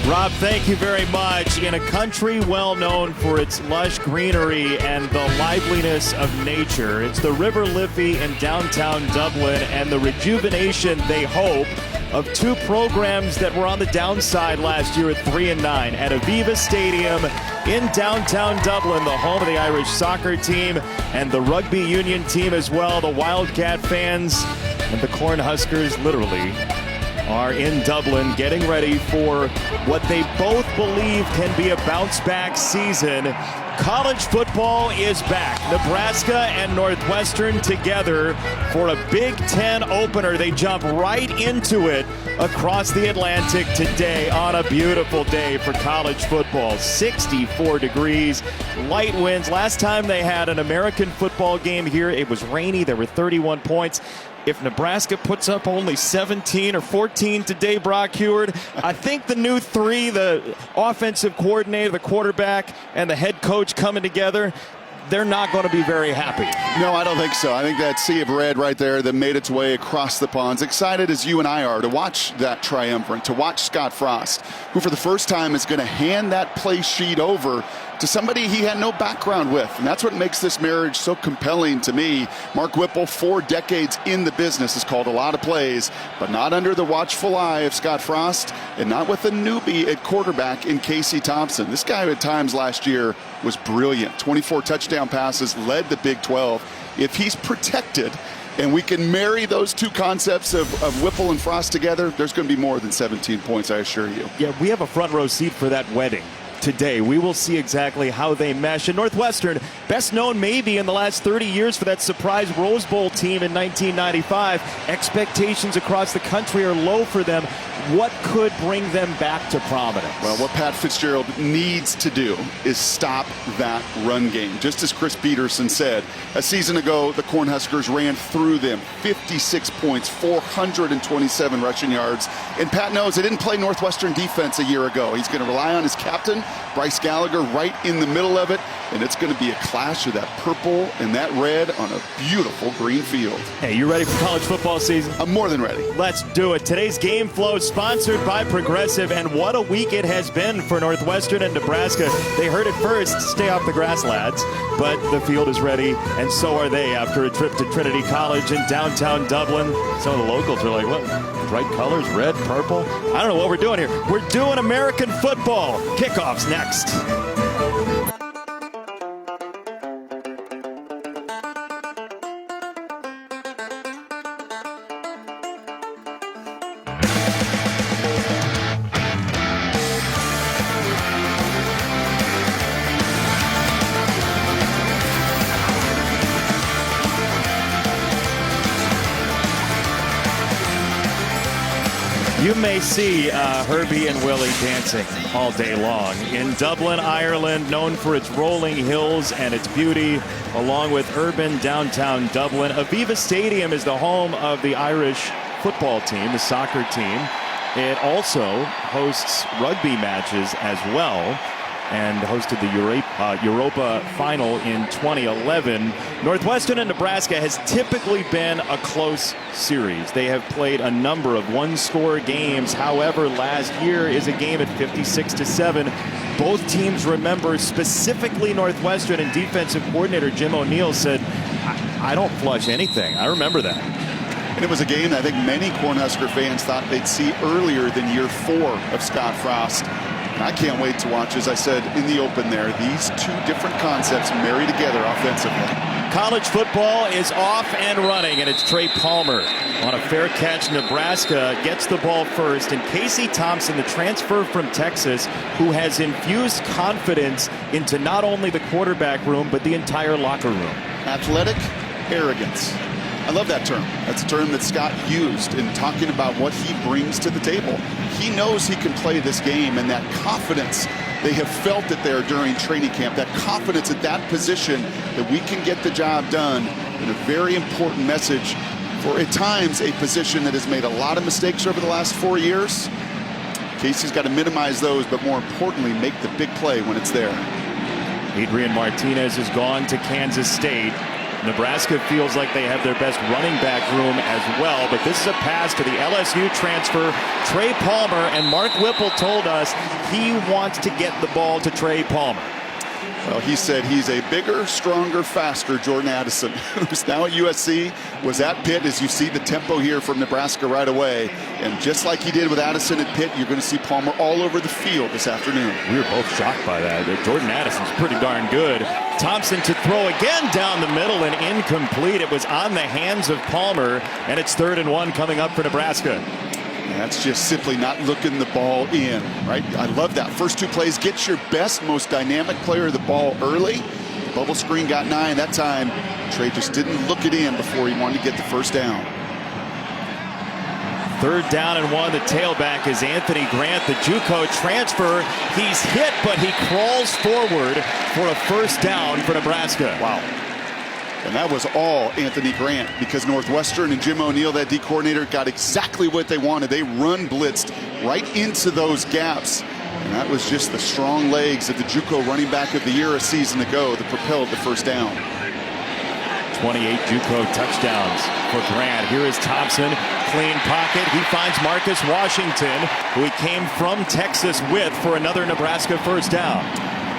Rob, thank you very much. In a country well known for its lush greenery and the liveliness of nature, it's the River Liffey in downtown Dublin and the rejuvenation, they hope, of two programs that were on the downside last year at 3-9 at Aviva Stadium in downtown Dublin, the home of the Irish soccer team and the rugby union team as well. The Wildcat fans and the Cornhuskers literally are in Dublin getting ready for what they both believe can be a bounce-back season. College football is back. Nebraska and Northwestern together for a Big Ten opener. They jump right into it across the Atlantic today on a beautiful day for college football. 64 degrees, light winds. Last time they had an American football game here, it was rainy. There were 31 points. If Nebraska puts up only 17 or 14 today, Brock Heward, I think the new three, the offensive coordinator, the quarterback, and the head coach coming together, they're not going to be very happy. No, I don't think so. I think that sea of red right there that made its way across the ponds, excited as you and I are to watch that triumvirate, to watch Scott Frost, who for the first time is going to hand that play sheet over to somebody he had no background with. And that's what makes this marriage so compelling to me. Mark Whipple, 4 decades in the business, has called a lot of plays, but not under the watchful eye of Scott Frost and not with a newbie at quarterback in Casey Thompson. This guy at times last year was brilliant. 24 touchdown passes, led the Big 12. If he's protected and we can marry those two concepts of Whipple and Frost together, there's going to be more than 17 points, I assure you. Yeah, we have a front row seat for that wedding today. We will see exactly how they mesh. And Northwestern, best known maybe in the last 30 years for that surprise Rose Bowl team in 1995. Expectations across the country are low for them. What could bring them back to prominence? Well, what Pat Fitzgerald needs to do is stop that run game. Just as Chris Peterson said, a season ago, the Cornhuskers ran through them. 56 points, 427 rushing yards. And Pat knows they didn't play Northwestern defense a year ago. He's going to rely on his captain, Bryce Gallagher, right in the middle of it. And it's going to be a clash of that purple and that red on a beautiful green field. Hey, you ready for college football season? I'm more than ready. Let's do it. Today's Game Flow sponsored by Progressive, and what a week it has been for Northwestern and Nebraska. They heard it first, stay off the grass, lads, but the field is ready, and so are they after a trip to Trinity College in downtown Dublin. Some of the locals are like, what, bright colors, red, purple? I don't know what we're doing here. We're doing American football. Kickoff's next. You may see Herbie and Willie dancing all day long. In Dublin, Ireland, known for its rolling hills and its beauty, along with urban downtown Dublin, Aviva Stadium is the home of the Irish football team, the soccer team. It also hosts rugby matches as well, and hosted the Europa final in 2011. Northwestern and Nebraska has typically been a close series. They have played a number of one-score games. However, last year is a game at 56-7. Both teams remember, specifically Northwestern, and defensive coordinator Jim O'Neill said, I don't flush anything. I remember that. And it was a game that I think many Cornhusker fans thought they'd see earlier than year 4 of Scott Frost. I can't wait to watch, as I said in the open there, these two different concepts marry together offensively. College football is off and running, and it's Trey Palmer on a fair catch. Nebraska gets the ball first, and Casey Thompson, the transfer from Texas, who has infused confidence into not only the quarterback room, but the entire locker room. Athletic arrogance. I love that term. That's a term that Scott used in talking about what he brings to the table. He knows he can play this game, and that confidence, they have felt it there during training camp, that confidence at that position that we can get the job done, and a very important message for, at times, a position that has made a lot of mistakes over the last 4 years. Casey's got to minimize those, but more importantly, make the big play when it's there. Adrian Martinez has gone to Kansas State. Nebraska feels like they have their best running back room as well, but this is a pass to the LSU transfer, Trey Palmer, and Mark Whipple told us he wants to get the ball to Trey Palmer. Well, he said he's a bigger, stronger, faster Jordan Addison, who's now at USC, was at Pitt, as you see the tempo here from Nebraska right away. And just like he did with Addison at Pitt, you're going to see Palmer all over the field this afternoon. We were both shocked by that. Jordan Addison's pretty darn good. Thompson to throw again down the middle and incomplete. It was on the hands of Palmer, and it's 3rd and 1 coming up for Nebraska. That's just simply not looking the ball in, right? I love that. First 2 plays, get your best, most dynamic player of the ball early. Bubble screen got 9 that time. Trey just didn't look it in before he wanted to get the first down. 3rd down and 1. The tailback is Anthony Grant, the JUCO transfer. He's hit, but he crawls forward for a first down for Nebraska. Wow. And that was all Anthony Grant, because Northwestern and Jim O'Neill, that D coordinator, got exactly what they wanted. They run blitzed right into those gaps. And that was just the strong legs of the JUCO running back of the year a season ago that propelled the first down. 28 JUCO touchdowns for Grant. Here is Thompson, clean pocket. He finds Marcus Washington, who he came from Texas with, for another Nebraska first down.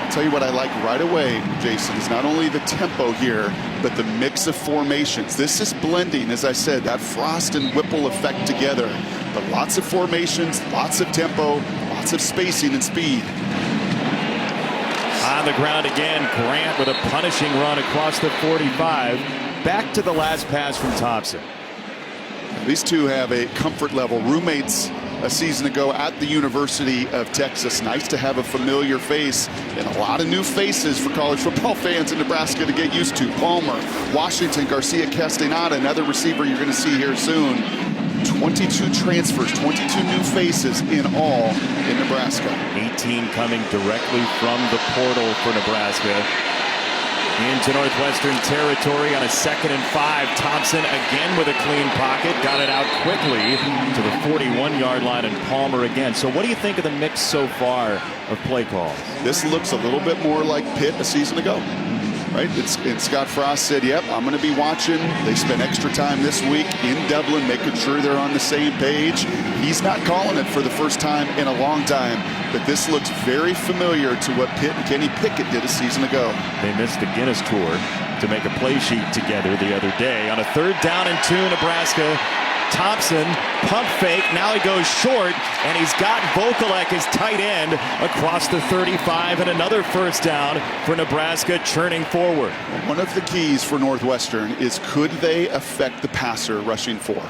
I'll tell you what I like right away, Jason, is not only the tempo here, but the mix of formations. This is blending, as I said, that Frost and Whipple effect together. But lots of formations, lots of tempo, lots of spacing and speed. On the ground again, Grant with a punishing run across the 45. Back to the last pass from Thompson. These two have a comfort level. Roommates a season ago at the University of Texas. Nice to have a familiar face, and a lot of new faces for college football fans in Nebraska to get used to. Palmer, Washington, Garcia Castaneda, another receiver you're going to see here soon. 22 transfers, 22 new faces in all in Nebraska. 18 coming directly from the portal for Nebraska. Into Northwestern territory on a 2nd and 5. Thompson again with a clean pocket. Got it out quickly to the 41-yard line, and Palmer again. So what do you think of the mix so far of play calls? This looks a little bit more like Pitt a season ago, right? And Scott Frost said, yep, I'm going to be watching. They spent extra time this week in Dublin making sure they're on the same page. He's not calling it for the first time in a long time, but this looks very familiar to what Pitt and Kenny Pickett did a season ago. They missed the Guinness tour to make a play sheet together the other day. On a 3rd down and 2, Nebraska, Thompson, pump fake, now he goes short, and he's got Vokalek, his tight end, across the 35, and another first down for Nebraska, churning forward. One of the keys for Northwestern is, could they affect the passer rushing 4?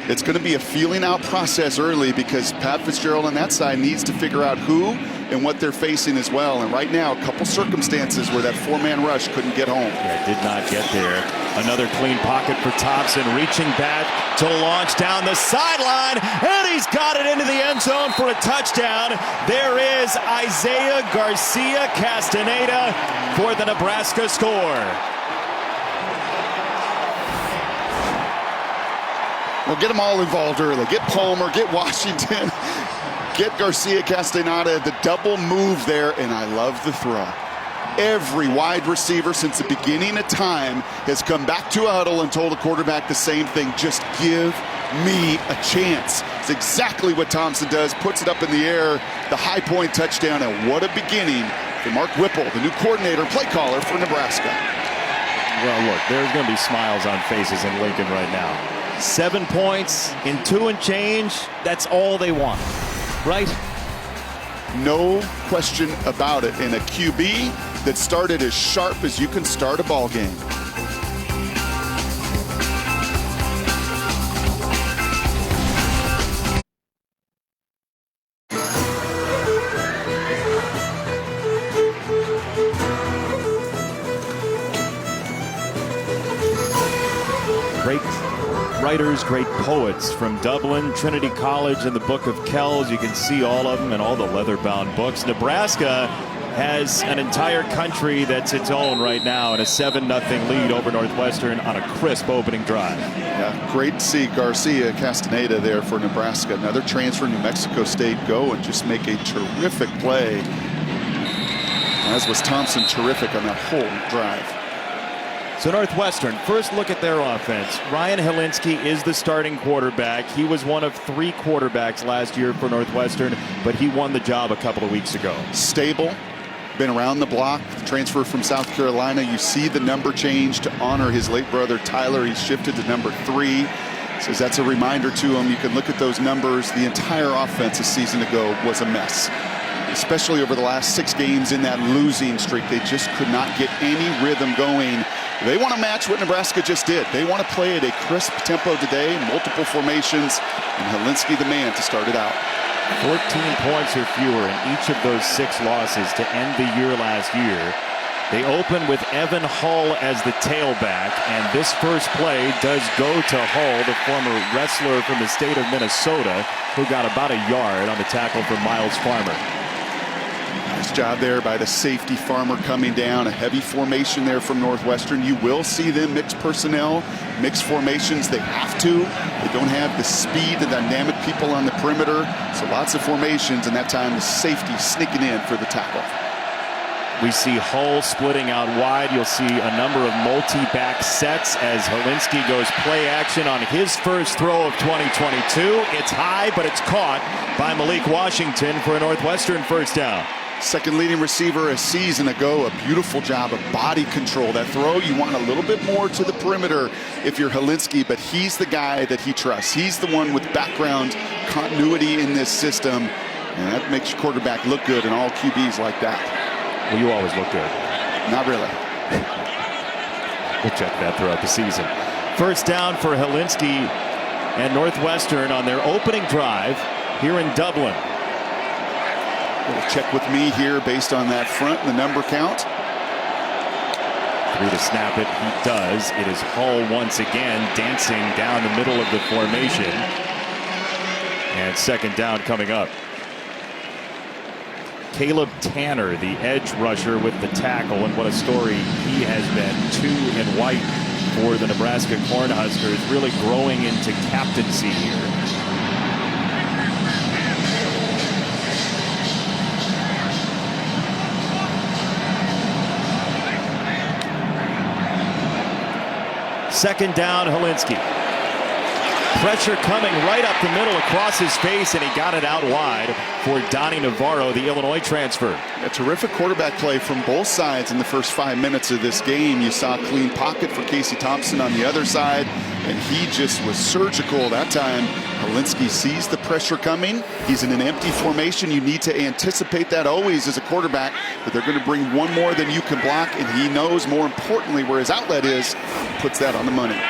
It's going to be a feeling out process early, because Pat Fitzgerald on that side needs to figure out who and what they're facing as well. And right now, a couple circumstances where that 4-man rush couldn't get home. Yeah, did not get there. Another clean pocket for Thompson, reaching back to launch down the sideline, and he's got it into the end zone for a touchdown. There is Isaiah Garcia Castaneda for the Nebraska score. Well, get them all involved early. Get Palmer, get Washington, get Garcia Castaneda, the double move there, and I love the throw. Every wide receiver since the beginning of time has come back to a huddle and told the quarterback the same thing: just give me a chance. It's exactly what Thompson does, puts it up in the air, the high point touchdown, and what a beginning for Mark Whipple, the new coordinator, play caller for Nebraska. Well, look, there's going to be smiles on faces in Lincoln right now. 7 points in 2 and change, that's all they want, right? No question about it. And a QB that started as sharp as you can start a ball game. Great writers, great poets from Dublin, Trinity College, and the Book of Kells. You can see all of them in all the leather-bound books. Nebraska has an entire country that's its own right now, and a 7-0 lead over Northwestern on a crisp opening drive. Yeah, great to see Garcia Castaneda there for Nebraska. Another transfer New Mexico State go and just make a terrific play. As was Thompson, terrific on that whole drive. So Northwestern, first look at their offense. Ryan Helinski is the starting quarterback. He was one of 3 quarterbacks last year for Northwestern, but he won the job a couple of weeks ago. Stable, been around the block, transfer from South Carolina. You see the number change to honor his late brother Tyler. He's shifted to number 3. Says that's a reminder to him. You can look at those numbers. The entire offense a season ago was a mess, especially over the last 6 games in that losing streak. They just could not get any rhythm going. They want to match what Nebraska just did. They want to play at a crisp tempo today, multiple formations, and Helinski the man to start it out. 14 points or fewer in each of those 6 losses to end the year last year. They open with Evan Hull as the tailback, and this first play does go to Hull, the former wrestler from the state of Minnesota, who got about a yard on the tackle from Miles Farmer. Nice job there by the safety Farmer coming down. A heavy formation there from Northwestern. You will see them mix personnel, mix formations. They have to. They don't have the speed, the dynamic people on the perimeter. So lots of formations, and that time the safety sneaking in for the tackle. We see Hull splitting out wide. You'll see a number of multi-back sets as Helinski goes play action on his first throw of 2022. It's high, but it's caught by Malik Washington for a Northwestern first down. Second leading receiver a season ago. A beautiful job of body control. That throw, you want a little bit more to the perimeter if you're Helinski, but he's the guy that he trusts. He's the one with background continuity in this system, and that makes your quarterback look good, and all QBs like that. Well, you always look good. Not really. We'll check that throughout the season. First down for Helinski and Northwestern on their opening drive here in Dublin. We'll check with me here based on that front and the number count. 3 to snap it. He does. It is Hull once again dancing down the middle of the formation. And second down coming up. Caleb Tanner, the edge rusher, with the tackle, and what a story he has been. 2 in white for the Nebraska Cornhuskers, really growing into captaincy here. Second down, Helinski. Pressure coming right up the middle across his face, and he got it out wide for Donnie Navarro, the Illinois transfer. A terrific quarterback play from both sides in the first 5 minutes of this game. You saw a clean pocket for Casey Thompson on the other side, and he just was surgical that time. Helinski sees the pressure coming. He's in an empty formation. You need to anticipate that always as a quarterback, but they're going to bring one more than you can block, and he knows, more importantly, where his outlet is, puts that on the money.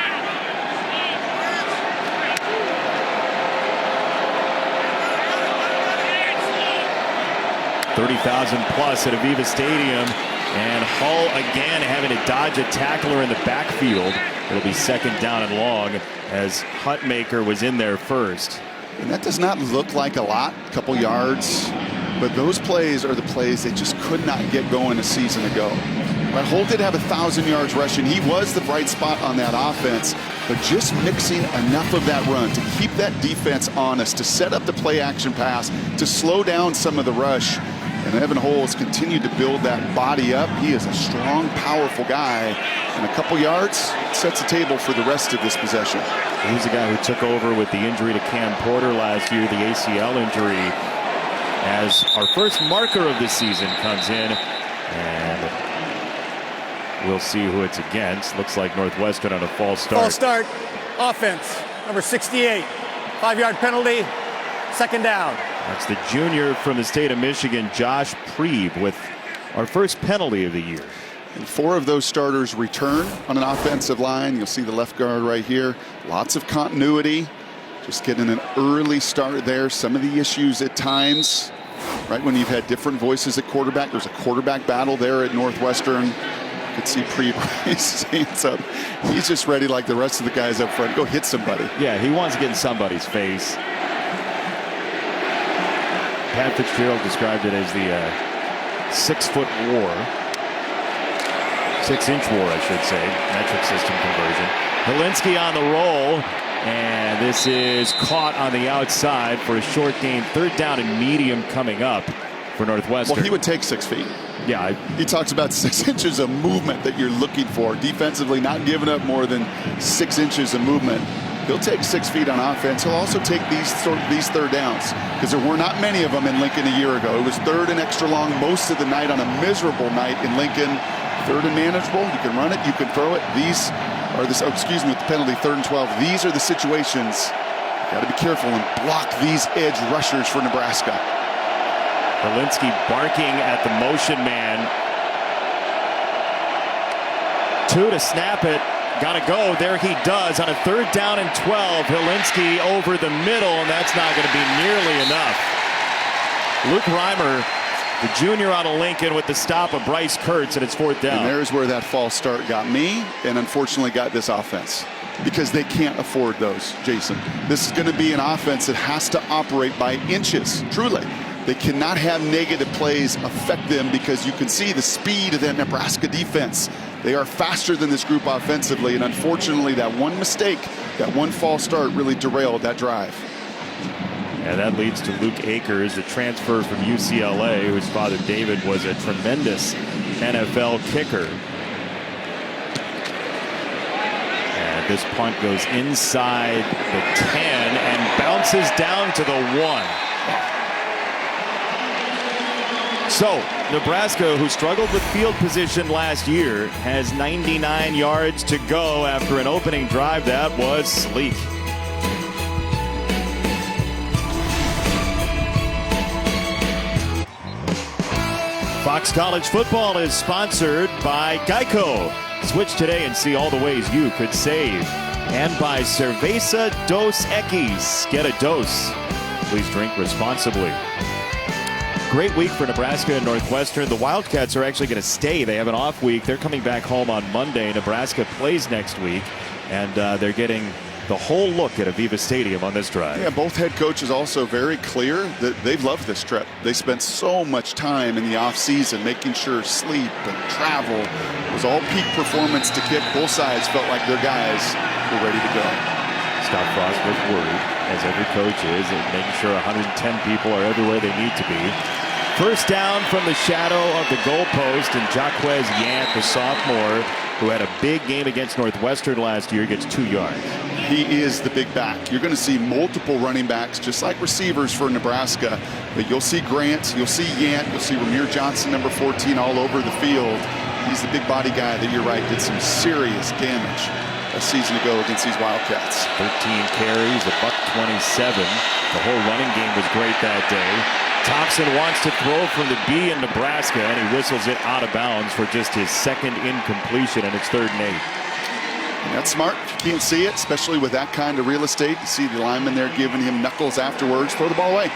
30,000 plus at Aviva Stadium, and Hull again having to dodge a tackler in the backfield. It'll be second down and long as Hutmaker was in there first. And that does not look like a lot, a couple yards, but those plays are the plays they just could not get going a season ago. But Hull did have 1,000 yards rushing. He was the bright spot on that offense, but just mixing enough of that run to keep that defense honest, to set up the play action pass, to slow down some of the rush. And Evan Hull has continued to build that body up. He is a strong, powerful guy. And a couple yards sets the table for the rest of this possession. He's the guy who took over with the injury to Cam Porter last year, the ACL injury, as our first marker of this season comes in. And we'll see who it's against. Looks like Northwestern on a false start. False start. Offense. Number 68. 5-yard penalty. Second down. That's the junior from the state of Michigan, Josh Preeb, with our first penalty of the year. And 4 of those starters return on an offensive line. You'll see the left guard right here. Lots of continuity. Just getting an early start there. Some of the issues at times, right when you've had different voices at quarterback. There's a quarterback battle there at Northwestern. You could see Preeb raise his hands up. He's just ready, like the rest of the guys up front, go hit somebody. Yeah, he wants to get in somebody's face. Pat Fitzgerald described it as the 6-foot war. 6-inch war, I should say. Metric system conversion. Helinski on the roll. And this is caught on the outside for a short gain. Third down and medium coming up for Northwestern. Well, he would take 6 feet. Yeah. He talks about 6 inches of movement that you're looking for. Defensively, not giving up more than 6 inches of movement. He'll take 6 feet on offense. He'll also take these third downs, because there were not many of them in Lincoln a year ago. It was third and extra long most of the night on a miserable night in Lincoln. Third and manageable. You can run it. You can throw it. These are with the penalty, 3rd and 12. These are the situations. Got to be careful and block these edge rushers for Nebraska. Helinski barking at the motion man. 2 to snap it. Got to go. There he does on a 3rd down and 12. Helinski over the middle, and that's not going to be nearly enough. Luke Reimer, the junior out of Lincoln, with the stop of Bryce Kurtz, and it's 4th down. And there's where that false start got me, and unfortunately got this offense, because they can't afford those, Jason. This is going to be an offense that has to operate by inches, truly. They cannot have negative plays affect them, because you can see the speed of that Nebraska defense. They are faster than this group offensively, and unfortunately that one mistake, that one false start really derailed that drive. And that leads to Luke Akers, the transfer from UCLA, whose father David was a tremendous NFL kicker. And this punt goes inside the 10 and bounces down to the 1. So Nebraska, who struggled with field position last year, has 99 yards to go after an opening drive that was sleek. Fox College Football is sponsored by Geico. Switch today and see all the ways you could save. And by Cerveza Dos Equis. Get a dose. Please drink responsibly. Great week for Nebraska and Northwestern. The Wildcats are actually going to stay. They have an off week. They're coming back home on Monday. Nebraska plays next week, and they're getting the whole look at Aviva Stadium on this drive. Yeah, both head coaches also very clear that they've loved this trip. They spent so much time in the offseason making sure sleep and travel was all peak performance to kick. Both sides felt like their guys were ready to go. Scott Frost was worried, as every coach is, and making sure 110 people are everywhere they need to be. First down from the shadow of the goalpost, and Jaquez Yant, the sophomore, who had a big game against Northwestern last year, gets 2 yards. He is the big back. You're going to see multiple running backs, just like receivers for Nebraska. But you'll see Grant, you'll see Yant, you'll see Ramir Johnson, number 14, all over the field. He's the big body guy that, you're right, did some serious damage a season ago against these Wildcats. 13 carries, a $127. The whole running game was great that day. Thompson wants to throw from the B in Nebraska, and he whistles it out of bounds for just his 2nd incompletion, and it's 3rd and 8. And that's smart. If you can't see it, especially with that kind of real estate, you see the lineman there giving him knuckles afterwards. Throw the ball away.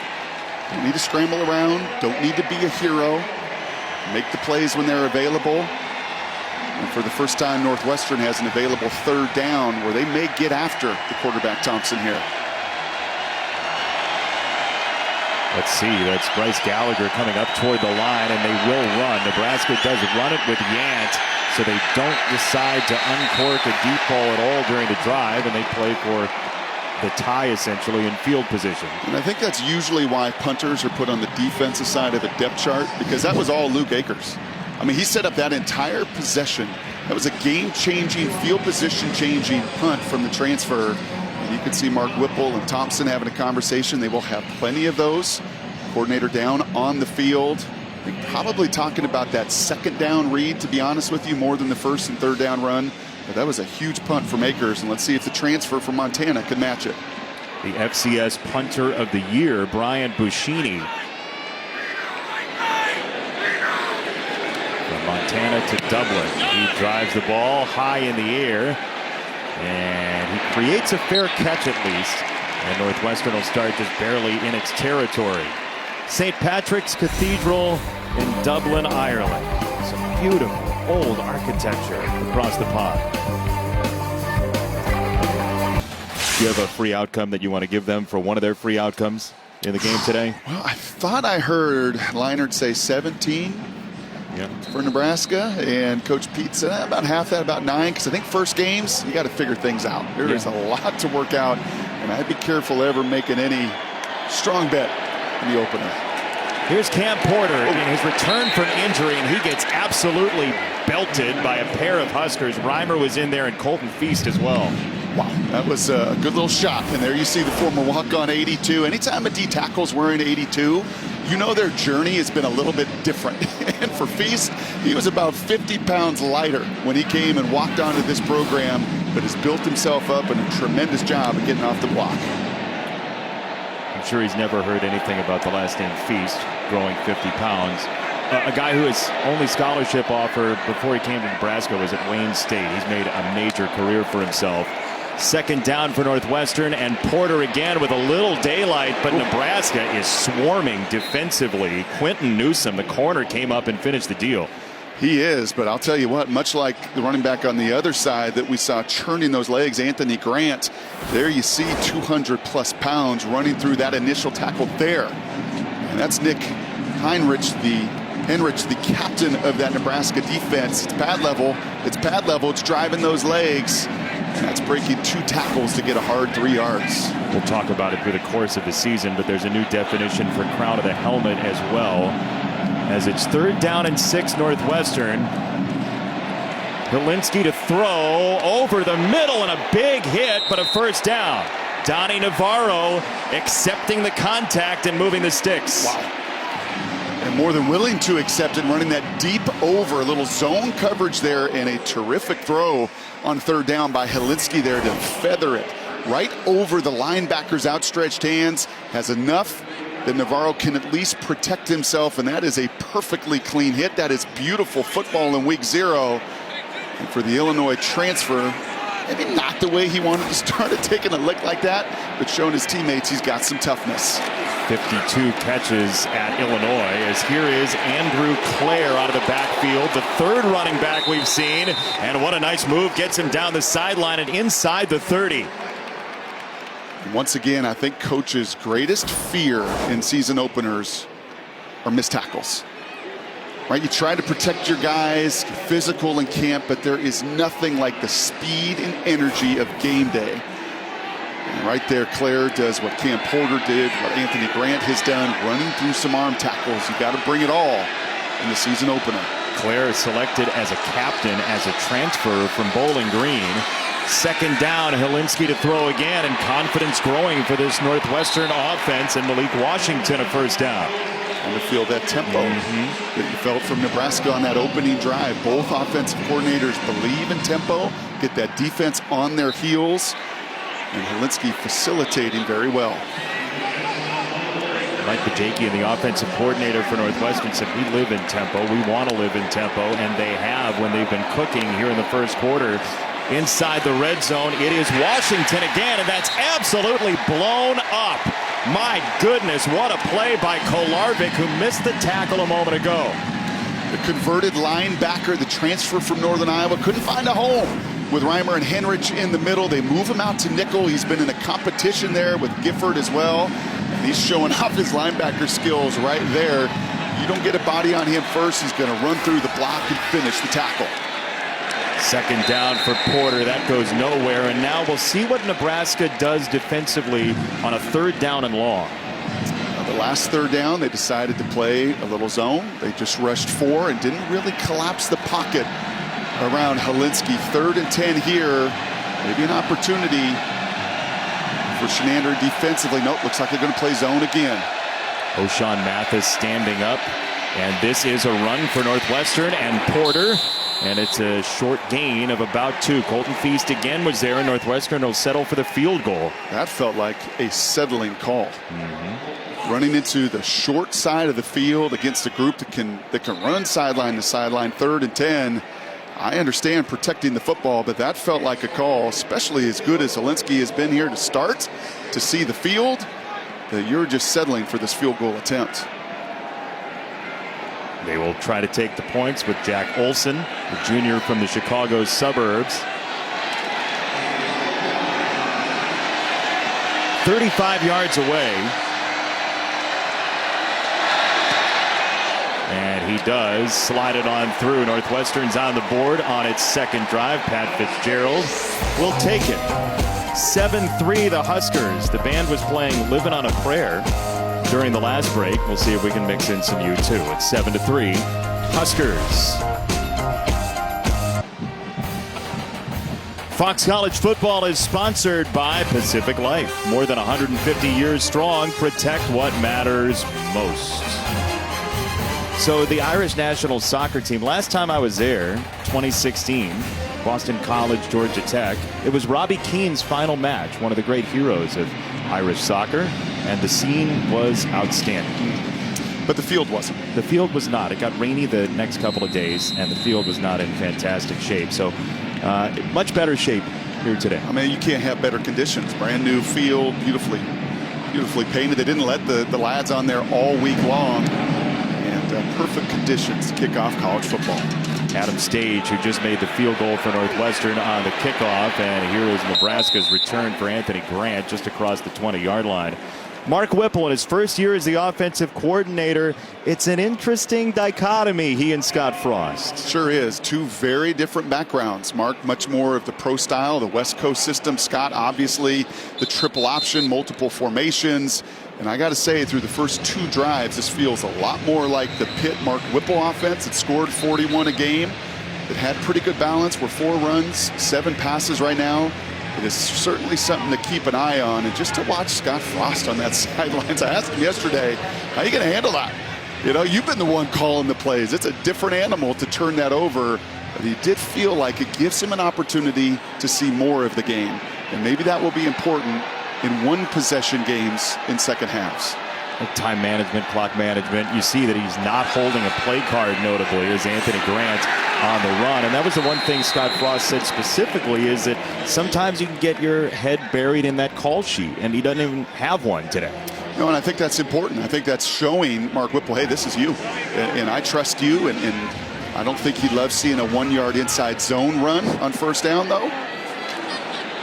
Don't need to scramble around. Don't need to be a hero. Make the plays when they're available. And for the first time, Northwestern has an available 3rd down where they may get after the quarterback Thompson here. Let's see, that's Bryce Gallagher coming up toward the line, and they will run. Nebraska does run it with Yant, so they don't decide to uncork a deep ball at all during the drive, and they play for the tie essentially in field position. And I think that's usually why punters are put on the defensive side of the depth chart, because that was all Luke Akers. I mean, he set up that entire possession. That was a game-changing, field position-changing punt from the transfer. And you can see Mark Whipple and Thompson having a conversation. They will have plenty of those. Coordinator down on the field. I think probably talking about that 2nd down read, to be honest with you, more than the 1st and 3rd down run. But that was a huge punt from Akers, and let's see if the transfer from Montana can match it. The FCS Punter of the Year, Brian Buschini. From Montana to Dublin. He drives the ball high in the air, and he creates a fair catch at least. And Northwestern will start just barely in its territory. St. Patrick's Cathedral in Dublin, Ireland. Some beautiful old architecture across the pond. Do you have a free outcome that you want to give them for one of their free outcomes in the game today? Well, I thought I heard Leinart say 17 for Nebraska, and Coach Pete said about half that, about 9, because I think first games, you got to figure things out. There is a lot to work out, and I'd be careful ever making any strong bet in the opener. Here's Cam Porter in his return from injury, and he gets absolutely belted by a pair of Huskers. Reimer was in there, and Colton Feast as well. Wow, that was a good little shot. And there you see the former walk-on 82. Anytime a D tackle's wearing 82, you know their journey has been a little bit different. And for Feast, he was about 50 pounds lighter when he came and walked onto this program, but has built himself up and a tremendous job of getting off the block. I'm sure he's never heard anything about the last name Feast, growing 50 pounds. A guy who his only scholarship offer before he came to Nebraska was at Wayne State. He's made a major career for himself. Second down for Northwestern, and Porter again with a little daylight, but Nebraska is swarming defensively. Quentin Newsom, the corner, came up and finished the deal. He is, but I'll tell you what, much like the running back on the other side that we saw churning those legs, Anthony Grant, there you see 200-plus pounds running through that initial tackle there. And that's Nick Heinrich, the captain of that Nebraska defense. It's pad level, it's driving those legs. And that's breaking 2 tackles to get a hard 3 yards. We'll talk about it through the course of the season, but there's a new definition for crown of the helmet as well. As it's 3rd down and 6 Northwestern. Helinski to throw over the middle, and a big hit, but a first down. Donnie Navarro accepting the contact and moving the sticks. Wow. And more than willing to accept it, running that deep over, a little zone coverage there, and a terrific throw on 3rd down by Helinski there to feather it right over the linebacker's outstretched hands. Has enough that Navarro can at least protect himself, and that is a perfectly clean hit. That is beautiful football in week 0. And for the Illinois transfer, maybe not the way he wanted to start it, taking a lick like that, but showing his teammates he's got some toughness. 52 catches at Illinois, as here is Andrew Clare out of the backfield, the 3rd running back we've seen, and what a nice move, gets him down the sideline and inside the 30. Once again, I think coach's greatest fear in season openers are missed tackles. Right, you try to protect your guys, physical in camp, but there is nothing like the speed and energy of game day. And right there, Clare does what Cam Porter did, what Anthony Grant has done, running through some arm tackles. You got to bring it all in the season opener. Clare is selected as a captain as a transfer from Bowling Green. 2nd down, Helinski to throw again, and confidence growing for this Northwestern offense, and Malik Washington a first down. And to feel that tempo that you felt from Nebraska on that opening drive. Both offensive coordinators believe in tempo, get that defense on their heels, and Helinski facilitating very well. Mike Bajaki, the offensive coordinator for Northwestern, said we live in tempo, we want to live in tempo, and they have when they've been cooking here in the first quarter. Inside the red zone, it is Washington again, and that's absolutely blown up. My goodness, what a play by Kolarvik, who missed the tackle a moment ago. The converted linebacker, the transfer from Northern Iowa, couldn't find a home with Reimer and Henrich in the middle. They move him out to nickel. He's been in a competition there with Gifford as well. And he's showing off his linebacker skills right there. You don't get a body on him first, he's going to run through the block and finish the tackle. 2nd down for Porter. That goes nowhere. And now we'll see what Nebraska does defensively on a 3rd down and long. The last 3rd down, they decided to play a little zone. They just rushed 4 and didn't really collapse the pocket around Helinski. 3rd and 10 here. Maybe an opportunity for Shenander defensively. Nope, looks like they're going to play zone again. O'Shawn Mathis standing up. And this is a run for Northwestern and Porter. And it's a short gain of about 2. Colton Feast again was there, and Northwestern will settle for the field goal. That felt like a settling call. Running into the short side of the field against a group that can run sideline to sideline. 3rd and 10. I understand protecting the football, but that felt like a call, especially as good as Helinski has been here to start, to see the field, that you're just settling for this field goal attempt. They will try to take the points with Jack Olson, the junior from the Chicago suburbs. 35 yards away. And he does slide it on through. Northwestern's on the board on its 2nd drive. Pat Fitzgerald will take it. 7-3 the Huskers. The band was playing Livin' on a Prayer during the last break. We'll see if we can mix in some U2. It's 7-3, Huskers. Fox College Football is sponsored by Pacific Life. More than 150 years strong, protect what matters most. So the Irish national soccer team, last time I was there, 2016, Boston College, Georgia Tech, it was Robbie Keane's final match, one of the great heroes of Irish soccer, and the scene was outstanding. But the field wasn't. The field was not. It got rainy the next couple of days, and the field was not in fantastic shape. So much better shape here today. I mean, you can't have better conditions. Brand new field, beautifully painted. They didn't let the lads on there all week long. And perfect conditions to kick off college football. Adam Stage, who just made the field goal for Northwestern on the kickoff, and here is Nebraska's return for Anthony Grant just across the 20-yard line. Mark Whipple in his first year as the offensive coordinator. It's an interesting dichotomy, he and Scott Frost. Sure is. Two very different backgrounds. Mark, much more of the pro style, the West Coast system. Scott, obviously, the triple option, multiple formations. And I got to say, through the first two drives, this feels a lot more like the Pitt Mark Whipple offense. It scored 41 a game. It had pretty good balance. We're 4 runs, 7 passes right now. It is certainly something to keep an eye on. And just to watch Scott Frost on that sidelines, I asked him yesterday, how are you going to handle that? You know, you've been the one calling the plays. It's a different animal to turn that over. But he did feel like it gives him an opportunity to see more of the game. And maybe that will be important in one-possession games in second halves. Time management, clock management. You see that he's not holding a play card, notably, as Anthony Grant on the run. And that was the one thing Scott Frost said specifically, is that sometimes you can get your head buried in that call sheet, and he doesn't even have one today. No, and I think that's important. I think that's showing Mark Whipple, hey, this is you, and I trust you. And I don't think he loves seeing a 1-yard inside zone run on first down, though.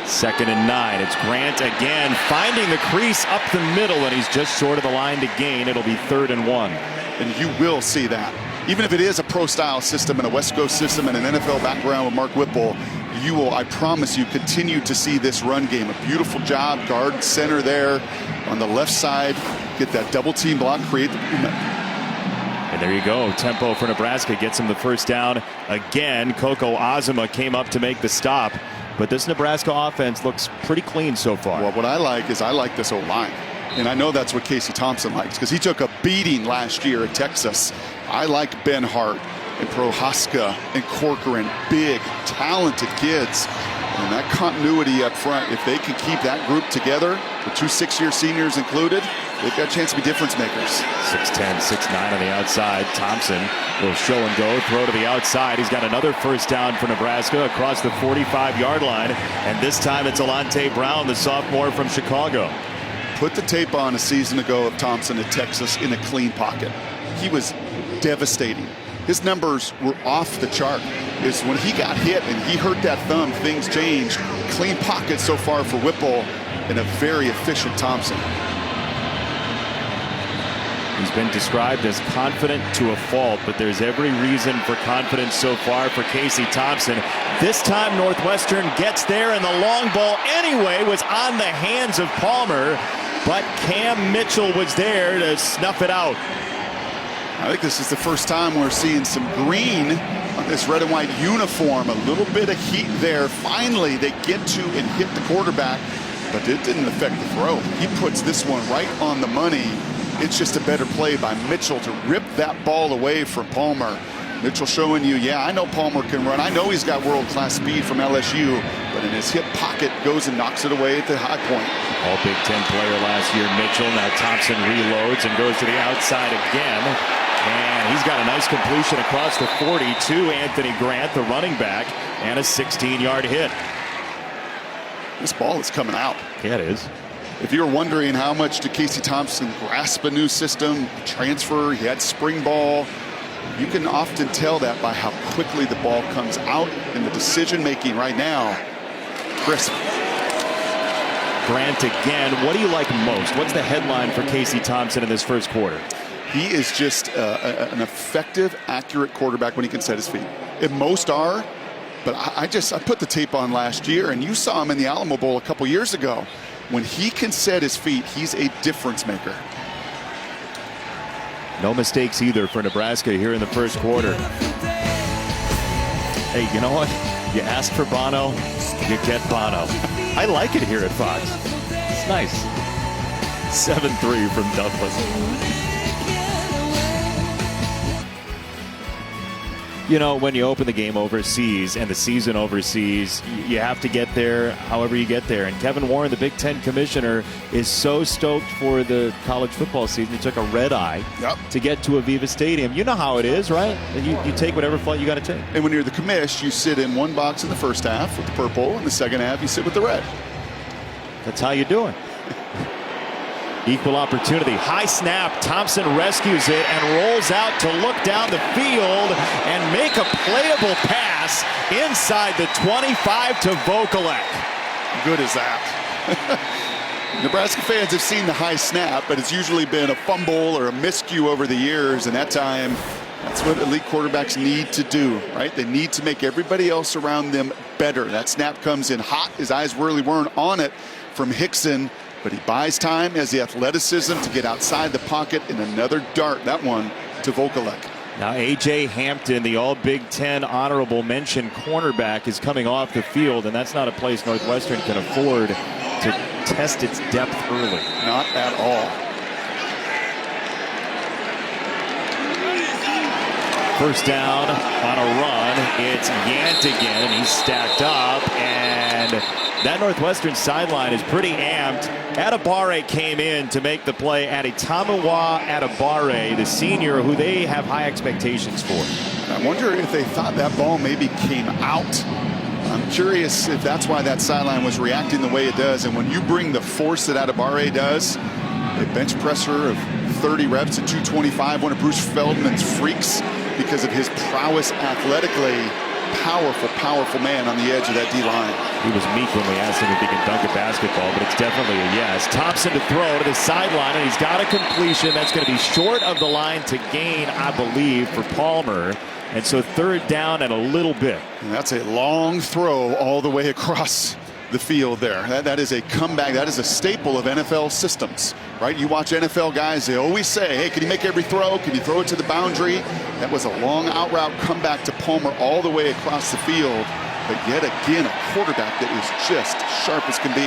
2nd and 9. It's Grant again, finding the crease up the middle, and he's just short of the line to gain. It'll be 3rd and 1. And you will see that. Even if it is a pro-style system and a West Coast system and an NFL background with Mark Whipple, you will, I promise you, continue to see this run game. A beautiful job, guard center there on the left side. Get that double team block, create the movement. And there you go. Tempo for Nebraska gets him the first down again. Coco Azuma came up to make the stop. But this Nebraska offense looks pretty clean so far. Well, what I like is I like this O-line. And I know that's what Casey Thompson likes, because he took a beating last year at Texas. I like Ben Hart and Prohaska and Corcoran, big, talented kids. And that continuity up front, if they can keep that group together, the 2 6-year seniors included, they've got a chance to be difference makers. 6'10", 6'9" on the outside. Thompson will show and go, throw to the outside. He's got another first down for Nebraska across the 45-yard line. And this time it's Alante Brown, the sophomore from Chicago. Put the tape on a season ago of Thompson at Texas in a clean pocket. He was devastating. His numbers were off the chart. Is when he got hit and he hurt that thumb, things changed. Clean pocket so far for Whipple and a very efficient Thompson. He's been described as confident to a fault, but there's every reason for confidence so far for Casey Thompson. This time Northwestern gets there, and the long ball anyway was on the hands of Palmer, but Cam Mitchell was there to snuff it out. I think this is the first time we're seeing some green on this red and white uniform. A little bit of heat there. Finally, they get to and hit the quarterback, but it didn't affect the throw. He puts this one right on the money. It's just a better play by Mitchell to rip that ball away from Palmer. Mitchell showing you, yeah, I know Palmer can run. I know he's got world-class speed from LSU, but in his hip pocket goes and knocks it away at the high point. All Big Ten player last year, Mitchell. Now Thompson reloads and goes to the outside again. And he's got a nice completion across the 40 to Anthony Grant, the running back, and a 16-yard hit. This ball is coming out. Yeah, it is. If you're wondering how much did Casey Thompson grasp a new system, transfer, he had spring ball, you can often tell that by how quickly the ball comes out in the decision-making right now. Crisp. Grant again. What do you like most? What's the headline for Casey Thompson in this first quarter? He is just an effective, accurate quarterback when he can set his feet. And most are, but I put the tape on last year, and you saw him in the Alamo Bowl a couple years ago. When he can set his feet, he's a difference maker. No mistakes either for Nebraska here in the first quarter. Hey, you know what? You ask for Bono, you get Bono. I like it here at Fox. It's nice. 7-3 from Dublin. You know, when you open the game overseas and the season overseas, you have to get there however you get there. And Kevin Warren, the Big Ten commissioner, is so stoked for the college football season. He took a red eye to get to Aviva Stadium. You know how it is, right? You take whatever flight you got to take. And when you're the commish, you sit in one box in the first half with the purple, and the second half you sit with the red. That's how you do it. Equal opportunity. High snap. Thompson rescues it and rolls out to look down the field and make a playable pass inside the 25 to Vokalek. Good as that. Nebraska fans have seen the high snap, but it's usually been a fumble or a miscue over the years, and that time, that's what elite quarterbacks need to do, right? They need to make everybody else around them better. That snap comes in hot. His eyes really weren't on it from Hickson, but he buys time, has the athleticism to get outside the pocket, in another dart, that one to Vokalek. Now A.J. Hampton, the all Big Ten honorable mention cornerback, is coming off the field, and that's not a place Northwestern can afford to test its depth early. Not at all. First down on a run. It's Yant again, and he's stacked up, and that Northwestern sideline is pretty amped. Adibare came in to make the play. Aditamuwa Adibare, the senior, who they have high expectations for. I wonder if they thought that ball maybe came out. I'm curious if that's why that sideline was reacting the way it does. And when you bring the force that Adibare does, a bench presser of 30 reps at 225, one of Bruce Feldman's freaks because of his prowess athletically. Powerful man on the edge of that D-line. He was meek when we asked him if he can dunk a basketball, but it's definitely a yes. Thompson to throw to the sideline, and he's got a completion that's going to be short of the line to gain, I believe, for Palmer. And so third down and a little bit. And that's a long throw all the way across the field there. That is a comeback. That is a staple of NFL systems, right? You watch NFL guys, they always say, hey, can you make every throw? Can you throw it to the boundary? That was a long out route comeback to Palmer all the way across the field. But yet again, a quarterback that is just sharp as can be.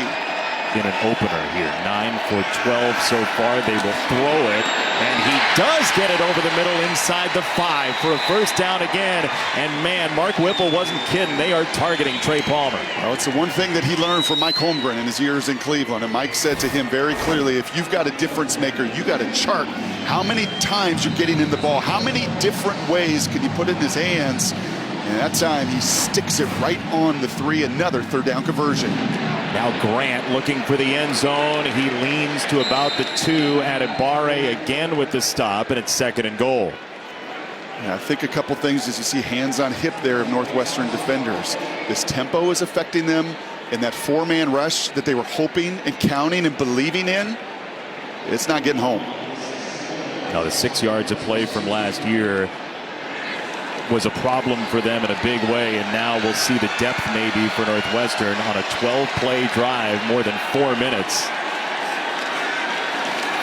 In an opener here, 9 for 12 so far. They will throw it, and he does get it over the middle inside the 5 for a first down again. And man, Mark Whipple wasn't kidding. They are targeting Trey Palmer. Well, it's the one thing that he learned from Mike Holmgren in his years in Cleveland. And Mike said to him very clearly, if you've got a difference maker, you got to chart how many times you're getting in the ball, how many different ways can you put it in his hands. And that time he sticks it right on the 3, another third down conversion. Now Grant looking for the end zone. He leans to about the 2. Adibare again with the stop, and it's second and goal. Yeah, I think a couple things as you see hands on hip there of Northwestern defenders. This tempo is affecting them, and that 4-man rush that they were hoping and counting and believing in, it's not getting home. Now the 6 yards of play from last year was a problem for them in a big way, and now we'll see the depth maybe for Northwestern on a 12-play drive, more than 4 minutes.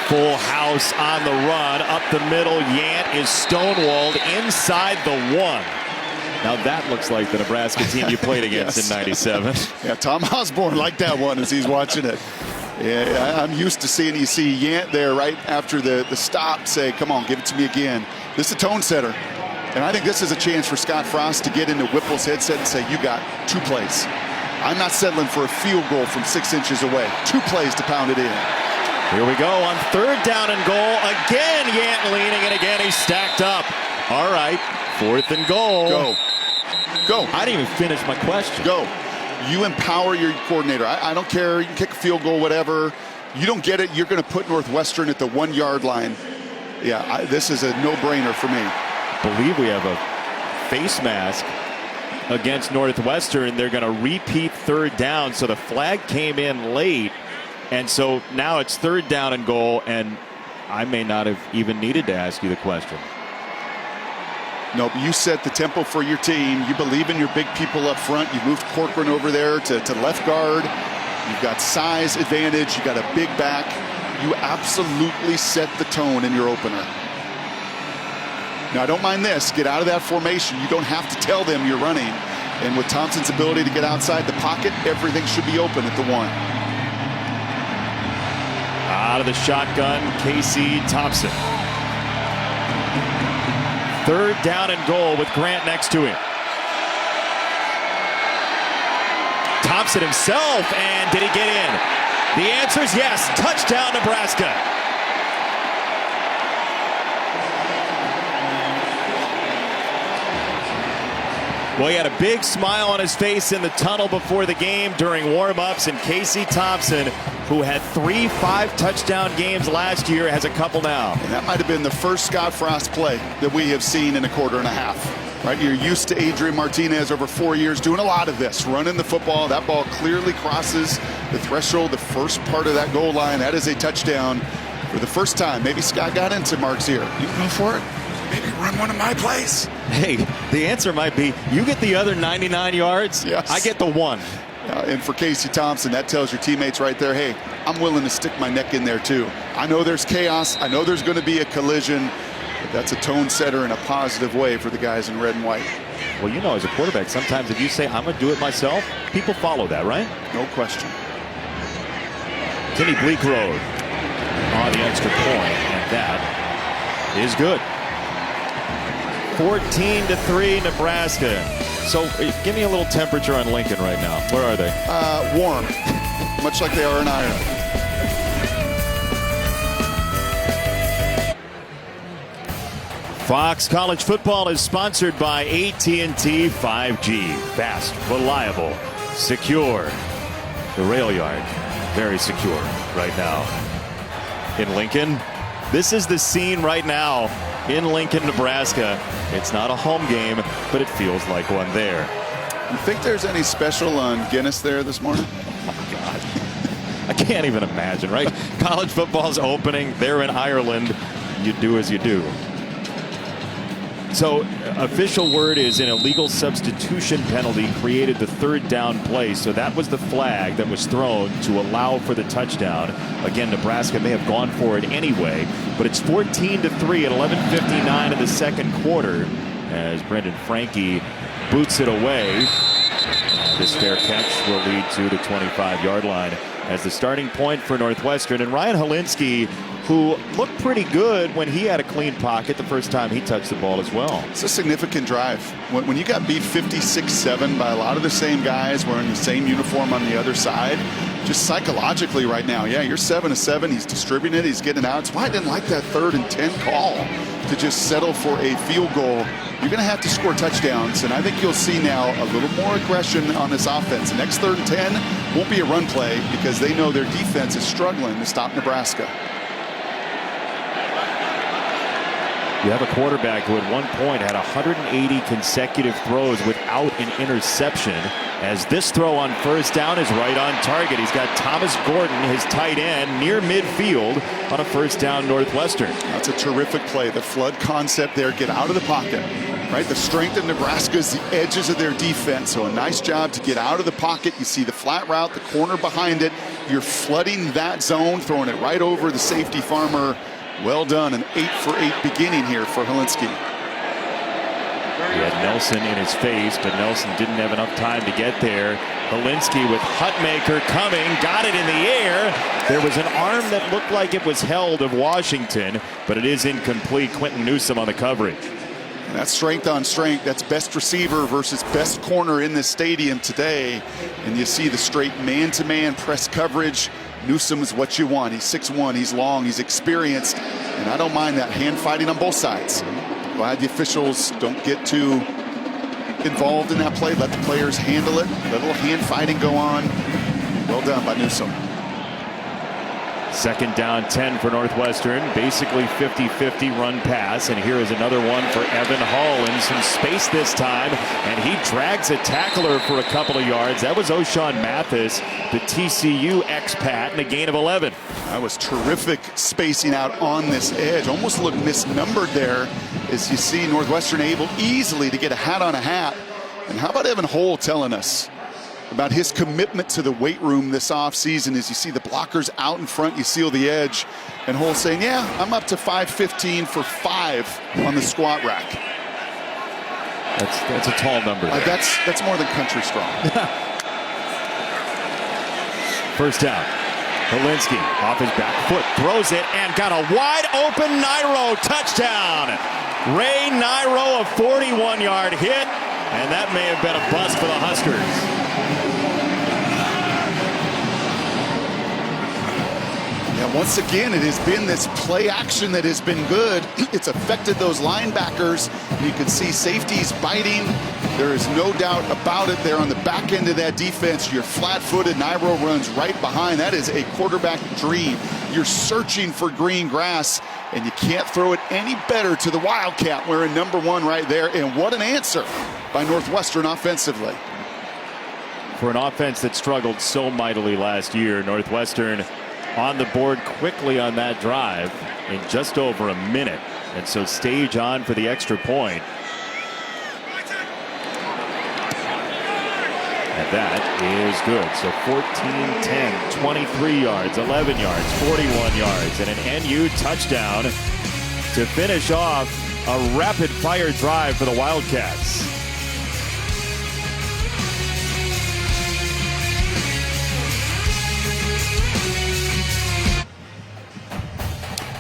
Full house on the run, up the middle. Yant is stonewalled inside the 1. Now that looks like the Nebraska team you played against yes. in '97. Yeah, Tom Osborne liked that one as he's watching it. Yeah, I'm used to seeing you see Yant there right after the stop say, come on, give it to me again. This is a tone setter. And I think this is a chance for Scott Frost to get into Whipple's headset and say, you got 2 plays. I'm not settling for a field goal from 6 inches away. 2 plays to pound it in. Here we go on third down and goal. Again, Yant leaning, and again he's stacked up. All right, 4th and goal. Go. I didn't even finish my question. Go. You empower your coordinator. I don't care. You can kick a field goal, whatever. You don't get it, you're going to put Northwestern at the 1-yard line. Yeah, this is a no-brainer for me. Believe we have a face mask against Northwestern. They're going to repeat third down, so the flag came in late, and so now it's third down and goal, and I may not have even needed to ask you the question. No, but you set the tempo for your team. You believe in your big people up front. You moved Corcoran over there to left guard. You've got size advantage. You got a big back. You absolutely set the tone in your opener. Now, I don't mind this. Get out of that formation. You don't have to tell them you're running. And with Thompson's ability to get outside the pocket, everything should be open at the 1. Out of the shotgun, Casey Thompson. 3rd down and goal with Grant next to him. Thompson himself, and did he get in? The answer is yes. Touchdown, Nebraska. Well, he had a big smile on his face in the tunnel before the game during warm-ups, and Casey Thompson, who had 3 5-touchdown games last year, has a couple now. And that might have been the first Scott Frost play that we have seen in a quarter and a half. Right, you're used to Adrian Martinez over 4 years doing a lot of this, running the football. That ball clearly crosses the threshold, the first part of that goal line. That is a touchdown for the first time. Maybe Scott got into Mark's ear. You go for it. Maybe run one of my plays. Hey, the answer might be you get the other 99 yards. Yes. I get the 1. And for Casey Thompson, that tells your teammates right there, hey, I'm willing to stick my neck in there too. I know there's chaos. I know there's going to be a collision. But that's a tone setter in a positive way for the guys in red and white. Well, you know, as a quarterback, sometimes if you say, I'm going to do it myself, people follow that, right? No question. Kenny Bleak Road on the extra point, and that is good. 14-3 Nebraska. So give me a little temperature on Lincoln right now. Where are they? Warm, much like they are in Ireland. Fox College Football is sponsored by AT&T 5G. Fast, reliable, secure. The rail yard, very secure right now in Lincoln. This is the scene right now in Lincoln, Nebraska. It's not a home game, but it feels like one there. You think there's any special on Guinness there this morning? Oh, God. I can't even imagine, right? College football's opening. They're in Ireland. You do as you do. So official word is an illegal substitution penalty created the 3rd down play. So that was the flag that was thrown to allow for the touchdown. Again, Nebraska may have gone for it anyway, but it's 14-3 at 11:59 in the 2nd quarter as Brendan Franke boots it away. This fair catch will lead to the 25-yard line as the starting point for Northwestern. And Ryan Helinski, who looked pretty good when he had a clean pocket the first time he touched the ball as well. It's a significant drive. When you got beat 56-7 by a lot of the same guys wearing the same uniform on the other side, just psychologically right now, yeah, you're 7-7. He's distributing it. He's getting out. It's why I didn't like that 3rd and 10 call to just settle for a field goal. You're going to have to score touchdowns, and I think you'll see now a little more aggression on this offense. The next 3rd and 10 won't be a run play because they know their defense is struggling to stop Nebraska. You have a quarterback who at one point had 180 consecutive throws without an interception. As this throw on 1st down is right on target. He's got Thomas Gordon, his tight end, near midfield on a 1st down Northwestern. That's a terrific play. The flood concept there, get out of the pocket. Right, the strength of Nebraska is the edges of their defense. So a nice job to get out of the pocket. You see the flat route, the corner behind it. You're flooding that zone, throwing it right over the safety farmer. Well done, an 8-for-8 beginning here for Helinski. He had Nelson in his face, but Nelson didn't have enough time to get there. Helinski with Hutmaker coming, got it in the air. There was an arm that looked like it was held of Washington, but it is incomplete. Quentin Newsome on the coverage. And that's strength on strength. That's best receiver versus best corner in this stadium today. And you see the straight man-to-man press coverage. Newsome is what you want. He's 6'1", he's long, he's experienced, and I don't mind that hand fighting on both sides. Glad the officials don't get too involved in that play. Let the players handle it. Let a little hand fighting go on. Well done by Newsome. 2nd down 10 for Northwestern. Basically 50-50 run pass. And here is another one for Evan Hall in some space this time. And he drags a tackler for a couple of yards. That was O'Shawn Mathis, the TCU expat, and a gain of 11. That was terrific spacing out on this edge. Almost looked misnumbered there as you see Northwestern able easily to get a hat on a hat. And how about Evan Hall telling us, about his commitment to the weight room this offseason. As you see the blockers out in front, you seal the edge. And Hull saying, yeah, I'm up to 515 for 5 on the squat rack. That's a tall number. That's more than country strong. First down. Helinski off his back foot, throws it, and got a wide open Nairo touchdown. Ray Nairo, a 41-yard hit, and that may have been a bust for the Huskers. Yeah, once again, it has been this play action that has been good. It's affected those linebackers. You can see safeties biting. There is no doubt about it there on the back end of that defense. You're flat-footed. Nairo runs right behind. That is a quarterback dream. You're searching for green grass, and you can't throw it any better to the Wildcat. We're in number 1 right there, and what an answer by Northwestern offensively. For an offense that struggled so mightily last year, Northwestern on the board quickly on that drive in just over a minute. And so stage on for the extra point. And that is good. So 14, 10, 23 yards, 11 yards, 41 yards, and an NU touchdown to finish off a rapid-fire drive for the Wildcats.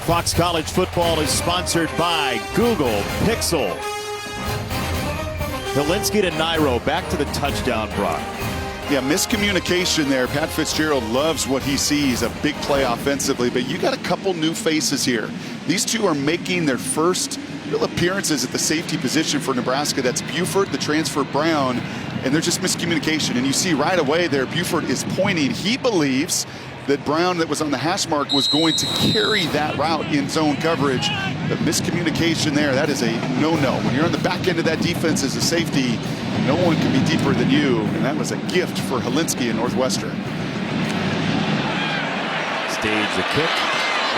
Fox College Football is sponsored by Google Pixel. Helinski to Nairo, back to the touchdown, Brock. Yeah, miscommunication there. Pat Fitzgerald loves what he sees, a big play offensively, but you got a couple new faces here. These two are making their first real appearances at the safety position for Nebraska. That's Buford, the transfer Brown, and there's just miscommunication. And you see right away there, Buford is pointing. He believes that Brown, that was on the hash mark, was going to carry that route in zone coverage. But miscommunication there, that is a no-no. When you're on the back end of that defense as a safety, no one can be deeper than you. And that was a gift for Helinski and Northwestern. Stage the kick,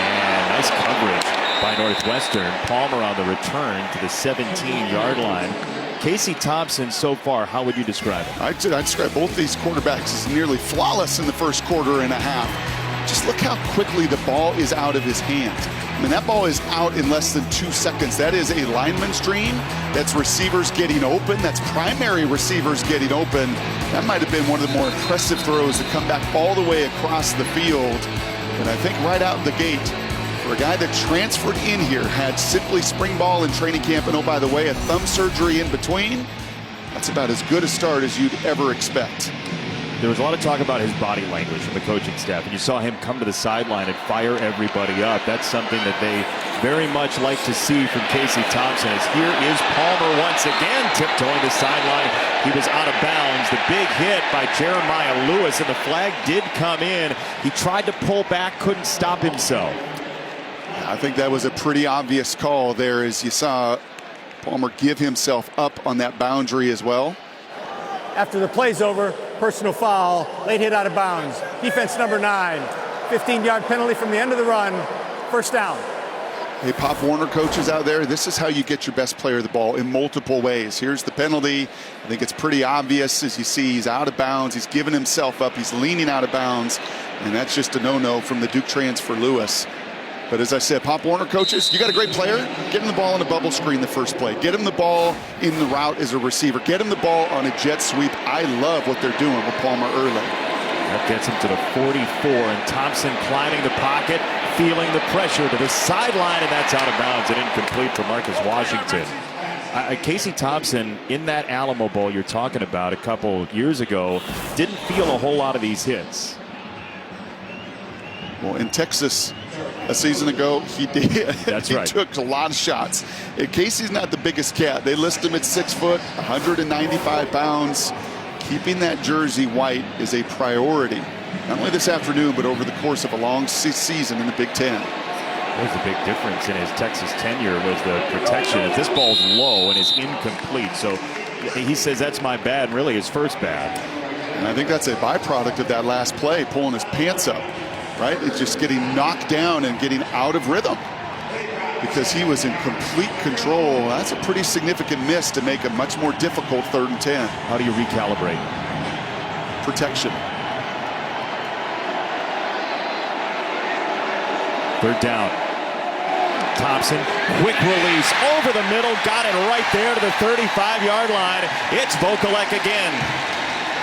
and nice coverage by Northwestern. Palmer on the return to the 17-yard line. Casey Thompson, so far, how would you describe it? I'd describe both these quarterbacks as nearly flawless in the first quarter and a half. Just look how quickly the ball is out of his hands. I mean, that ball is out in less than 2 seconds. That is a lineman's dream. That's receivers getting open. That's primary receivers getting open. That might have been one of the more impressive throws to come back all the way across the field. And I think right out the gate, for a guy that transferred in here, had simply spring ball in training camp, and oh, by the way, a thumb surgery in between, that's about as good a start as you'd ever expect. There was a lot of talk about his body language from the coaching staff, and you saw him come to the sideline and fire everybody up. That's something that they very much like to see from Casey Thompson. As here is Palmer once again tiptoeing the sideline. He was out of bounds. The big hit by Jeremiah Lewis, and the flag did come in. He tried to pull back, couldn't stop himself. I think that was a pretty obvious call there, as you saw Palmer give himself up on that boundary as well. After the play's over, personal foul, late hit out of bounds. Defense number 9, 15-yard penalty from the end of the run, first down. Hey, Pop Warner coaches out there, this is how you get your best player the ball in multiple ways. Here's the penalty. I think it's pretty obvious. As you see, he's out of bounds. He's giving himself up. He's leaning out of bounds. And that's just a no-no from the Duke transfer, Lewis. But as I said, Pop Warner coaches, you got a great player, get him the ball in a bubble screen the first play. Get him the ball in the route as a receiver. Get him the ball on a jet sweep. I love what they're doing with Palmer early. That gets him to the 44, and Thompson climbing the pocket, feeling the pressure to the sideline, and that's out of bounds and incomplete for Marcus Washington. Casey Thompson, in that Alamo Bowl you're talking about a couple years ago, didn't feel a whole lot of these hits. Well, in Texas a season ago, he did. That's right. He took a lot of shots. And Casey's not the biggest cat. They list him at 6 foot, 195 pounds. Keeping that jersey white is a priority, not only this afternoon, but over the course of a long season in the Big Ten. That was the big difference in his Texas tenure, was the protection. If this ball's low and is incomplete, so he says that's my bad, and really his first bad. And I think that's a byproduct of that last play, pulling his pants up. Right? It's just getting knocked down and getting out of rhythm because he was in complete control. That's a pretty significant miss to make a much more difficult 3rd and 10. How do you recalibrate? protection. Third down. Thompson, quick release over the middle, got it right there to the 35-yard line. It's Vokalek again.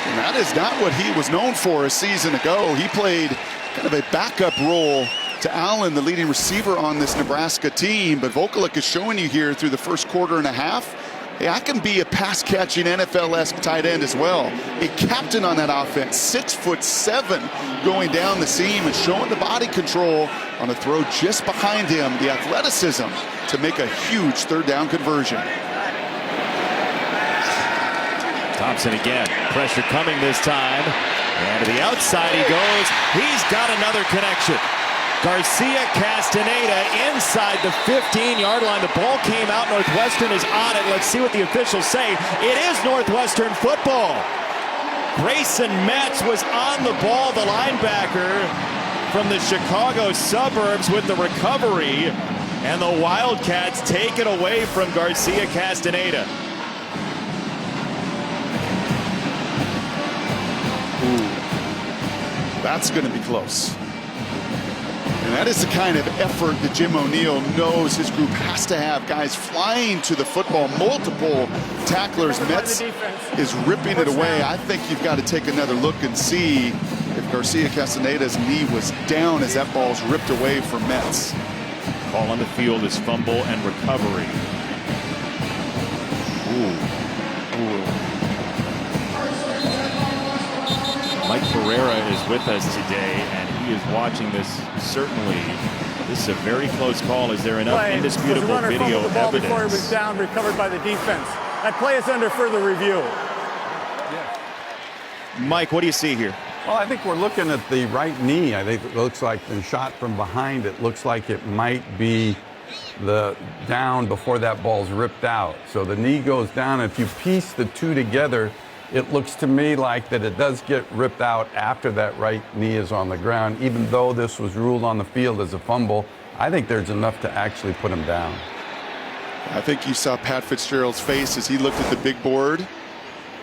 And that is not what he was known for a season ago. He played kind of a backup role to Allen, the leading receiver on this Nebraska team. But Vokalek is showing you here through the first quarter and a half, hey, I can be a pass-catching NFL-esque tight end as well. A captain on that offense, 6'7", going down the seam and showing the body control on a throw just behind him, the athleticism to make a huge third down conversion. Thompson again, pressure coming this time. And to the outside he goes. He's got another connection. Garcia Castaneda inside the 15-yard line. The ball came out. Northwestern is on it. Let's see what the officials say. It is Northwestern football. Grayson Metz was on the ball, the linebacker from the Chicago suburbs with the recovery. And the Wildcats take it away from Garcia Castaneda. Ooh, that's going to be close. And that is the kind of effort that Jim O'Neill knows his group has to have. Guys flying to the football, multiple tacklers. Metz is ripping it away. I think you've got to take another look and see if Garcia Castaneda's knee was down as that ball's ripped away from Metz. Call on the field is fumble and recovery. Mike Pereira is with us today, and he is watching this. Certainly, this is a very close call. Is there enough indisputable video the ball evidence? Before he was down, recovered by the defense. That play is under further review. Yeah. Mike, what do you see here? Well, I think we're looking at the right knee. I think it looks like the shot from behind. It looks like it might be the down before that ball's ripped out. So the knee goes down. If you piece the two together, it looks to me like that it does get ripped out after that right knee is on the ground. Even though this was ruled on the field as a fumble, I think there's enough to actually put him down. I think you saw Pat Fitzgerald's face as he looked at the big board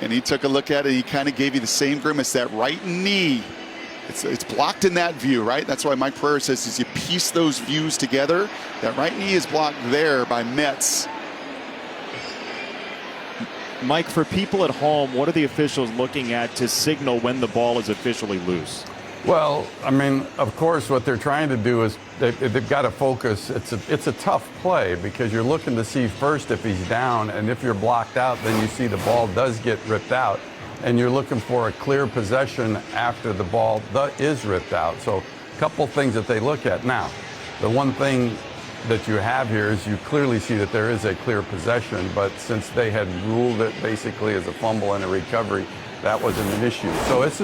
and he took a look at it. He kind of gave you the same grimace. That right knee, it's blocked in that view, right? That's why Mike Pereira says as you piece those views together, that right knee is blocked there by Metz. Mike, for people at home, what are the officials looking at to signal when the ball is officially loose? Well, I mean, of course, what they're trying to do is they've got to focus. It's a tough play because you're looking to see first if he's down, and if you're blocked out, then you see the ball does get ripped out, and you're looking for a clear possession after the ball is ripped out. So a couple things that they look at. Now, the one thing that you have here is you clearly see that there is a clear possession, but since they had ruled it basically as a fumble and a recovery, that wasn't an issue. So it's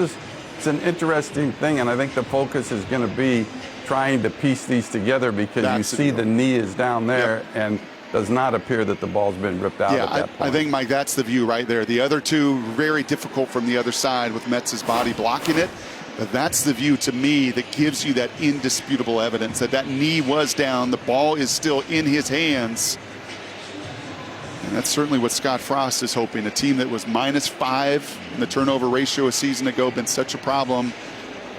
an interesting thing, and I think the focus is going to be trying to piece these together because you see the knee is down there and does not appear that the ball's been ripped out at that point. I think, Mike, that's the view right there. The other two, very difficult from the other side with Metz's body blocking it. But that's the view to me that gives you that indisputable evidence that that knee was down. The ball is still in his hands. And that's certainly what Scott Frost is hoping. A team that was -5 in the turnover ratio a season ago, been such a problem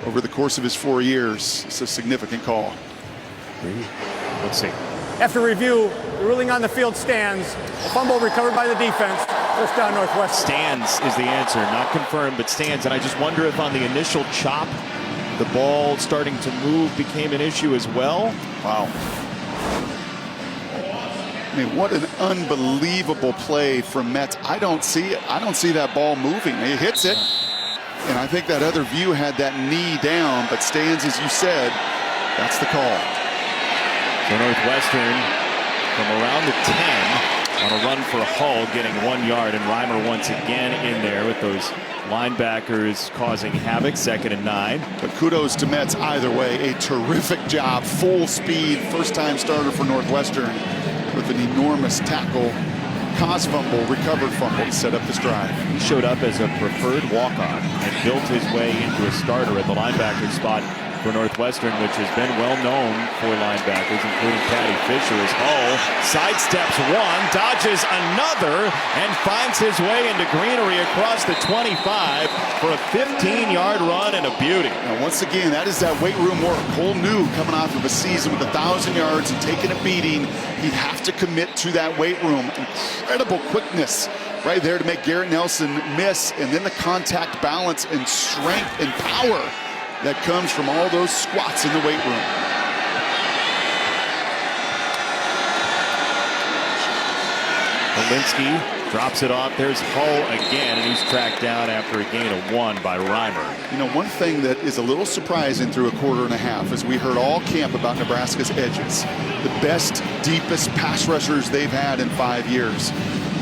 over the course of his 4 years. It's a significant call. Let's see. After review, the ruling on the field stands. A fumble recovered by the defense. First down, Northwestern. Stands is the answer, not confirmed, but stands. And I just wonder if on the initial chop, the ball starting to move became an issue as well. Wow. I mean, what an unbelievable play from Metz. I don't see it. I don't see that ball moving. He hits it. And I think that other view had that knee down, but stands, as you said, that's the call. So Northwestern from around the 10 on a run for Hull, getting 1 yard, and Reimer once again in there with those linebackers causing havoc. 2nd and 9. But kudos to Metz either way. A terrific job, full speed, first-time starter for Northwestern with an enormous tackle, cause fumble, recovered fumble to set up this drive. He showed up as a preferred walk-on and built his way into a starter at the linebacker spot for Northwestern, which has been well known for linebackers, including Patty Fisher, as Hull sidesteps one, dodges another, and finds his way into greenery across the 25 for a 15-yard run and a beauty. Now, once again, that is that weight room work. Cole knew coming off of a season with 1,000 yards and taking a beating, he'd have to commit to that weight room. Incredible quickness right there to make Garrett Nelson miss, and then the contact balance and strength and power that comes from all those squats in the weight room. Helinski drops it off. There's Hull again, and he's tracked down after a gain of 1 by Reimer. You know, one thing that is a little surprising through a quarter and a half is we heard all camp about Nebraska's edges. The best, deepest pass rushers they've had in 5 years.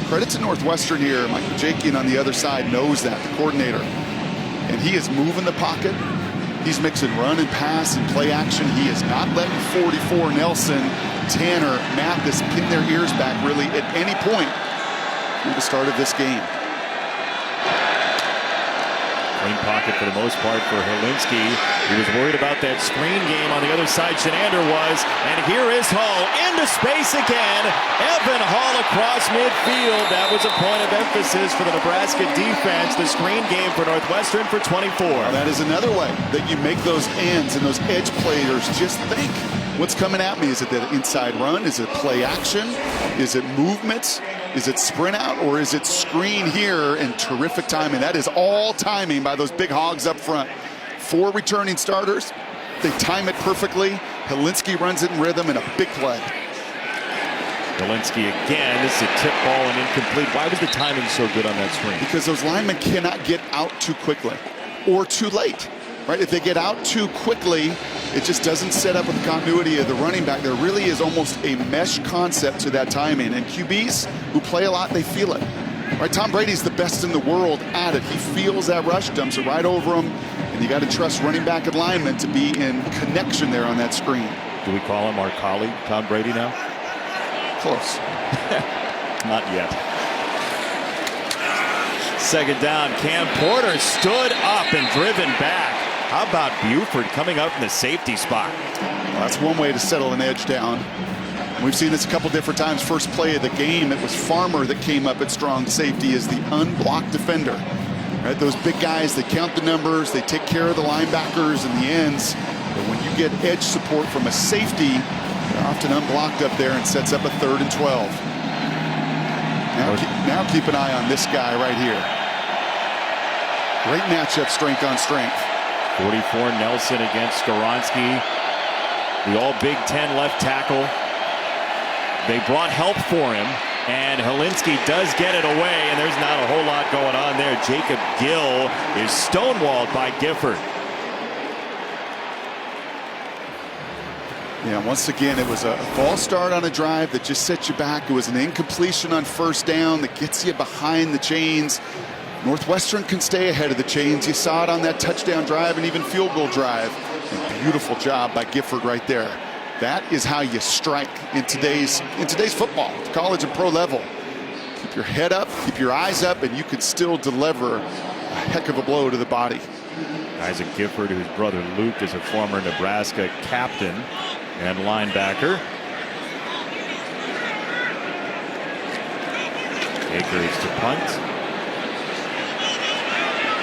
Credit to Northwestern here. Mike Jakian on the other side knows that, the coordinator. And he is moving the pocket. He's mixing run and pass and play action. He is not letting 44 Nelson, Tanner, Mathis pin their ears back really at any point through the start of this game. Clean pocket for the most part for Helinski. He was worried about that screen game on the other side. Shenander was, and here is Hull into space again. Evan Hull across midfield. That was a point of emphasis for the Nebraska defense. The screen game for Northwestern for 24. That is another way that you make those ends and those edge players just think, what's coming at me? Is it the inside run? Is it play action? Is it movement? Is it sprint out, or is it screen here? And terrific timing. That is all timing by those big hogs up front. 4 returning starters. They time it perfectly. Helinski runs it in rhythm, and a big play. Helinski again. This is a tip ball and incomplete. Why was the timing so good on that screen? Because those linemen cannot get out too quickly or too late. Right? If they get out too quickly, it just doesn't set up with the continuity of the running back. There really is almost a mesh concept to that timing. And QBs who play a lot, they feel it. Right? Tom Brady's the best in the world at it. He feels that rush, dumps it right over him. And you got to trust running back and linemen to be in connection there on that screen. Do we call him our colleague, Tom Brady, now? Close. Not yet. Second down, Cam Porter stood up and driven back. How about Buford coming up in the safety spot? Well, that's one way to settle an edge down. We've seen this a couple different times. First play of the game, it was Farmer that came up at strong safety as the unblocked defender. Right, those big guys, they count the numbers, they take care of the linebackers and the ends. But when you get edge support from a safety, they're often unblocked up there and sets up a 3rd and 12. Now keep an eye on this guy right here. Great matchup, strength on strength. 44 Nelson against Skoronski. The all Big Ten left tackle. They brought help for him, and Helinski does get it away, and there's not a whole lot going on there. Jacob Gill is stonewalled by Gifford. Yeah, once again, it was a false start on a drive that just set you back. It was an incompletion on first down that gets you behind the chains. Northwestern can stay ahead of the chains. You saw it on that touchdown drive and even field goal drive. A beautiful job by Gifford right there. That is how you strike in today's football, college and pro level. Keep your head up, keep your eyes up, and you can still deliver a heck of a blow to the body. Isaac Gifford, whose brother Luke is a former Nebraska captain and linebacker. Akers to punt.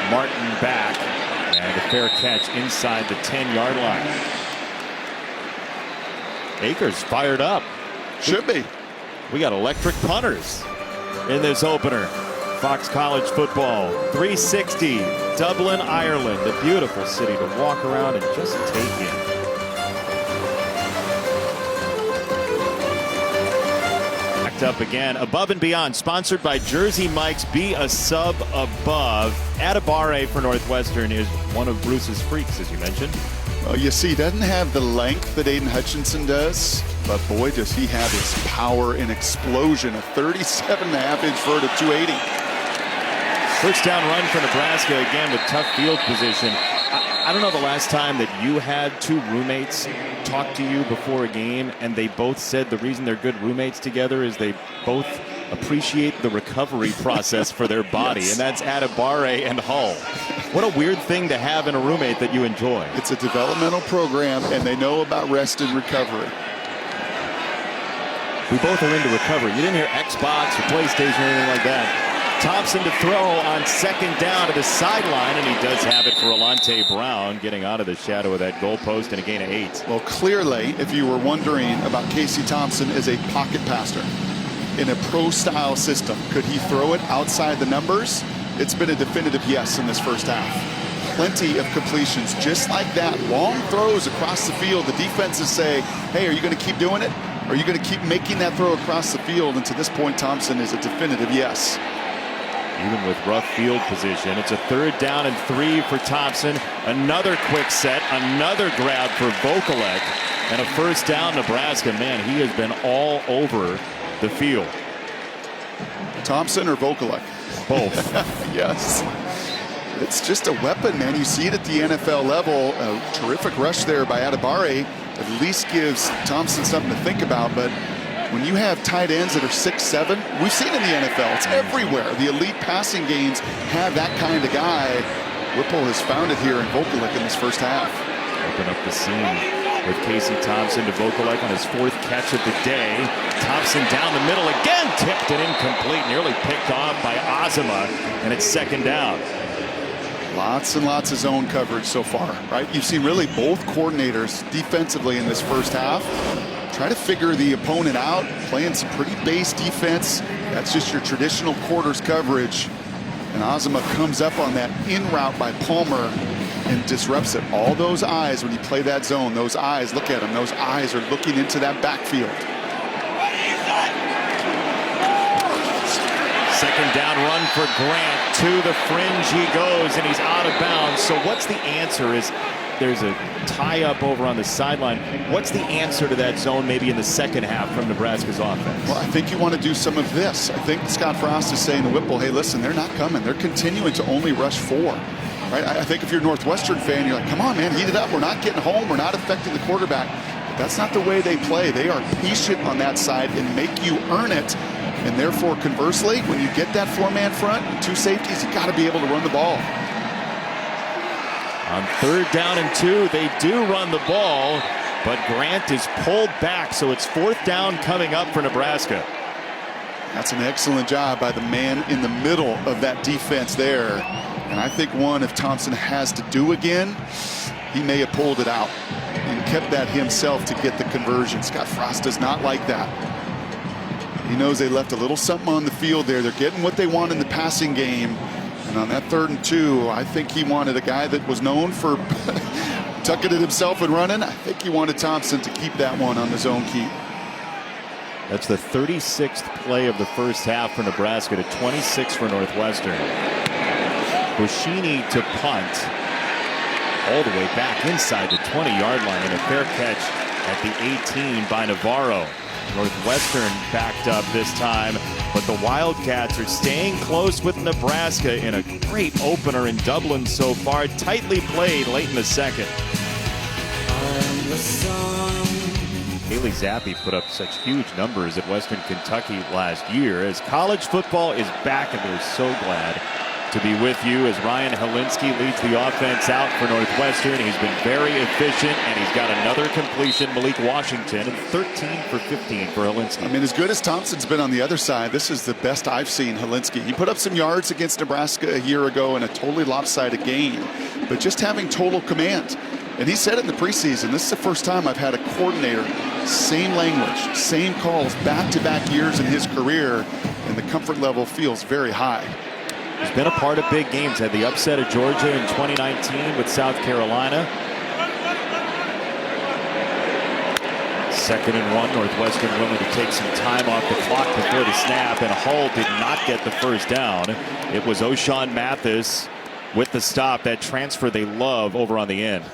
Martin back, and a fair catch inside the 10-yard line. Akers fired up. Should be. We got electric punters in this opener. Fox College football, 360, Dublin, Ireland, a beautiful city to walk around and just take in. Up again, Above and Beyond, sponsored by Jersey Mike's. Be a sub above. Atabare for Northwestern is one of Bruce's freaks, as you mentioned. Well, you see, he doesn't have the length that Aiden Hutchinson does, but boy, does he have his power and explosion. A 37.5-inch vert at 280. First down run for Nebraska again with tough field position. I don't know the last time that you had 2 roommates talk to you before a game and they both said the reason they're good roommates together is they both appreciate the recovery process for their body, and that's Adibare and Hull. What a weird thing to have in a roommate that you enjoy. It's a developmental program, and they know about rest and recovery. We both are into recovery. You didn't hear Xbox or PlayStation or anything like that. Thompson to throw on second down to the sideline, and he does have it for Alante Brown, getting out of the shadow of that goalpost and a gain of 8. Well, clearly, if you were wondering about Casey Thompson as a pocket passer in a pro-style system, could he throw it outside the numbers? It's been a definitive yes in this first half. Plenty of completions just like that. Long throws across the field. The defenses say, hey, are you going to keep doing it? Are you going to keep making that throw across the field? And to this point, Thompson is a definitive yes. Even with rough field position, it's a 3rd down and 3 for Thompson. Another quick set, another grab for Vokalek, and a 1st down Nebraska. Man, he has been all over the field. Thompson or Vokalek? Both. Yes. It's just a weapon, man. You see it at the NFL level. A terrific rush there by Adibare at least gives Thompson something to think about, but when you have tight ends that are 6'7", we've seen in the NFL, it's everywhere. The elite passing games have that kind of guy. Whipple has found it here in Vokalek in this first half. Open up the scene with Casey Thompson to Vokalek on his 4th catch of the day. Thompson down the middle again, tipped and incomplete, nearly picked off by Azuma, and it's 2nd down. Lots and lots of zone coverage so far, right? You've seen really both coordinators defensively in this first half try to figure the opponent out, playing some pretty base defense. That's just your traditional quarters coverage. And Azuma comes up on that in route by Palmer and disrupts it. All those eyes when you play that zone, those eyes, look at them, those eyes are looking into that backfield. 2nd down run for Grant. To the fringe he goes, and he's out of bounds. So what's the answer? Is there's a tie-up over on the sideline. What's the answer to that zone maybe in the second half from Nebraska's offense? Well, I think you want to do some of this. I think Scott Frost is saying to Whipple, hey, listen, they're not coming. They're continuing to only rush 4. Right? I think if you're a Northwestern fan, you're like, come on, man, heat it up. We're not getting home. We're not affecting the quarterback. But that's not the way they play. They are patient on that side and make you earn it. And therefore, conversely, when you get that 4-man front and 2 safeties, you got to be able to run the ball. On 3rd down and 2, they do run the ball, but Grant is pulled back, so it's 4th down coming up for Nebraska. That's an excellent job by the man in the middle of that defense there. And I think one, if Thompson has to do again, he may have pulled it out and kept that himself to get the conversion. Scott Frost does not like that. He knows they left a little something on the field there. They're getting what they want in the passing game. And on that 3rd and 2, I think he wanted a guy that was known for tucking it himself and running. I think he wanted Thompson to keep that one on the zone keep. That's the 36th play of the first half for Nebraska to 26 for Northwestern. Bushini to punt all the way back inside the 20-yard line, and a fair catch at the 18 by Navarro. Northwestern backed up this time, but the Wildcats are staying close with Nebraska in a great opener in Dublin so far. Tightly played late in the second. Haley Zappi put up such huge numbers at Western Kentucky last year. As college football is back, and we're so glad to be with you as Ryan Helinski leads the offense out for Northwestern. He's been very efficient, and he's got another completion. Malik Washington, 13 for 15 for Helinski. I mean, as good as Thompson's been on the other side, this is the best I've seen Helinski. He put up some yards against Nebraska a year ago in a totally lopsided game, but just having total command. And he said it in the preseason, this is the first time I've had a coordinator, same language, same calls, back-to-back years in his career, and the comfort level feels very high. He's been a part of big games. Had the upset of Georgia in 2019 with South Carolina. 2nd and 1. Northwestern willing to take some time off the clock before the snap, and Hull did not get the 1st down. It was O'Shawn Mathis with the stop. That transfer they love over on the end.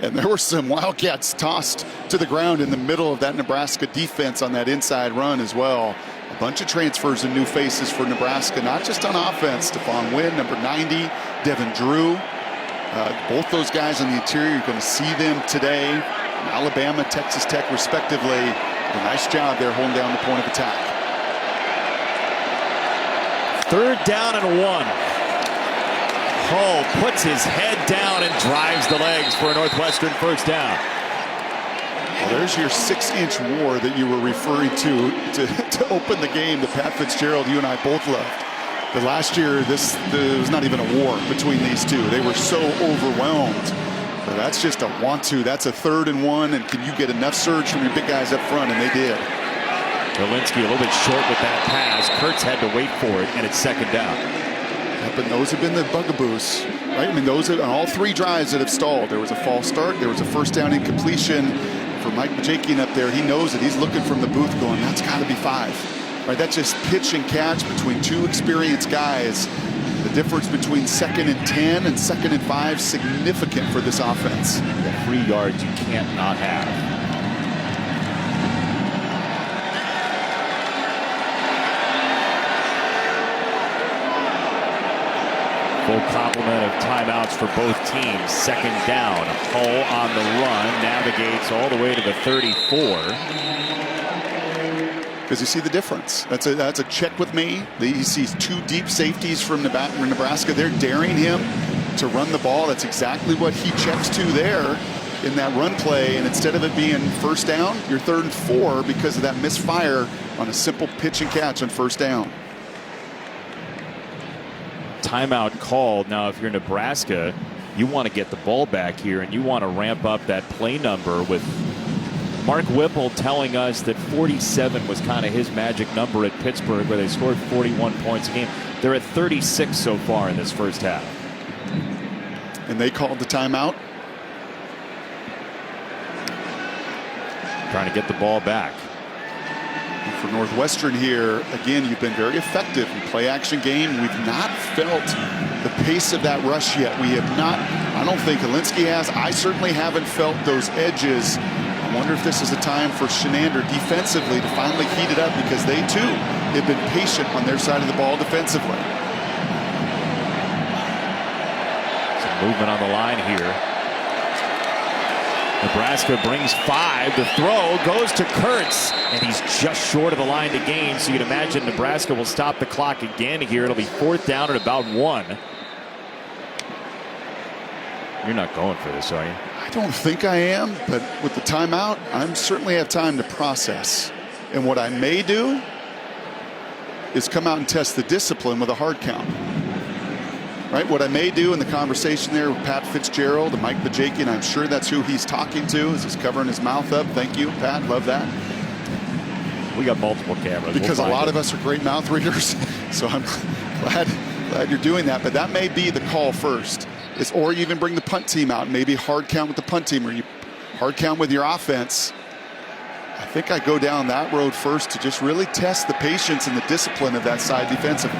And there were some Wildcats tossed to the ground in the middle of that Nebraska defense on that inside run as well. A bunch of transfers and new faces for Nebraska, not just on offense. Stephon Wynn, number 90, Devin Drew. Both those guys on the interior, you're going to see them today. Alabama, Texas Tech, respectively. A nice job there holding down the point of attack. 3rd down and 1. Hull puts his head down and drives the legs for a Northwestern 1st down. Well, there's your 6-inch war that you were referring to open the game that Pat Fitzgerald, you and I both loved. But last year, there was not even a war between these two. They were so overwhelmed. So that's just a want-to. That's a 3rd and 1, and can you get enough surge from your big guys up front? And they did. Hilinski a little bit short with that pass. Kurtz had to wait for it, and it's 2nd down. Yeah, but those have been the bugaboos, right? I mean, those are on all 3 drives that have stalled. There was a false start. There was a 1st down incompletion for Mike Bajakian up there. He knows it. He's looking from the booth going, that's got to be 5. Right? That's just pitch and catch between 2 experienced guys. The difference between 2nd and 10 and 2nd and 5 significant for this offense. 3 yards you can't not have. Full complement of timeouts for both teams. 2nd down. Hull on the run. Navigates all the way to the 34. Because you see the difference. That's a check with me. He sees 2 deep safeties from Nebraska. They're daring him to run the ball. That's exactly what he checks to there in that run play. And instead of it being 1st down, you're 3rd and 4 because of that misfire on a simple pitch and catch on 1st down. Timeout called. Now, if you're Nebraska, you want to get the ball back here and you want to ramp up that play number with Mark Whipple telling us that 47 was kind of his magic number at Pittsburgh, where they scored 41 points a game. They're at 36 so far in this 1st half. And they called the timeout. Trying to get the ball back. And for Northwestern here, again, you've been very effective in play-action game. We've not felt the pace of that rush yet. We have not. I don't think Hilinski has. I certainly haven't felt those edges. I wonder if this is a time for Shenander defensively to finally heat it up, because they too have been patient on their side of the ball defensively. Some movement on the line here. Nebraska brings 5. The throw goes to Kurtz, and he's just short of the line to gain. So you'd imagine Nebraska will stop the clock again here. It'll be 4th down at about 1. You're not going for this, are you? I don't think I am, but with the timeout, I certainly have time to process. And what I may do is come out and test the discipline with a hard count. Right? What I may do in the conversation there with Pat Fitzgerald and Mike Bajakian, I'm sure that's who he's talking to as he's covering his mouth up. Thank you, Pat. Love that. We got multiple cameras. Because a lot of us are great mouth readers, so I'm glad you're doing that. But that may be the call first. Or even bring the punt team out, maybe hard count with the punt team, or you hard count with your offense. I think I go down that road first to just really test the patience and the discipline of that side defensively.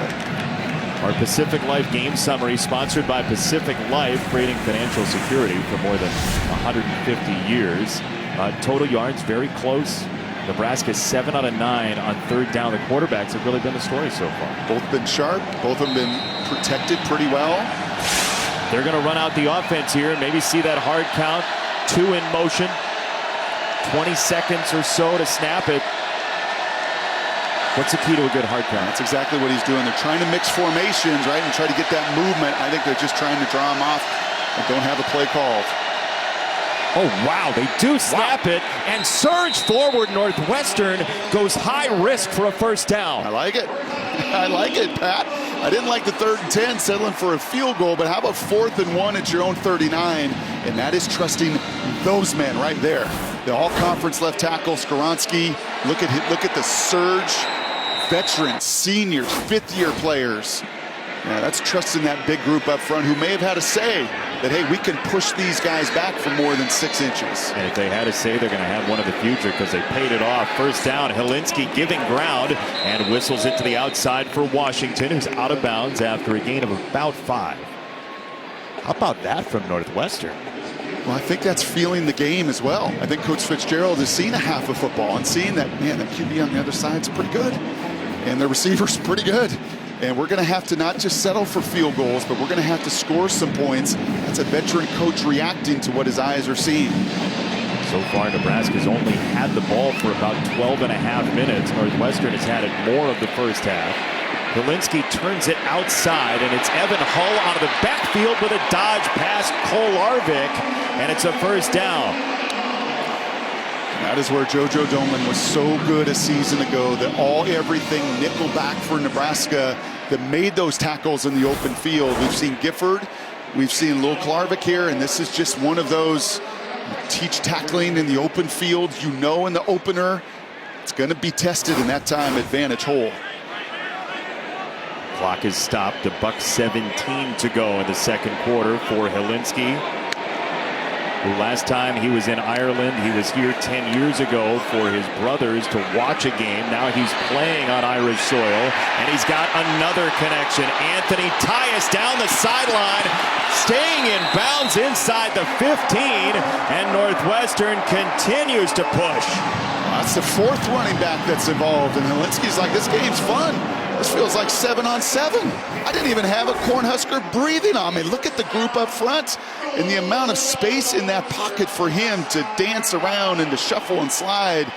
Our Pacific Life game summary, sponsored by Pacific Life, creating financial security for more than 150 years. Total yards very close. Nebraska 7 out of 9 on 3rd down. The quarterbacks have really been the story so far. Both been sharp. Both have been protected pretty well. They're going to run out the offense here and maybe see that hard count. 2 in motion. 20 seconds or so to snap it. What's the key to a good hard count? That's exactly what he's doing. They're trying to mix formations, right, and try to get that movement. I think they're just trying to draw him off and don't have a play called. Oh, wow, they do snap it and surge forward. Northwestern goes high risk for a 1st down. I like it. I like it, Pat. I didn't like the 3rd and 10 settling for a field goal, but how about 4th and 1 at your own 39? And that is trusting those men right there. The all-conference left tackle, Skoronski. Look at the surge. Veterans, seniors, 5th-year players. Yeah, that's trusting that big group up front who may have had a say that, hey, we can push these guys back for more than 6 inches. And if they had a say, they're going to have one in the future because they paid it off. 1st down, Hilinski giving ground and whistles it to the outside for Washington, who's out of bounds after a gain of about 5. How about that from Northwestern? Well, I think that's feeling the game as well. I think Coach Fitzgerald has seen a half of football and seeing that, man, that QB on the other side's pretty good. And the receiver's pretty good. And we're going to have to not just settle for field goals, but we're going to have to score some points. That's a veteran coach reacting to what his eyes are seeing. So far, Nebraska's only had the ball for about 12 and a half minutes. Northwestern has had it more of the 1st half. Helinski turns it outside, and it's Evan Hull out of the backfield with a dodge past Kolarvik, and it's a first down. That is where JoJo Doman was so good a season ago, that everything nickel back for Nebraska that made those tackles in the open field. We've seen Gifford, we've seen Lil Klarvik here, and this is just one of those teach tackling in the open field. You know, in the opener, it's going to be tested in that time advantage hole. Clock is stopped. $1:17 to go in the second quarter for Helinski, who last time he was in Ireland, he was here 10 years ago for his brothers to watch a game. Now he's playing on Irish soil, and he's got another connection. Anthony Tyus down the sideline, staying in bounds inside the 15, and Northwestern continues to push. That's the fourth running back that's involved, and Helinski's like, this game's fun. This feels like 7-on-7. I didn't even have a Cornhusker breathing on me. Look at the group up front and the amount of space in that pocket for him to dance around and to shuffle and slide.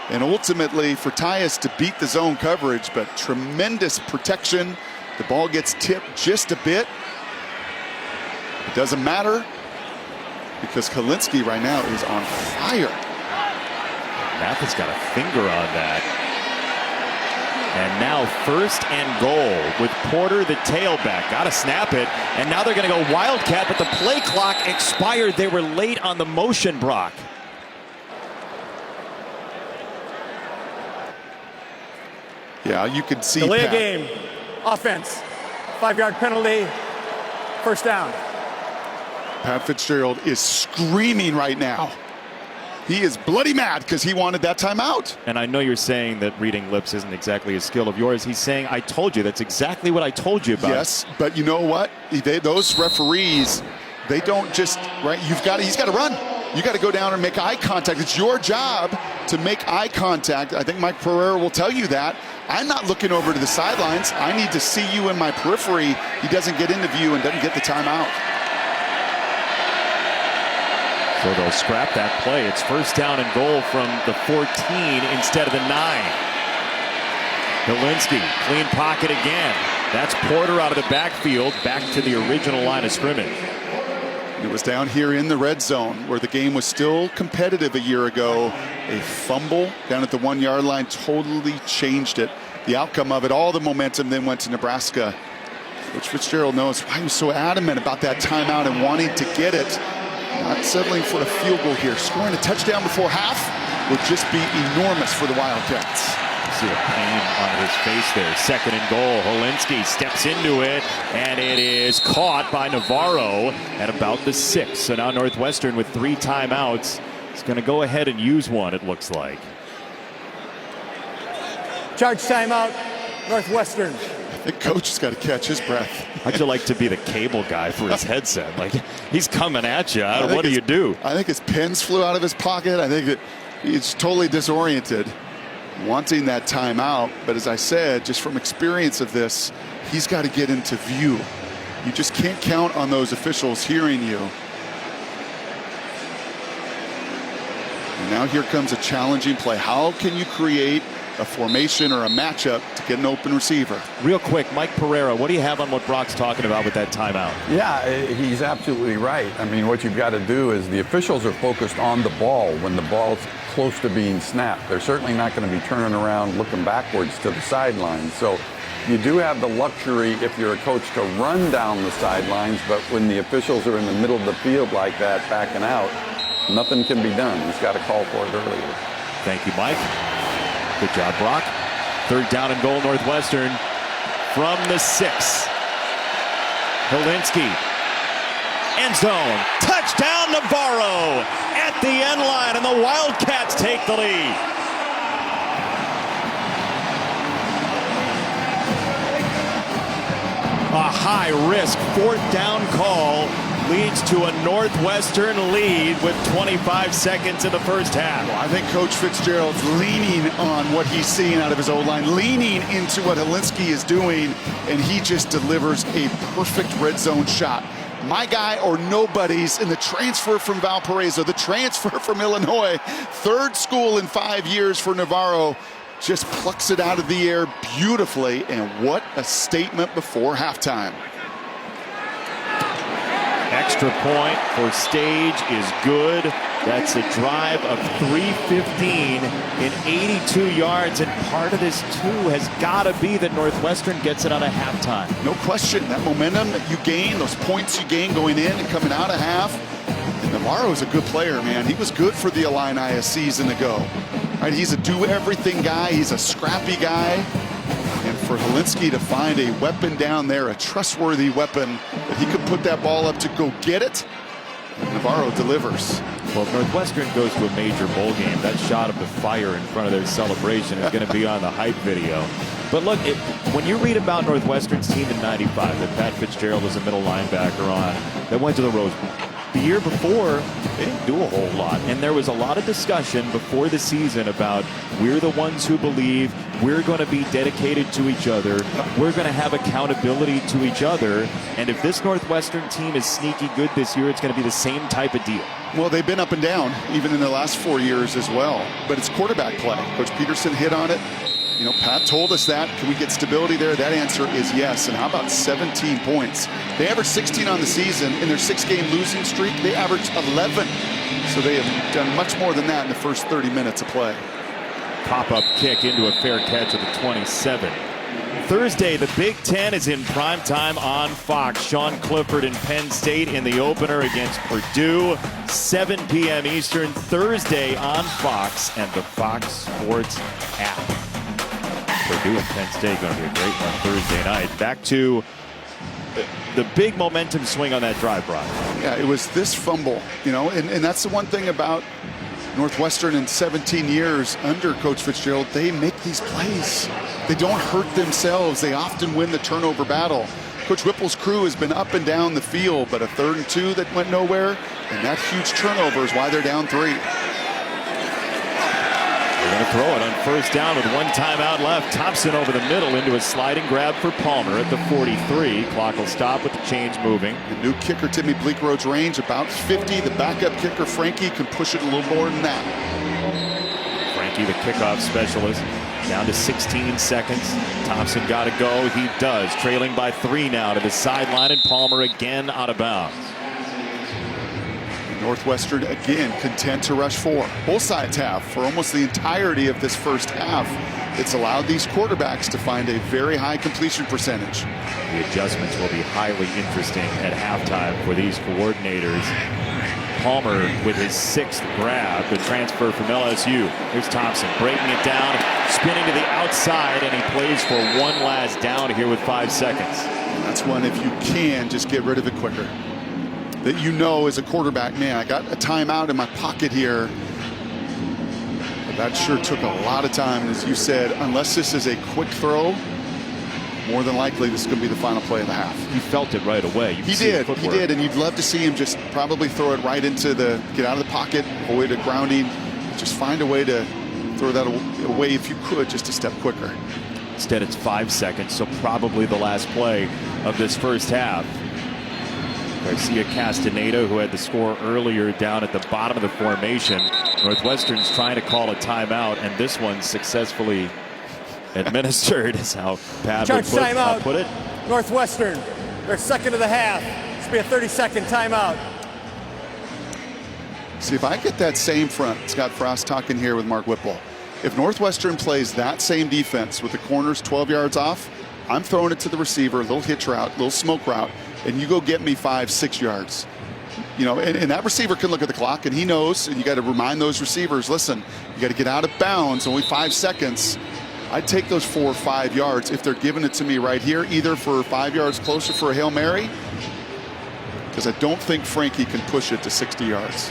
And ultimately for Tyus to beat the zone coverage, but tremendous protection. The ball gets tipped just a bit. It doesn't matter because Helinski right now is on fire. Mathis got a finger on that. And now first and goal with Porter, the tailback. Got to snap it. And now they're going to go Wildcat, but the play clock expired. They were late on the motion, Brock. Yeah, you could see. Delay a game. Offense. 5-yard penalty. First down. Pat Fitzgerald is screaming right now. He is bloody mad because he wanted that timeout. And I know you're saying that reading lips isn't exactly a skill of yours. He's saying, I told you. That's exactly what I told you about. Yes, but you know what? Those referees, they don't just, right? He's got to run. You got to go down and make eye contact. It's your job to make eye contact. I think Mike Pereira will tell you that. I'm not looking over to the sidelines. I need to see you in my periphery. He doesn't get into view and doesn't get the timeout. So they'll scrap that play. It's first down and goal from the 14 instead of the 9. Helinski, clean pocket again. That's Porter out of the backfield, back to the original line of scrimmage. It was down here in the red zone where the game was still competitive a year ago. A fumble down at the 1-yard line totally changed it. The outcome of it, all the momentum then went to Nebraska, which Fitzgerald knows why he was so adamant about that timeout and wanting to get it. Not settling for a field goal here. Scoring a touchdown before half would just be enormous for the Wildcats. See a pain on his face there. Second and goal. Helinski steps into it, and it is caught by Navarro at about the 6. So now Northwestern with 3 timeouts is going to go ahead and use one, it looks like. Charge timeout, Northwestern. I think coach has got to catch his breath. How'd you like to be the cable guy for his headset? Like, he's coming at you. What do you do? I think his pens flew out of his pocket. I think that he's totally disoriented, wanting that timeout. But as I said, just from experience of this, he's got to get into view. You just can't count on those officials hearing you. And now here comes a challenging play. How can you create a formation or a matchup to get an open receiver? Real quick, Mike Pereira, what do you have on what Brock's talking about with that timeout? Yeah, he's absolutely right. I mean, what you've got to do is the officials are focused on the ball when the ball's close to being snapped. They're certainly not going to be turning around looking backwards to the sidelines. So you do have the luxury, if you're a coach, to run down the sidelines, but when the officials are in the middle of the field like that, backing out, nothing can be done. He's got to call for it earlier. Thank you, Mike. Good job, Brock. Third down and goal, Northwestern from the 6. Helinski. End zone. Touchdown, Navarro at the end line, and the Wildcats take the lead. A high-risk 4th down call leads to a Northwestern lead with 25 seconds in the first half. Well, I think Coach Fitzgerald's leaning on what he's seeing out of his O-line, leaning into what Helinski is doing, and he just delivers a perfect red zone shot. My guy or nobody's in the transfer from Valparaiso, the transfer from Illinois, 3rd school in 5 years for Navarro. just plucks it out of the air beautifully, and what a statement before halftime. Extra point for Stage is good. That's a drive of 315 in 82 yards, and part of this too has got to be that Northwestern gets it on a halftime. No question, that momentum that you gain, those points you gain going in and coming out of half. And Navarro's a good player, man. He was good for the Illini a season ago. Right, he's a do-everything guy. He's a scrappy guy. And for Helinski to find a weapon down there, a trustworthy weapon, that he could put that ball up to go get it, Navarro delivers. Well, if Northwestern goes to a major bowl game, that shot of the fire in front of their celebration is going to be on the hype video. But look, when you read about Northwestern's team in '95, that Pat Fitzgerald was a middle linebacker on, that went to the Rose Bowl. The year before, they didn't do a whole lot. And there was a lot of discussion before the season about we're the ones who believe, we're going to be dedicated to each other, we're going to have accountability to each other. And if this Northwestern team is sneaky good this year, it's going to be the same type of deal. Well, they've been up and down, even in the last 4 years as well. But it's quarterback play. Coach Peterson hit on it. You know, Pat told us that. Can we get stability there? That answer is yes. And how about 17 points? They averaged 16 on the season. In their 6-game losing streak, they averaged 11. So they have done much more than that in the first 30 minutes of play. Pop-up kick into a fair catch at the 27. Thursday, the Big Ten is in primetime on Fox. Sean Clifford and Penn State in the opener against Purdue. 7 p.m. Eastern, Thursday on Fox and the Fox Sports app. Purdue and Penn State going to be a great one Thursday night. Back to the big momentum swing on that drive, Brian. Yeah, it was this fumble, you know, and that's the one thing about Northwestern in 17 years under Coach Fitzgerald. They make these plays. They don't hurt themselves. They often win the turnover battle. Coach Whipple's crew has been up and down the field, but a 3rd and 2 that went nowhere, and that huge turnover is why they're down 3. They're going to throw it on first down with 1 timeout left. Thompson over the middle into a sliding grab for Palmer at the 43. Clock will stop with the chains moving. The new kicker, Timmy Bleakroad's range about 50. The backup kicker, Frankie, can push it a little more than that. Frankie, the kickoff specialist, down to 16 seconds. Thompson got to go. He does. Trailing by 3 now to the sideline, and Palmer again out of bounds. Northwestern again content to rush 4. Both sides have for almost the entirety of this first half. It's allowed these quarterbacks to find a very high completion percentage. The adjustments will be highly interesting at halftime for these coordinators. Palmer with his 6th grab, the transfer from LSU. Here's Thompson breaking it down, spinning to the outside, and he plays for 1 last down here with 5 seconds. And that's one, if you can, just get rid of it quicker. That you know as a quarterback, man, I got a timeout in my pocket here. But that sure took a lot of time. And as you said, unless this is a quick throw, more than likely this is going to be the final play of the half. You felt it right away. He did, and you'd love to see him just probably throw it right into get out of the pocket, avoid a grounding, just find a way to throw that away if you could, just a step quicker. Instead, it's 5 seconds, so probably the last play of this first half. Garcia Castaneda, who had the score earlier, down at the bottom of the formation. Northwestern's trying to call a timeout, and this one successfully administered is how Pat would put it. Northwestern, their 2nd of the half. This will be a 30-second timeout. See, if I get that same front, Scott Frost talking here with Mark Whipple. If Northwestern plays that same defense with the corners 12 yards off, I'm throwing it to the receiver, a little hitch route, a little smoke route, and you go get me 5-6 yards. You know, and that receiver can look at the clock, and he knows, and you got to remind those receivers, listen, you got to get out of bounds, only 5 seconds. I'd take those 4 or 5 yards if they're giving it to me right here, either for 5 yards closer for a Hail Mary, because I don't think Frankie can push it to 60 yards.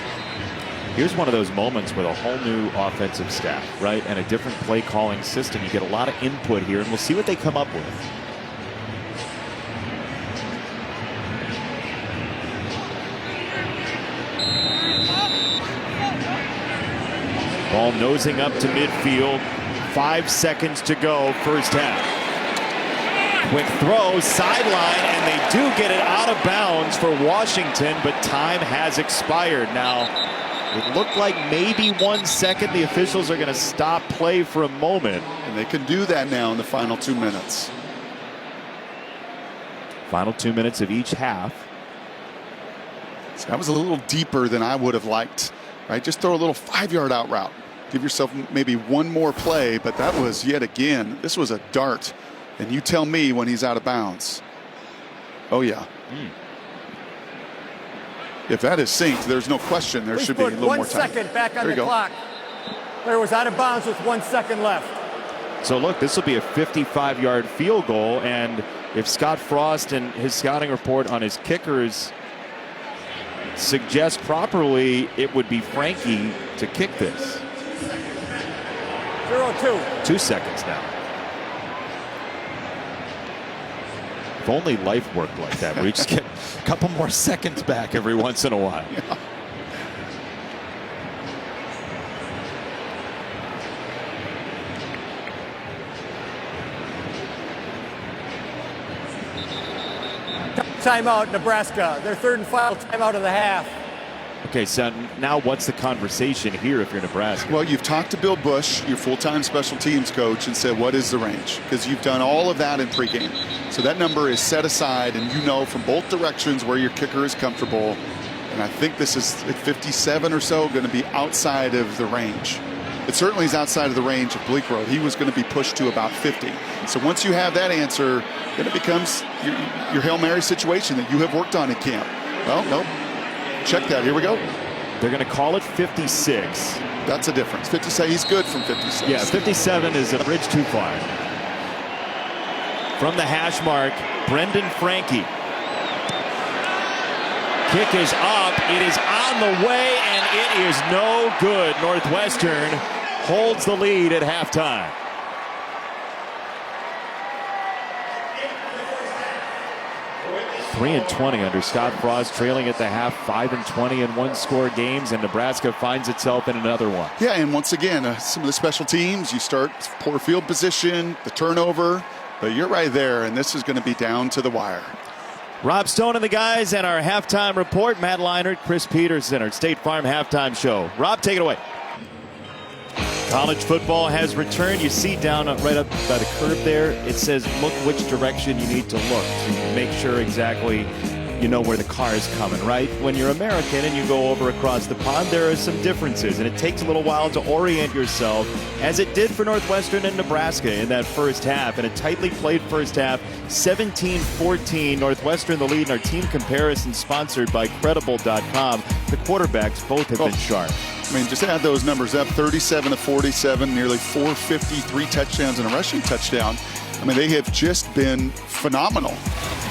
Here's one of those moments with a whole new offensive staff, right? And a different play calling system. You get a lot of input here, and we'll see what they come up with. Ball nosing up to midfield. 5 seconds to go, first half. Quick throw, sideline, and they do get it out of bounds for Washington, but time has expired. Now, It looked like maybe 1 second. The officials are going to stop play for a moment. And they can do that now in the final 2 minutes. Final 2 minutes of each half. So that was a little deeper than I would have liked, right? Just throw a little 5-yard out route. Give yourself maybe one more play, but that was yet again, this was a dart. And you tell me when he's out of bounds. Oh, yeah. If that is synced, there's no question there should be a little more time. 1 second back on the clock. Player was out of bounds with 1 second left. So look, this will be a 55-yard field goal, and if Scott Frost and his scouting report on his kickers suggest properly, it would be Frankie to kick this. 0-2. 2 seconds now. If only life worked like that, we just get a couple more seconds back every once in a while. Yeah. Timeout, Nebraska. Their third and final timeout of the half. Okay, so now what's the conversation here if you're Nebraska? Well, you've talked to Bill Bush, your full-time special teams coach, and said, what is the range? Because you've done all of that in pregame. So that number is set aside, and you know from both directions where your kicker is comfortable. And I think this is at 57 or so going to be outside of the range. It certainly is outside of the range of Bleak Road. He was going to be pushed to about 50. So once you have that answer, then it becomes your Hail Mary situation that you have worked on in camp. Well, nope. Check that. Here we go. They're going to call it 56. That's a difference. 57, he's good from 56. Yeah, 57 is a bridge too far. From the hash mark, Brendan Frankie. Kick is up. It is on the way, and it is no good. Northwestern holds the lead at halftime. .3-20 under Scott Frost, trailing at the half, 5-20 in one-score games, and Nebraska finds itself in another one. Yeah, and once again, some of the special teams, you start poor field position, the turnover, but you're right there, and this is going to be down to the wire. Rob Stone and the guys, and our halftime report. Matt Leinart, Chris Peterson, our State Farm halftime show. Rob, take it away. College football has returned. You see down right up by the curve there, it says look which direction you need to look to make sure exactly you know where the car is coming, right? When you're American and you go over across the pond, there are some differences, and it takes a little while to orient yourself, as it did for Northwestern and Nebraska in that first half. In a tightly played first half, 17-14, Northwestern the lead in our team comparison sponsored by Credible.com. The quarterbacks both have been sharp. I mean, just add those numbers up, 37-47, nearly 450, 3 touchdowns and a rushing touchdown. I mean, they have just been phenomenal.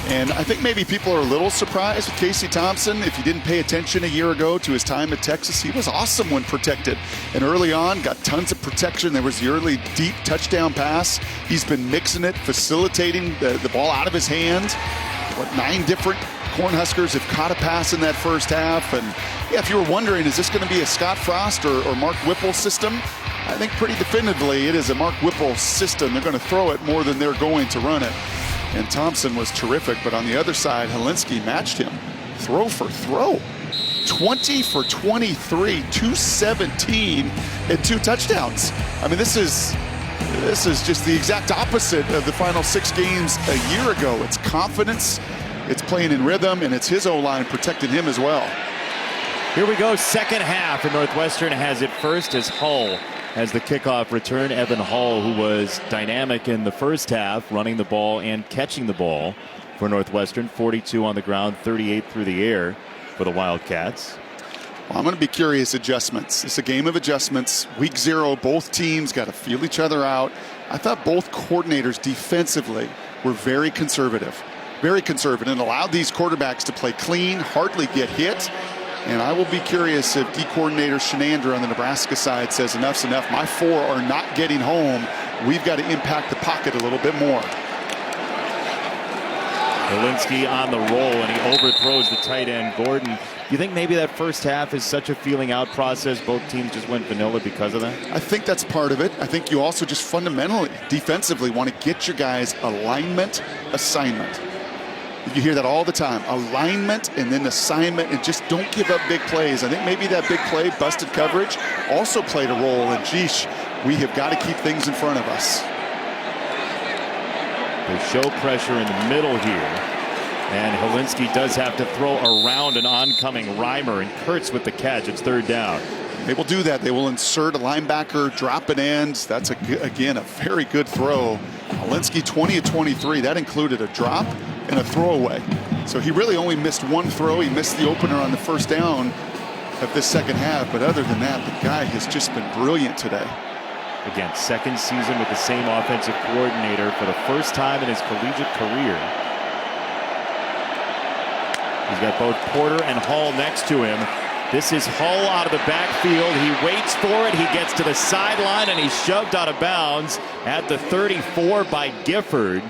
And I think maybe people are a little surprised with Casey Thompson. If you didn't pay attention a year ago to his time at Texas, he was awesome when protected. And early on, got tons of protection. There was the early deep touchdown pass. He's been mixing it, facilitating the ball out of his hand. 9 different Cornhuskers have caught a pass in that first half. And yeah, if you were wondering, is this going to be a Scott Frost or Mark Whipple system? I think pretty definitively it is a Mark Whipple system. They're going to throw it more than they're going to run it. And Thompson was terrific, but on the other side, Helinski matched him throw for throw. 20 for 23, 217, and 2 touchdowns. I mean, this is just the exact opposite of the final 6 games a year ago. It's confidence, it's playing in rhythm, and it's his O-line protecting him as well. Here we go, second half, and Northwestern has it first as Hull has the kickoff return. Evan Hull, who was dynamic in the first half, running the ball and catching the ball for Northwestern. 42 on the ground, 38 through the air for the Wildcats. Well, I'm going to be curious adjustments. It's a game of adjustments. Week 0, both teams got to feel each other out. I thought both coordinators defensively were very conservative, and allowed these quarterbacks to play clean, hardly get hit. And I will be curious if D coordinator Shenander on the Nebraska side says enough's enough. My 4 are not getting home. We've got to impact the pocket a little bit more. Helinski on the roll, and he overthrows the tight end Gordon. You think maybe that first half is such a feeling out process, both teams just went vanilla because of that? I think that's part of it. I think you also just fundamentally, defensively, want to get your guys alignment, assignment. You hear that all the time. Alignment and then assignment, and just don't give up big plays. I think maybe that big play, busted coverage, also played a role. And geesh, we have got to keep things in front of us. They show pressure in the middle here. And Helinski does have to throw around an oncoming Reimer, and Kurtz with the catch. It's third down. They will do that. They will insert a linebacker, drop an end. That's, again, a very good throw. Helinski 20 of 23. That included a drop and a throwaway. So he really only missed one throw. He missed the opener on the first down of this second half. But other than that, the guy has just been brilliant today. Again, second season with the same offensive coordinator for the first time in his collegiate career. He's got both Porter and Hall next to him. This is Hull out of the backfield. He waits for it. He gets to the sideline, and he's shoved out of bounds at the 34 by Gifford.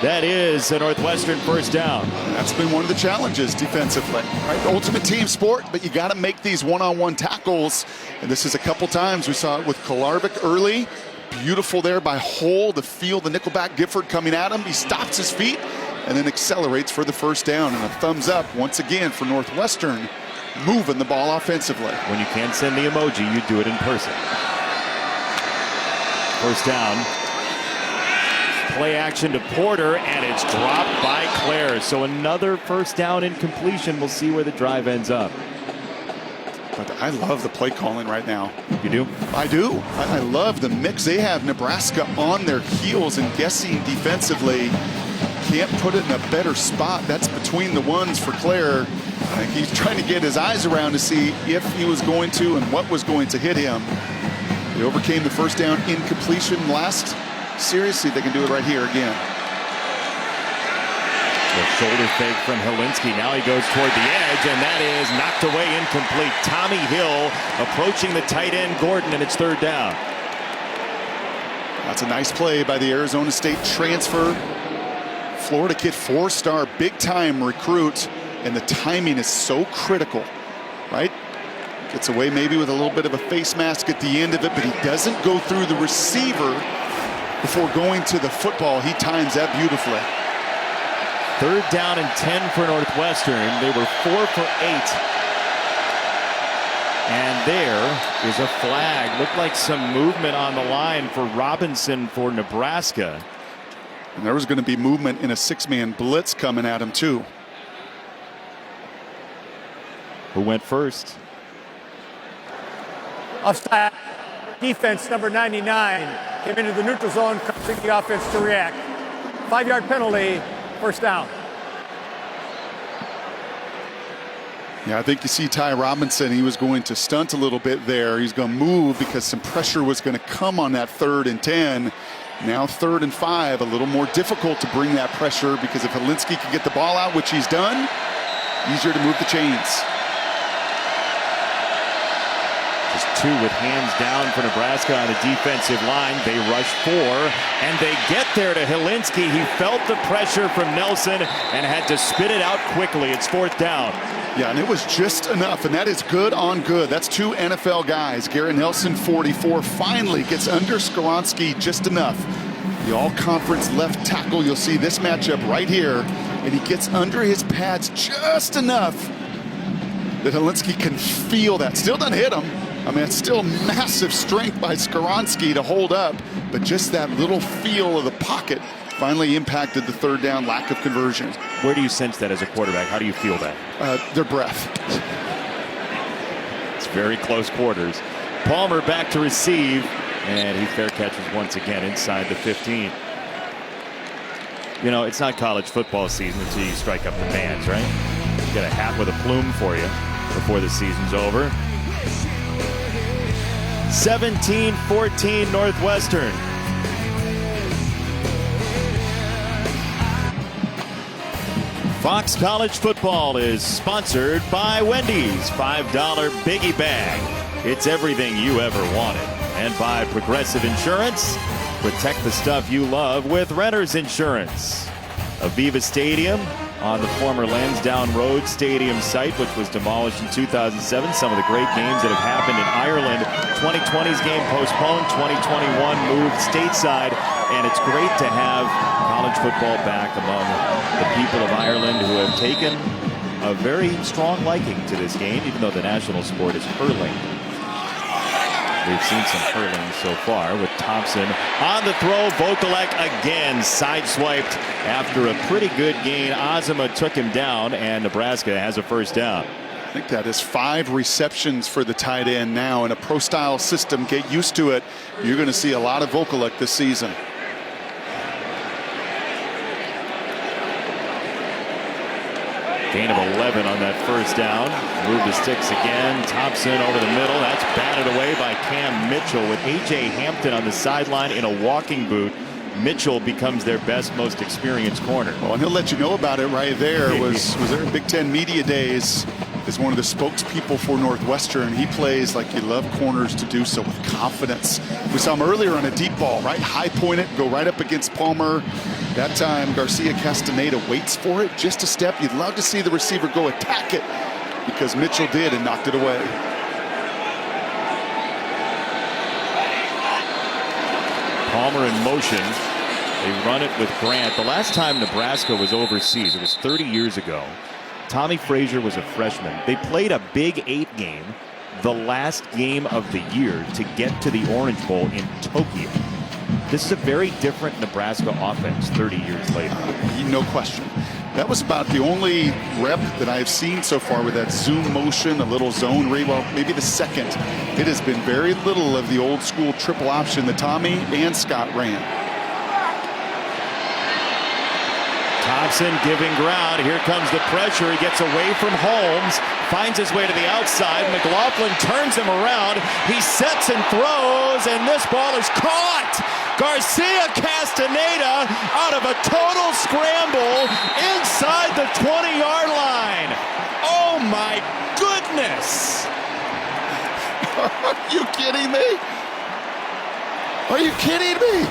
That is a Northwestern first down. That's been one of the challenges defensively. Right? Ultimate team sport, but you got to make these one-on-one tackles. And this is a couple times. We saw it with Kolarvik early. Beautiful there by Hull to feel the nickelback Gifford coming at him. He stops his feet and then accelerates for the first down. And a thumbs up once again for Northwestern, moving the ball offensively. When you can't send the emoji, you do it in person. First down. Play action to Porter, and it's dropped by Clare. So another first down incompletion. We'll see where the drive ends up. But I love the play calling right now. You do? I do. I love the mix. They have Nebraska on their heels and guessing defensively. Can't put it in a better spot. That's between the ones for Clare. I think he's trying to get his eyes around to see if he was going to and what was going to hit him. They overcame the first down incompletion last series. See if they can do it right here again. The shoulder fake from Helinski. Now he goes toward the edge, and that is knocked away, incomplete. Tommy Hill approaching the tight end Gordon, and it's third down. That's a nice play by the Arizona State transfer. Florida kid, four-star, big-time recruit, and the timing is so critical, right? Gets away maybe with a little bit of a face mask at the end of it, but he doesn't go through the receiver before going to the football. He times that beautifully. Third down and 10 for Northwestern. They were 4 for 8. And there is a flag. Looked like some movement on the line for Robinson for Nebraska. And there was going to be movement in a six-man blitz coming at him too. Who went first? Offside. Defense number 99 came into the neutral zone, causing the offense to react. 5-yard penalty, first down. Yeah, I think you see Ty Robinson. He was going to stunt a little bit there. He's going to move because some pressure was going to come on that 3rd and 10. Now 3rd and 5, a little more difficult to bring that pressure because if Helinski can get the ball out, which he's done, easier to move the chains. Just 2 with hands down for Nebraska on the defensive line. They rush 4, and they get there to Helinski. He felt the pressure from Nelson and had to spit it out quickly. It's 4th down. Yeah, and it was just enough, and that is good on good. That's 2 NFL guys. Garrett Nelson, 44, finally gets under Skoronski just enough. The all-conference left tackle, you'll see this matchup right here, and he gets under his pads just enough that Helinski can feel that. Still doesn't hit him. I mean, it's still massive strength by Skoronski to hold up, but just that little feel of the pocket finally impacted the 3rd down, lack of conversion. Where do you sense that as a quarterback? How do you feel that? Their breath. It's very close quarters. Palmer back to receive, and he fair catches once again inside the 15. You know, it's not college football season until you strike up the bands, right? Get a hat with a plume for you before the season's over. 17-14 Northwestern. Fox College Football is sponsored by Wendy's $5 Biggie Bag. It's everything you ever wanted. And by Progressive Insurance. Protect the stuff you love with Renter's Insurance. Aviva Stadium on the former Lansdowne Road Stadium site, which was demolished in 2007. Some of the great games that have happened in Ireland. 2020's game postponed, 2021 moved stateside, and it's great to have college football back among the people of Ireland who have taken a very strong liking to this game, even though the national sport is hurling. We've seen some hurling so far with Thompson on the throw. Vokalek again sideswiped after a pretty good gain. Ozema took him down, and Nebraska has a first down. I think that is 5 receptions for the tight end now in a pro-style system. Get used to it. You're going to see a lot of Vokalek this season. Gain of 11 on that first down. Move the sticks again. Thompson over the middle. That's batted away by Cam Mitchell with A.J. Hampton on the sideline in a walking boot. Mitchell becomes their best, most experienced corner. Well, and he'll let you know about it right there. Was there in Big Ten Media Days as one of the spokespeople for Northwestern. He plays like you love corners to do so, with confidence. We saw him earlier on a deep ball, right? High point it, go right up against Palmer. That time, Garcia Castaneda waits for it just a step. You'd love to see the receiver go attack it, because Mitchell did and knocked it away. Palmer in motion. They run it with Grant. The last time Nebraska was overseas, it was 30 years ago. Tommy Frazier was a freshman. They played a Big 8 game, the last game of the year, to get to the Orange Bowl in Tokyo. This is a very different Nebraska offense 30 years later. No question. That was about the only rep that I've seen so far with that zoom motion, a little zone read. Well, maybe the second. It has been very little of the old school triple option that Tommy and Scott ran. Thompson giving ground. Here comes the pressure. He gets away from Holmes, finds his way to the outside. McLaughlin turns him around. He sets and throws, and this ball is caught. Garcia Castaneda out of a total scramble inside the 20-yard line. Oh my goodness. Are you kidding me? Are you kidding me?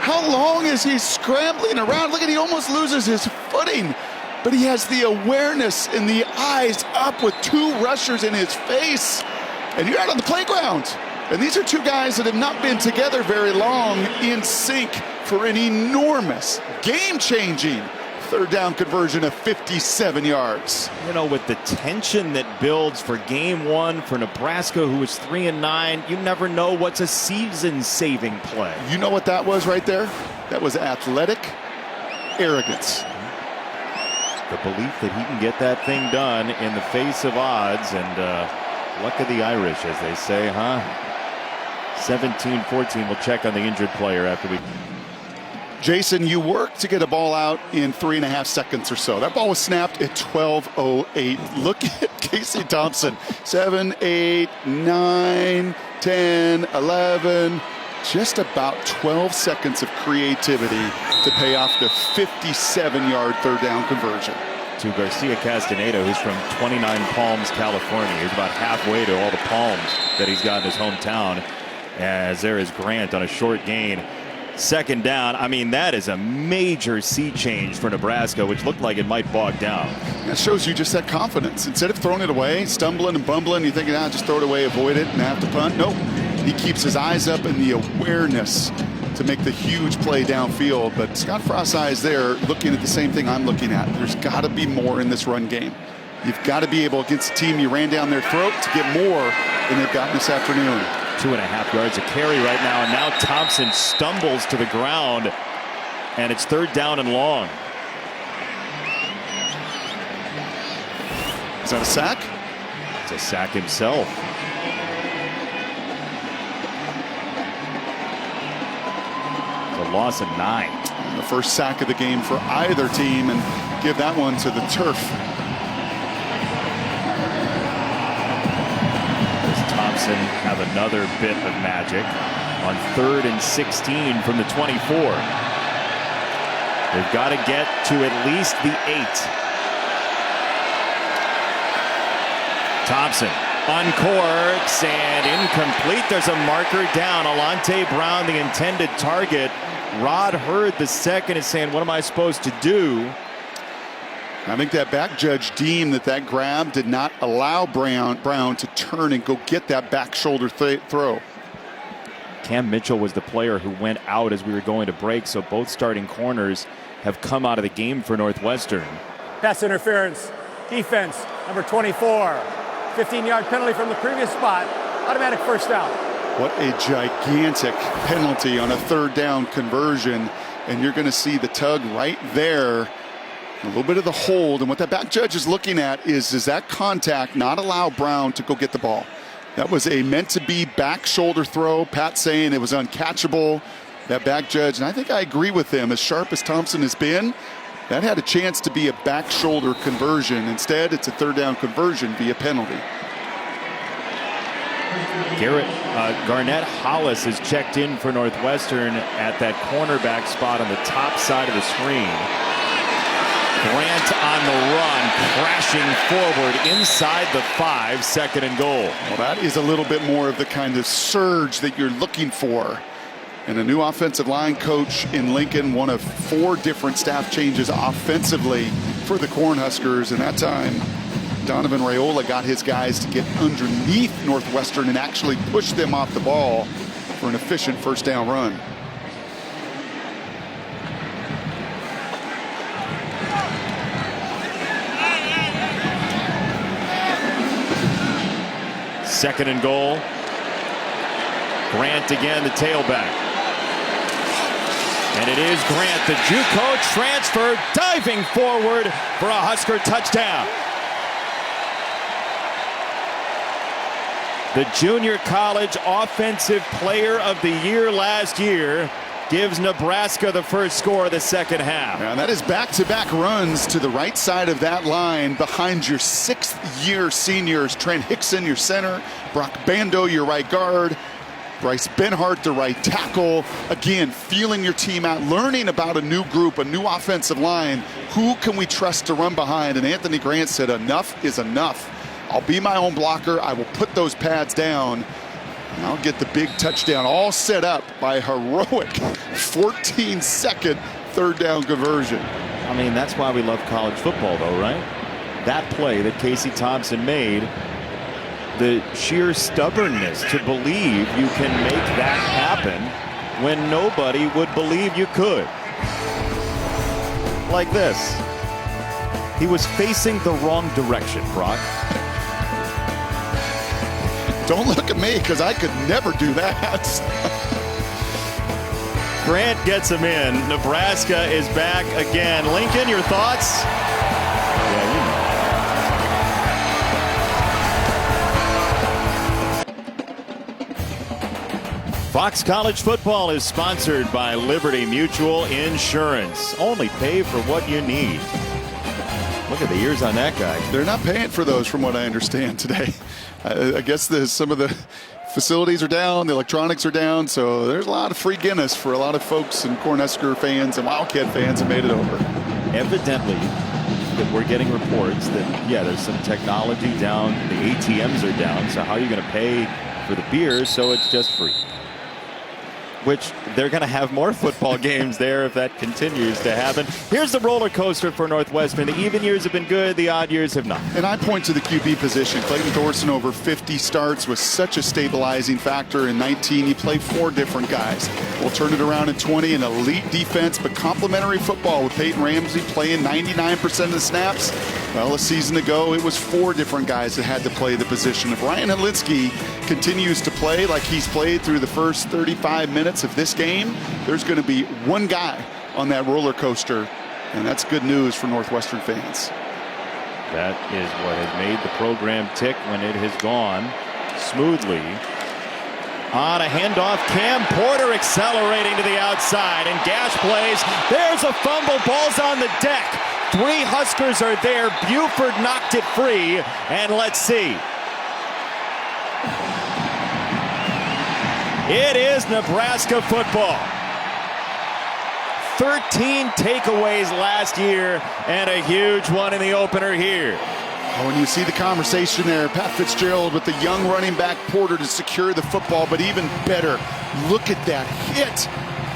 How long is he scrambling around? Look at, he almost loses his footing, but he has the awareness and the eyes up with 2 rushers in his face, and you're out on the playground. And these are 2 guys that have not been together very long, in sync for an enormous, game-changing third down conversion of 57 yards. You know, with the tension that builds for game 1 for Nebraska, who is 3-9, you never know what's a season-saving play. You know what that was right there? That was athletic arrogance. The belief that he can get that thing done in the face of odds, and luck of the Irish, as they say, huh? 17-14. We'll check on the injured player after we... Jason, you worked to get a ball out in 3.5 seconds or so. That ball was snapped at 12:08. Look at Casey Thompson. 7, 8, 9, 10, 11. Just about 12 seconds of creativity to pay off the 57-yard third down conversion. To Garcia Castaneda, who's from 29 Palms, California. He's about halfway to all the palms that he's got in his hometown. As there is Grant on a short gain. Second down. I mean, that is a major sea change for Nebraska, which looked like it might bog down. That shows you just that confidence. Instead of throwing it away, stumbling and bumbling, you're thinking, just throw it away, avoid it, and have to punt. Nope. He keeps his eyes up and the awareness to make the huge play downfield. But Scott Frost's eyes there looking at the same thing I'm looking at. There's got to be more in this run game. You've got to be able, against a team you ran down their throat, to get more than they've gotten this afternoon. 2.5 yards of carry right now, and now Thompson stumbles to the ground, and it's third down and long. Is that a sack? It's a sack himself. It's a loss of 9. The first sack of the game for either team, and give that one to the turf. Have another bit of magic on 3rd and 16 from the 24. They've got to get to at least the 8. Thompson uncorks and incomplete. There's a marker down. Alante Brown, the intended target. Rod Hurd, the second, is saying, what am I supposed to do? I think that back judge deemed that grab did not allow Brown to turn and go get that back shoulder throw. Cam Mitchell was the player who went out as we were going to break, so both starting corners have come out of the game for Northwestern. Pass interference. Defense, number 24. 15-yard penalty from the previous spot. Automatic first down. What a gigantic penalty on a third down conversion. And you're going to see the tug right there. A little bit of the hold. And what that back judge is looking at is, does that contact not allow Brown to go get the ball? That was a meant-to-be back shoulder throw. Pat saying it was uncatchable. That back judge, and I think I agree with him, as sharp as Thompson has been, that had a chance to be a back shoulder conversion. Instead, it's a third down conversion via penalty. Garnett Hollis is checked in for Northwestern at that cornerback spot on the top side of the screen. Grant on the run, crashing forward inside the 5, 2nd and goal. Well, that is a little bit more of the kind of surge that you're looking for. And a new offensive line coach in Lincoln, one of 4 different staff changes offensively for the Cornhuskers. And that time, Donovan Raiola got his guys to get underneath Northwestern and actually push them off the ball for an efficient first down run. Second and goal. Grant again, the tailback. And it is Grant, the JUCO transfer, diving forward for a Husker touchdown. The junior college offensive player of the year last year gives Nebraska the first score of the second half. And that is back-to-back runs to the right side of that line behind your 6th-year seniors. Trent Hickson, your center. Brock Bando, your right guard. Bryce Benhart, the right tackle. Again, feeling your team out, learning about a new group, a new offensive line. Who can we trust to run behind? And Anthony Grant said, enough is enough. I'll be my own blocker. I will put those pads down. And I'll get the big touchdown, all set up by a heroic 14-second third down conversion. I mean, that's why we love college football, though, right? That play that Casey Thompson made, the sheer stubbornness to believe you can make that happen when nobody would believe you could. Like this. He was facing the wrong direction, Brock. Don't look at me, because I could never do that. Grant gets him in. Nebraska is back again. Lincoln, your thoughts? Yeah, you know. Fox College Football is sponsored by Liberty Mutual Insurance. Only pay for what you need. Look at the ears on that guy. They're not paying for those, from what I understand today. I guess some of the facilities are down, the electronics are down, so there's a lot of free Guinness for a lot of folks, and Cornhusker fans and Wildcat fans have made it over. Evidently, that we're getting reports that, yeah, there's some technology down, the ATMs are down, so how are you going to pay for the beers? So it's just free. Which they're going to have more football games there if that continues to happen. Here's the roller coaster for Northwestern. The even years have been good, the odd years have not. And I point to the QB position. Clayton Thorson, over 50 starts, was such a stabilizing factor. In 19, he played 4 different guys. We'll turn it around in 20, an elite defense, but complementary football with Peyton Ramsey playing 99% of the snaps. Well, a season ago, it was 4 different guys that had to play the position. If Ryan Halinsky continues to play like he's played through the first 35 minutes of this game, there's going to be one guy on that roller coaster, and that's good news for Northwestern fans. That is what has made the program tick when it has gone smoothly. On a handoff, Cam Porter accelerating to the outside, and Gash plays. There's a fumble, ball's on the deck. 3 Huskers are there. Buford knocked it free, and let's see. It is Nebraska football. 13 takeaways last year and a huge one in the opener here. When you see the conversation there, Pat Fitzgerald with the young running back Porter to secure the football, but even better, look at that hit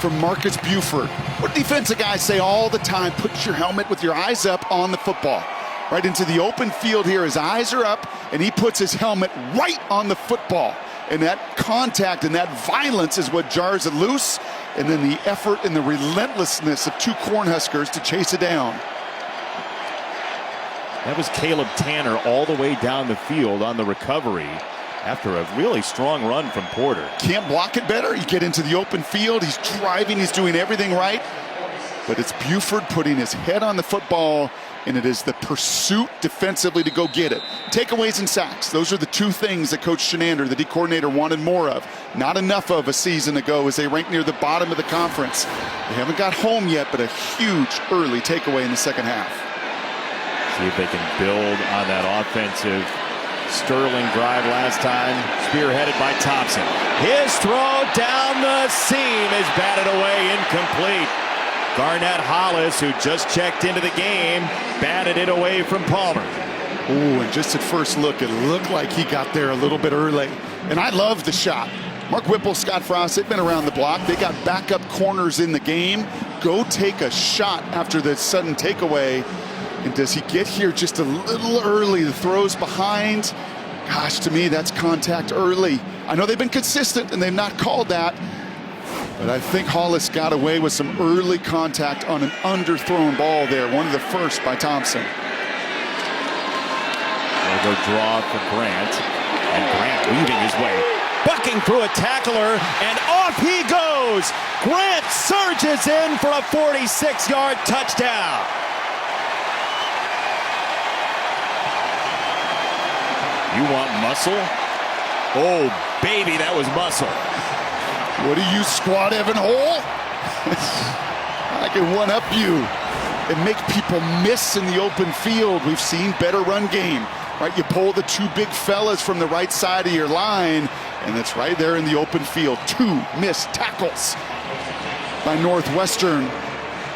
from Marcus Buford. What defensive guys say all the time, put your helmet with your eyes up on the football. Right into the open field here, his eyes are up, and he puts his helmet right on the football. And that contact and that violence is what jars it loose, and then the effort and the relentlessness of two Cornhuskers to chase it down. That was Caleb Tanner all the way down the field on the recovery after a really strong run from Porter. Can't block it better. You get into the open field, he's driving, he's doing everything right. But it's Buford putting his head on the football, and it is the pursuit defensively to go get it. Takeaways and sacks, those are the two things that Coach Shenander, the D coordinator, wanted more of. Not enough of a season ago as they rank near the bottom of the conference. They haven't got home yet, but a huge early takeaway in the second half. See if they can build on that offensive sterling drive last time, spearheaded by Thompson. His throw down the seam is batted away, incomplete. Garnett Hollis, who just checked into the game, batted it away from Palmer. Ooh, and just at first look, it looked like he got there a little bit early. And I love the shot. Mark Whipple, Scott Frost, they've been around the block. They got backup corners in the game. Go take a shot after the sudden takeaway. And does he get here just a little early? The throw's behind. Gosh, to me, that's contact early. I know they've been consistent and they've not called that. But I think Hollis got away with some early contact on an underthrown ball there. One of the first by Thompson. They'll go draw for Grant. And Grant weaving his way. Bucking through a tackler, and off he goes. Grant surges in for a 46-yard touchdown. You want muscle? Oh, baby, that was muscle. What do you squat, Evan Hole? I can one-up you and make people miss in the open field. We've seen better run game, right? You pull the two big fellas from the right side of your line, and it's right there in the open field. Two missed tackles by Northwestern.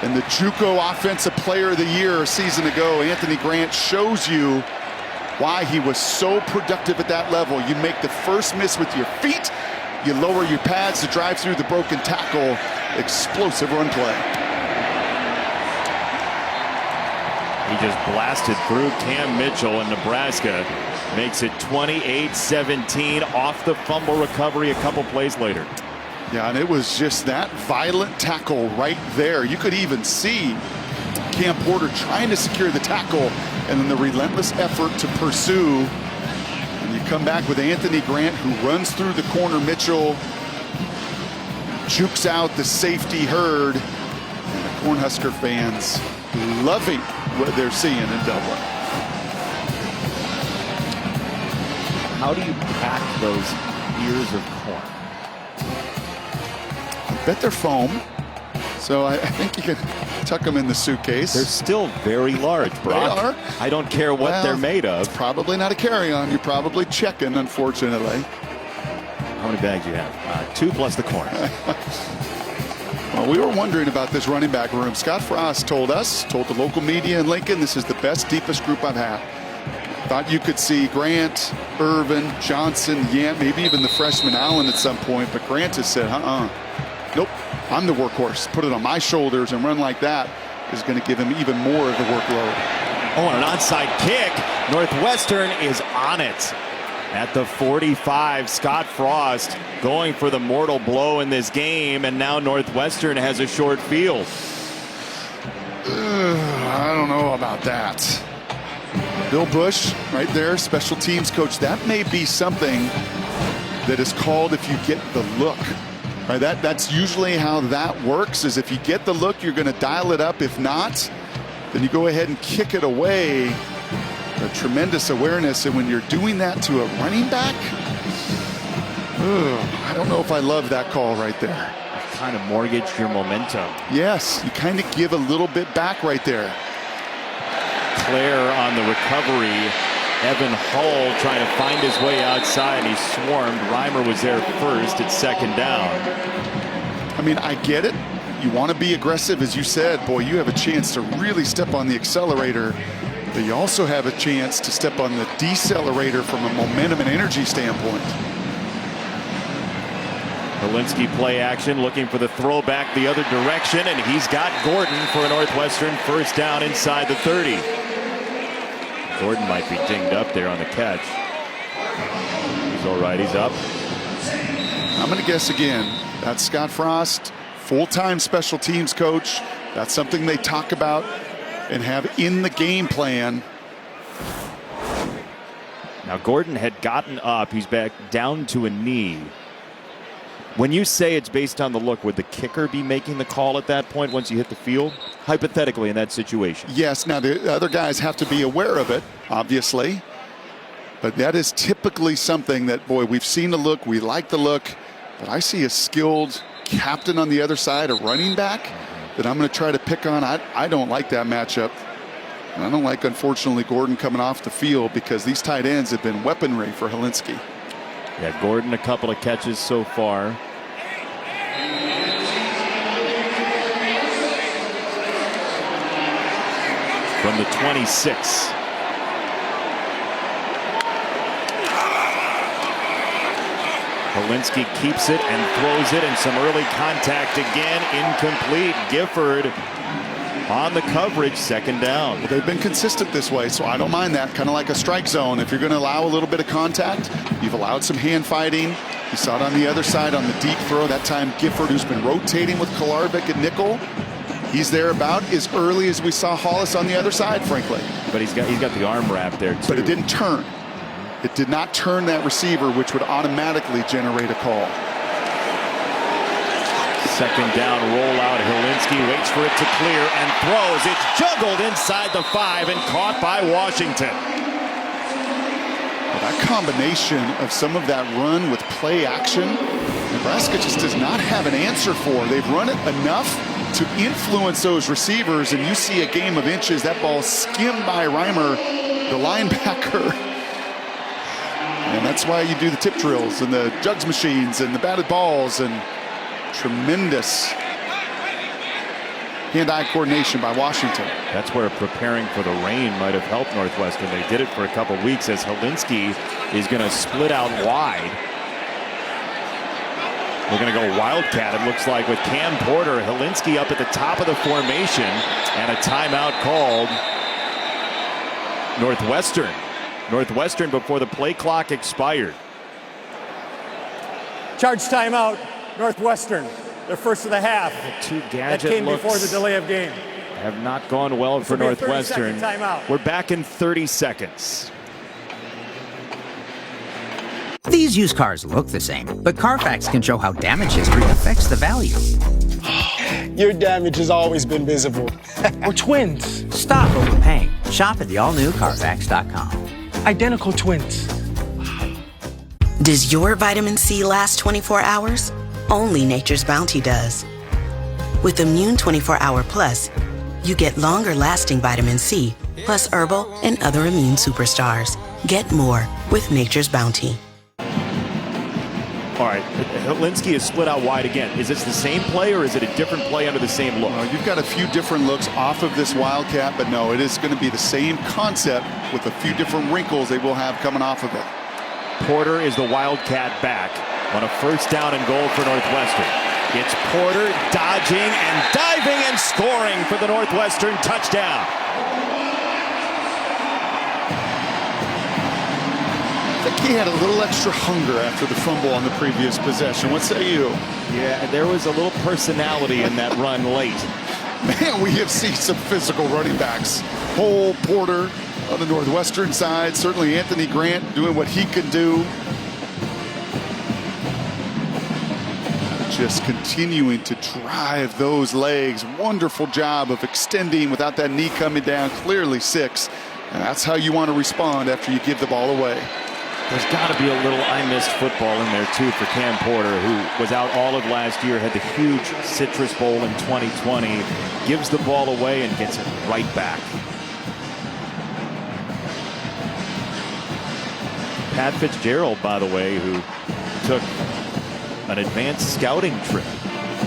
And the JUCO Offensive Player of the Year a season ago, Anthony Grant, shows you why he was so productive at that level. You make the first miss with your feet, you lower your pads to drive through the broken tackle. Explosive run play. He just blasted through Cam Mitchell, and Nebraska makes it 28-17 off the fumble recovery a couple plays later. Yeah, and it was just that violent tackle right there. You could even see Cam Porter trying to secure the tackle, and then the relentless effort to pursue. And you come back with Anthony Grant, who runs through the corner. Mitchell jukes out the safety herd. And the Cornhusker fans loving what they're seeing in Dublin. How do you pack those ears of corn? I bet they're foam. So I think you can tuck them in the suitcase. They're still very large, Brock. They are. I don't care what they're made of. It's probably not a carry-on. You're probably checking, unfortunately. How many bags do you have? 2 plus the corn. Well, we were wondering about this running back room. Scott Frost told the local media in Lincoln, this is the best, deepest group I've had. Thought you could see Grant, Irvin, Johnson, maybe even the freshman Allen at some point, but Grant has said, nope, I'm the workhorse. Put it on my shoulders and run like that is going to give him even more of the workload. Oh, and an onside kick. Northwestern is on it. At the 45, Scott Frost going for the mortal blow in this game, and now Northwestern has a short field. I don't know about that. Bill Bush, right there, special teams coach. That may be something that is called if you get the look. Right, that's usually how that works, is if you get the look, you're going to dial it up. If not, then you go ahead and kick it away. A tremendous awareness, and when you're doing that to a running back, I don't know if I love that call right there. You kind of mortgaged your momentum. Yes, you kind of give a little bit back right there. Claire on the recovery. Evan Hull trying to find his way outside. He swarmed. Reimer was there first. It's second down. I mean, I get it. You want to be aggressive, as you said. Boy, you have a chance to really step on the accelerator. But you also have a chance to step on the decelerator from a momentum and energy standpoint. Helinski play action, looking for the throwback the other direction, and he's got Gordon for a Northwestern first down inside the 30. Gordon might be dinged up there on the catch. He's all right, he's up. I'm going to guess again, that's Scott Frost, full-time special teams coach. That's something they talk about and have in the game plan. Now Gordon had gotten up, he's back down to a knee. When you say it's based on the look, would the kicker be making the call at that point once you hit the field? Hypothetically, in that situation. Yes, now the other guys have to be aware of it, obviously. But that is typically something that, boy, we've seen the look, we like the look. But I see a skilled captain on the other side, a running back, that I'm going to try to pick on. I don't like that matchup. And I don't like, unfortunately, Gordon coming off the field because these tight ends have been weaponry for Helinski. Yeah, Gordon a couple of catches so far. From the 26. Helinski keeps it and throws it, and some early contact again, incomplete. Gifford on the coverage, second down. Well, they've been consistent this way, so I don't mind that. Kind of like a strike zone. If you're going to allow a little bit of contact, you've allowed some hand fighting. You saw it on the other side on the deep throw. That time Gifford, who's been rotating with Kolarvik and nickel, he's there about as early as we saw Hollis on the other side, frankly. But he's got the arm wrap there too. But it didn't turn. It did not turn that receiver, which would automatically generate a call. Second down rollout. Helinski waits for it to clear and throws. It's juggled inside the 5 and caught by Washington. Well, that combination of some of that run with play action, Nebraska just does not have an answer for. They've run it enough to influence those receivers, and you see a game of inches. That ball skimmed by Reimer, the linebacker. And that's why you do the tip drills and the jugs machines and the batted balls, and tremendous hand-eye coordination by Washington. That's where preparing for the rain might have helped Northwestern. They did it for a couple weeks as Helinski is going to split out wide. We're going to go Wildcat, it looks like, with Cam Porter. Helinski up at the top of the formation, and a timeout called. Northwestern before the play clock expired. Charge timeout, Northwestern. Their first of the half. Two That gadget came looks before the delay of game. have not gone well for will be a Northwestern. 30-second timeout. We're back in 30 seconds. These used cars look the same, but Carfax can show how damage history affects the value. Your damage has always been visible. We're twins. Stop overpaying. Shop at the all-new Carfax.com. Identical twins. Does your vitamin C last 24 hours? Only Nature's Bounty does. With Immune 24-Hour Plus, you get longer-lasting vitamin C, plus herbal and other immune superstars. Get more with Nature's Bounty. All right, Helinski is split out wide again. Is this the same play, or is it a different play under the same look? You've got a few different looks off of this Wildcat, but no, it is going to be the same concept with a few different wrinkles they will have coming off of it. Porter is the Wildcat back on a first down and goal for Northwestern. It's Porter dodging and diving and scoring for the Northwestern touchdown. I think he had a little extra hunger after the fumble on the previous possession. What say you? Yeah, there was a little personality in that run late. Man, we have seen some physical running backs. Hole, Porter on the Northwestern side. Certainly Anthony Grant doing what he can do. Just continuing to drive those legs. Wonderful job of extending without that knee coming down. Clearly 6. And that's how you want to respond after you give the ball away. There's got to be a little I missed football in there, too, for Cam Porter, who was out all of last year, had the huge Citrus Bowl in 2020, gives the ball away and gets it right back. Pat Fitzgerald, by the way, who took an advanced scouting trip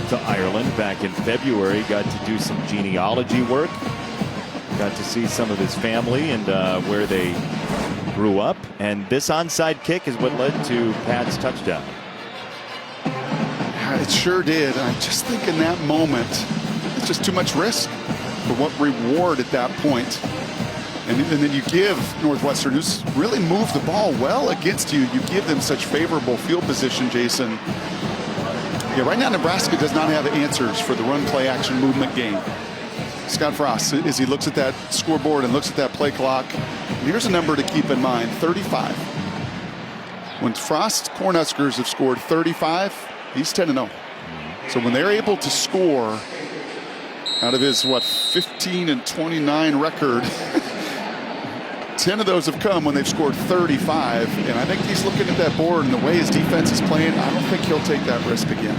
to Ireland back in February, got to do some genealogy work, got to see some of his family and where they grew up, and this onside kick is what led to Pat's touchdown. It sure did. I just think in that moment, it's just too much risk for what reward at that point. And then you give Northwestern, who's really moved the ball well against you, you give them such favorable field position, Jason. Yeah, right now Nebraska does not have answers for the run, play, action, movement game. Scott Frost, as he looks at that scoreboard and looks at that play clock, here's a number to keep in mind, 35. When Frost's Cornhuskers have scored 35, he's 10-0. So when they're able to score out of his, 15-29 record, 10 of those have come when they've scored 35. And I think he's looking at that board and the way his defense is playing, I don't think he'll take that risk again.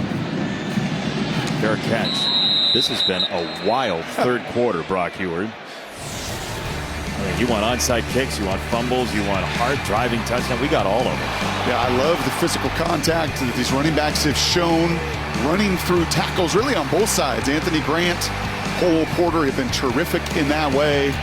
Fair catch. This has been a wild third quarter, Brock Heward. I mean, you want onside kicks, you want fumbles, you want hard driving touchdown. We got all of it. Yeah, I love the physical contact that these running backs have shown, running through tackles really on both sides. Anthony Grant, Cole Porter have been terrific in that way.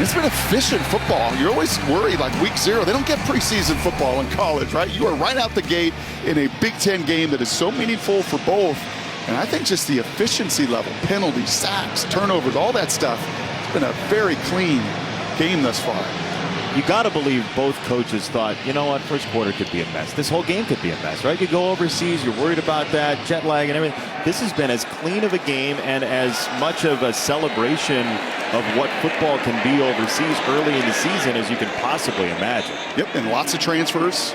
It's been efficient football. You're always worried, like week 0. They don't get preseason football in college, right? You are right out the gate in a Big Ten game that is so meaningful for both. And I think just the efficiency level, penalties, sacks, turnovers, all that stuff, it's been a very clean game thus far. You got to believe both coaches thought, you know what, first quarter could be a mess. This whole game could be a mess, right? You go overseas, you're worried about that, jet lag and everything. This has been as clean of a game and as much of a celebration of what football can be overseas early in the season as you can possibly imagine. Yep, and lots of transfers.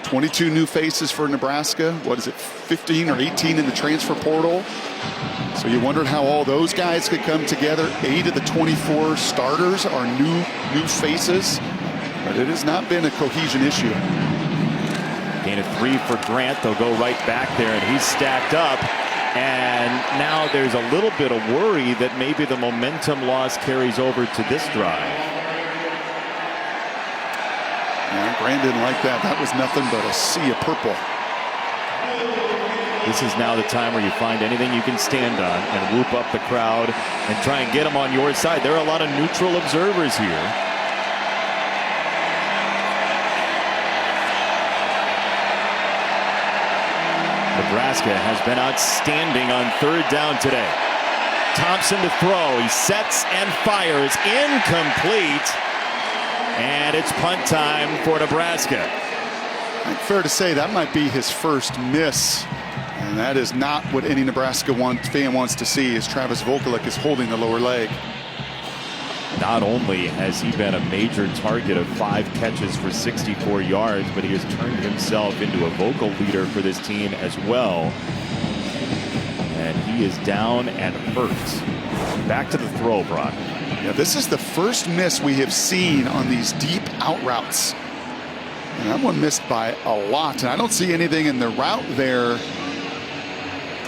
22 new faces for Nebraska. What is it, 15 or 18 in the transfer portal? So you wondered how all those guys could come together. 8 of the 24 starters are new faces, but it has not been a cohesion issue. Gain of 3 for Grant. They'll go right back there, and he's stacked up. And now there's a little bit of worry that maybe the momentum loss carries over to this drive. Yeah, Grant didn't like that. That was nothing but a sea of purple. This is now the time where you find anything you can stand on and whoop up the crowd and try and get them on your side. There are a lot of neutral observers here. Nebraska has been outstanding on third down today. Thompson to throw. He sets and fires. Incomplete. And it's punt time for Nebraska. I think fair to say that might be his first miss. And that is not what any Nebraska fan wants to see, as Travis Vokalek is holding the lower leg. Not only has he been a major target of 5 catches for 64 yards, but he has turned himself into a vocal leader for this team as well. And he is down and hurt. Back to the throw, Brock. Yeah, this is the first miss we have seen on these deep out routes. And that one missed by a lot. And I don't see anything in the route there.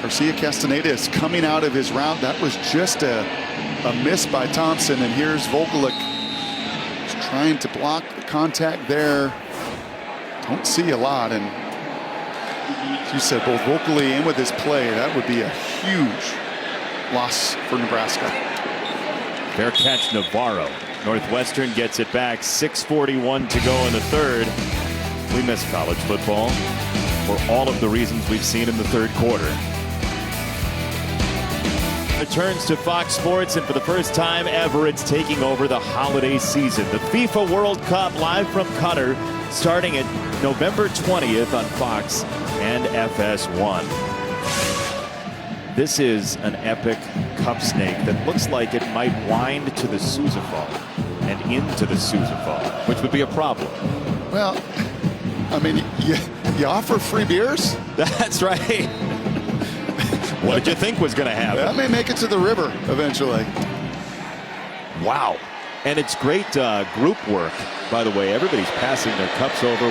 Garcia Castaneda is coming out of his route. That was just a miss by Thompson. And here's Vokalek trying to block the contact there. Don't see a lot. And as you said, both vocally and with his play, that would be a huge loss for Nebraska. Fair catch, Navarro. Northwestern gets it back. 6:41 to go in the third. We miss college football for all of the reasons we've seen in the third quarter. Returns to Fox Sports, and for the first time ever, it's taking over the holiday season. The FIFA World Cup live from Qatar, starting at November 20th on Fox and FS1. This is an epic cup snake that looks like it might wind to the Sousafall and into the Sousafall, which would be a problem. Well, I mean, you offer free beers? That's right. What did you think was going to happen? That may make it to the river eventually. Wow. And it's great group work, by the way. Everybody's passing their cups over.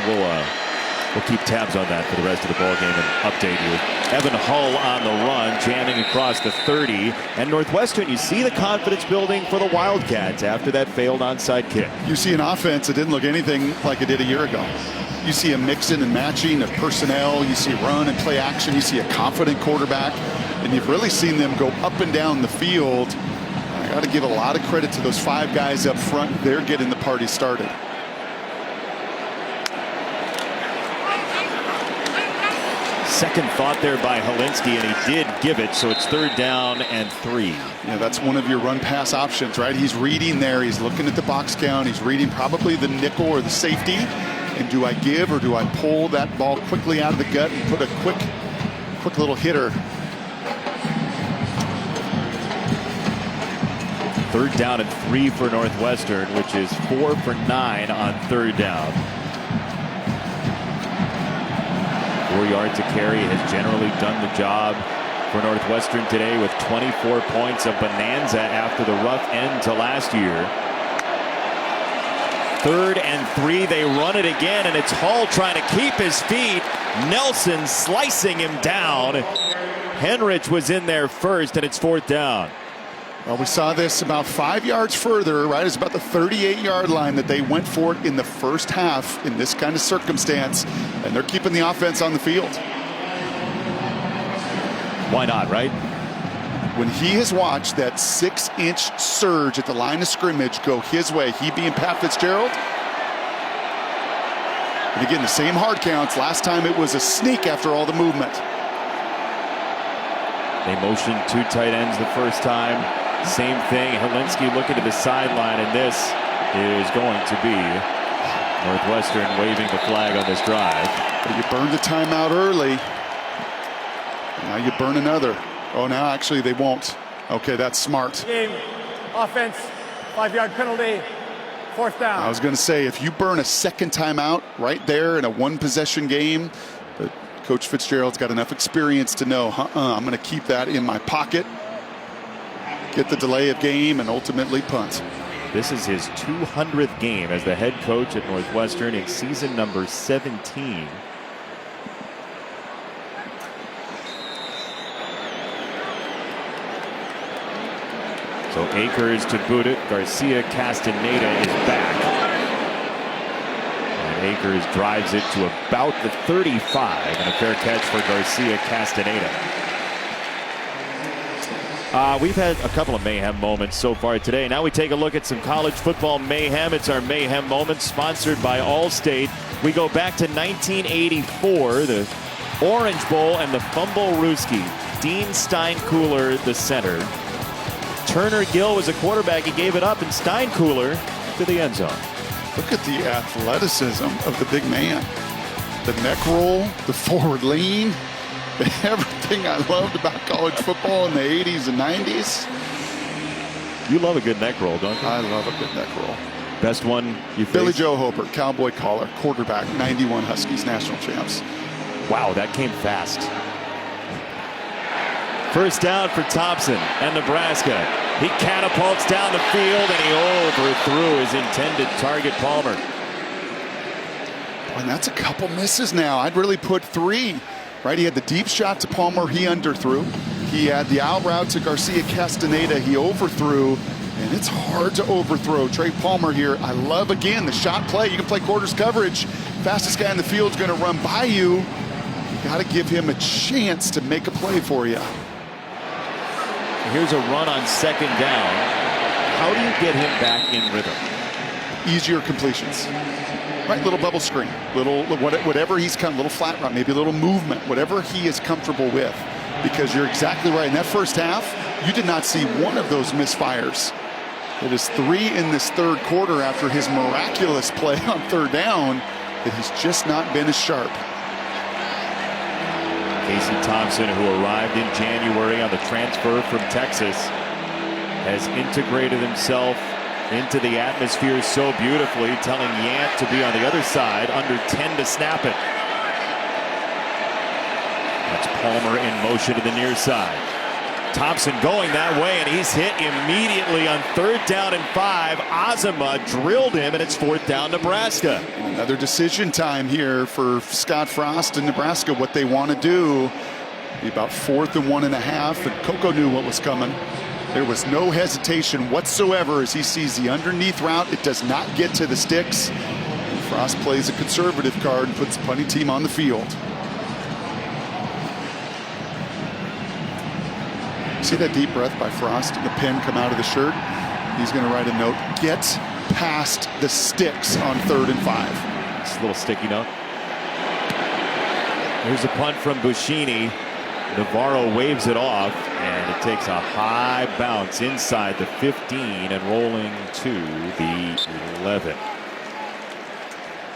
We'll keep tabs on that for the rest of the ballgame and update you. Evan Hull on the run, jamming across the 30. And Northwestern, you see the confidence building for the Wildcats after that failed onside kick. You see an offense that didn't look anything like it did a year ago. You see a mixing and matching of personnel. You see run and play action. You see a confident quarterback. And you've really seen them go up and down the field. I got to give a lot of credit to those 5 guys up front. They're getting the party started. second thought there by Helinski, and he did give it, so it's 3rd down and 3. Yeah, that's one of your run pass options, right? He's reading there. He's looking at the box count. He's reading probably the nickel or the safety. And do I give or do I pull that ball quickly out of the gut and put a quick little hitter? 3rd down and 3 for Northwestern, which is 4 for 9 on 3rd down. 4 yards to carry has generally done the job for Northwestern today, with 24 points of bonanza after the rough end to last year. 3rd and 3, they run it again, and it's Hall trying to keep his feet. Nelson slicing him down. Henrich was in there first, and it's 4th down. Well, we saw this about 5 yards further, right? It's about the 38-yard line that they went for it in the first half in this kind of circumstance, and they're keeping the offense on the field. Why not, right? When he has watched that 6-inch surge at the line of scrimmage go his way, he being Pat Fitzgerald, and again, the same hard counts. Last time it was a sneak after all the movement. They motioned 2 tight ends the first time. Same thing. Helinski looking to the sideline, and this is going to be Northwestern waving the flag on this drive. But you burned the timeout early. Now you burn another. Oh, now actually they won't. Okay, that's smart. Game, offense, 5-yard penalty, 4th down. I was going to say, if you burn a second timeout right there in a 1-possession game, but Coach Fitzgerald's got enough experience to know, I'm going to keep that in my pocket, get the delay of game, and ultimately punt. This is his 200th game as the head coach at Northwestern in season number 17. So Akers to boot it. Garcia Castaneda is back. And Akers drives it to about the 35, and a fair catch for Garcia Castaneda. We've had a couple of mayhem moments so far today. Now we take a look at some college football mayhem. It's our mayhem moment, sponsored by Allstate. We go back to 1984, the Orange Bowl and the Fumble Rooski. Dean Steinkuhler, the center. Turner Gill was a quarterback. He gave it up, and Steinkuhler to the end zone. Look at the athleticism of the big man. The neck roll, the forward lean, everything I loved about college football in the 80s and 90s. You love a good neck roll, don't you? I love a good neck roll. Best one you faced? Billy Joe Hopper, cowboy collar, quarterback, 91 Huskies national champs. Wow, that came fast. 1st down for Thompson and Nebraska. He catapults down the field, and he overthrew his intended target, Palmer. And that's a couple misses now. I'd really put 3. Right, he had the deep shot to Palmer, he underthrew. He had the out route to Garcia Castaneda, he overthrew. And it's hard to overthrow Trey Palmer here. I love, again, the shot play. You can play quarters coverage. Fastest guy in the field is going to run by you. You got to give him a chance to make a play for you. Here's a run on 2nd down. How do you get him back in rhythm? Easier completions. Right, little bubble screen, whatever he's kind of, little flat run, maybe a little movement, whatever he is comfortable with. Because you're exactly right. In that first half, you did not see one of those misfires. It is 3 in this 3rd quarter after his miraculous play on 3rd down that he's just not been as sharp. Casey Thompson, who arrived in January on the transfer from Texas, has integrated himself into the atmosphere so beautifully, telling Yant to be on the other side, under 10 to snap it. That's Palmer in motion to the near side. Thompson going that way, and he's hit immediately on 3rd down and 5. Azama drilled him, and it's 4th down Nebraska. Another decision time here for Scott Frost and Nebraska, what they want to do. Be about 4th and 1.5, and Coco knew what was coming. There was no hesitation whatsoever as he sees the underneath route. It does not get to the sticks. And Frost plays a conservative card and puts the punting team on the field. See that deep breath by Frost and the pen come out of the shirt? He's going to write a note. Get past the sticks on 3rd and 5. It's a little sticky note. Here's a punt from Buschini. Navarro waves it off, and it takes a high bounce inside the 15 and rolling to the 11.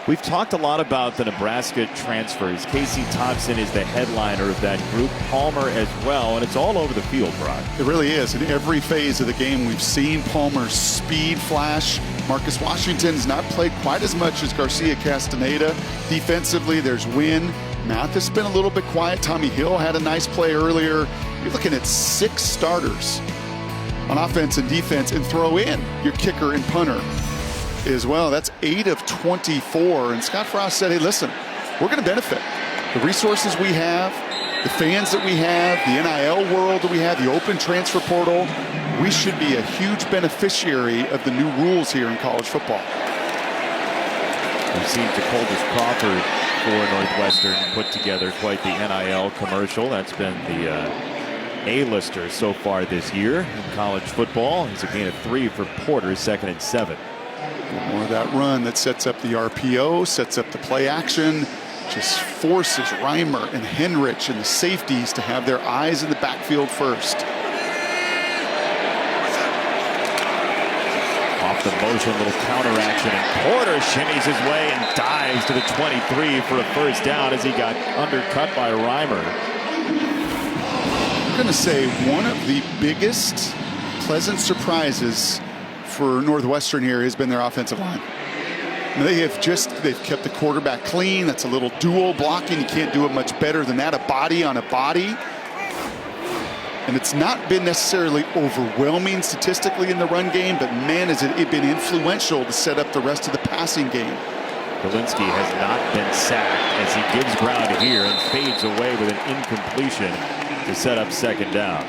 We've talked a lot about the Nebraska transfers. Casey Thompson is the headliner of that group. Palmer as well, and it's all over the field, Brock. It really is. In every phase of the game, we've seen Palmer's speed flash. Marcus Washington's not played quite as much as Garcia Castaneda. Defensively, there's Wynn. Mathis been a little bit quiet. Tommy Hill had a nice play earlier. You're looking at 6 starters on offense and defense, and throw in your kicker and punter as well. That's 8 of 24. And Scott Frost said, hey, listen, we're going to benefit. The resources we have, the fans that we have, the NIL world that we have, the open transfer portal, we should be a huge beneficiary of the new rules here in college football. We've seen Jacoldus Crawford for Northwestern put together quite the NIL commercial. That's been the A-lister so far this year in college football. He's a gain of 3 for Porter, 2nd and 7. More of that run that sets up the RPO, sets up the play action, just forces Reimer and Henrich and the safeties to have their eyes in the backfield first. Off the motion, little counter action, and Porter shimmies his way and dives to the 23 for a first down as he got undercut by Reimer. I'm going to say one of the biggest pleasant surprises for Northwestern here has been their offensive line. They've kept the quarterback clean. That's a little dual blocking. You can't do it much better than that. A body on a body. And it's not been necessarily overwhelming statistically in the run game, but man, has it been influential to set up the rest of the passing game. Galinsky has not been sacked as he gives ground here and fades away with an incompletion to set up 2nd down.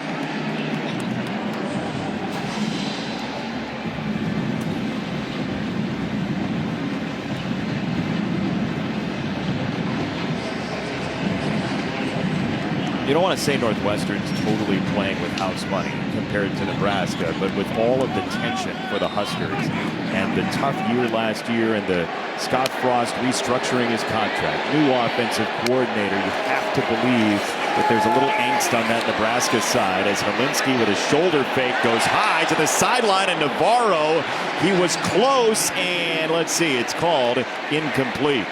You don't want to say Northwestern's totally playing with house money compared to Nebraska, but with all of the tension for the Huskers and the tough year last year and the Scott Frost restructuring his contract, new offensive coordinator, you have to believe that there's a little angst on that Nebraska side as Helinski with a shoulder fake goes high to the sideline, and Navarro, he was close, and let's see, it's called incomplete.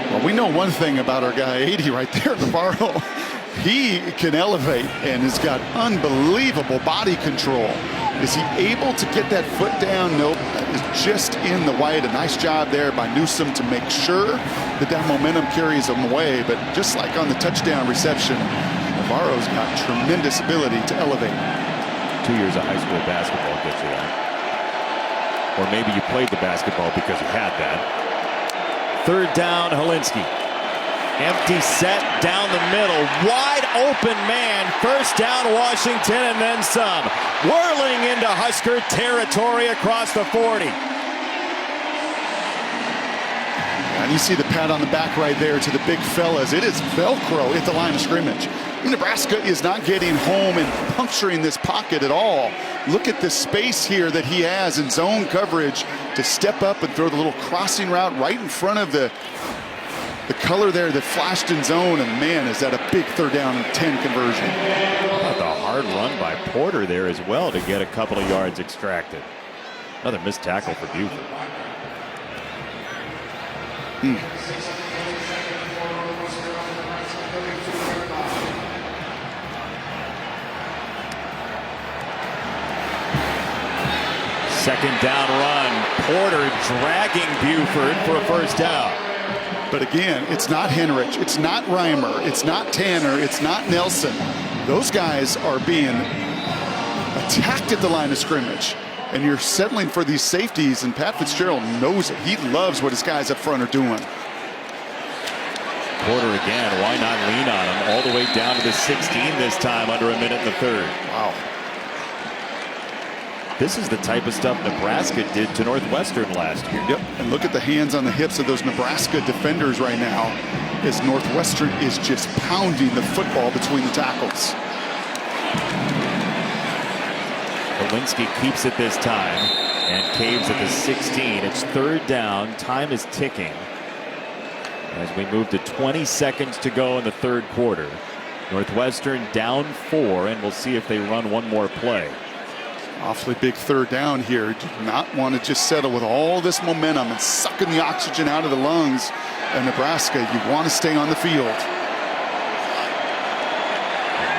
Well, we know one thing about our guy 80 right there, Navarro. He can elevate and has got unbelievable body control. Is he able to get that foot down? Nope. That is just in the white. A nice job there by Newsome to make sure that that momentum carries him away. But just like on the touchdown reception, Navarro's got tremendous ability to elevate. 2 years of high school basketball gets you that. Or maybe you played the basketball because you had that. 3rd down, Helinski. Empty set down the middle. Wide open man. 1st down, Washington, and then some. Whirling into Husker territory across the 40. And you see the pat on the back right there to the big fellas. It is Velcro at the line of scrimmage. Nebraska is not getting home and puncturing this pocket at all. Look at the space here that he has in zone coverage to step up and throw the little crossing route right in front of the color there that flashed in zone. And man, is that a big 3rd down and 10 conversion. The hard run by Porter there as well to get a couple of yards extracted. Another missed tackle for Buford. Second down run. Porter dragging Buford for a 1st down. But again, it's not Henrich, it's not Reimer, it's not Tanner, it's not Nelson. Those guys are being attacked at the line of scrimmage. And you're settling for these safeties, and Pat Fitzgerald knows it. He loves what his guys up front are doing. Porter again, why not lean on him? All the way down to the 16 this time, under a minute in the 3rd. Wow. This is the type of stuff Nebraska did to Northwestern last year. Yep, and look at the hands on the hips of those Nebraska defenders right now as Northwestern is just pounding the football between the tackles. Helinski keeps it this time and caves at the 16. It's 3rd down. Time is ticking. As we move to 20 seconds to go in the third quarter. Northwestern down 4, and we'll see if they run one more play. Awfully big third down here. Do not want to just settle with all this momentum and sucking the oxygen out of the lungs of Nebraska. You want to stay on the field.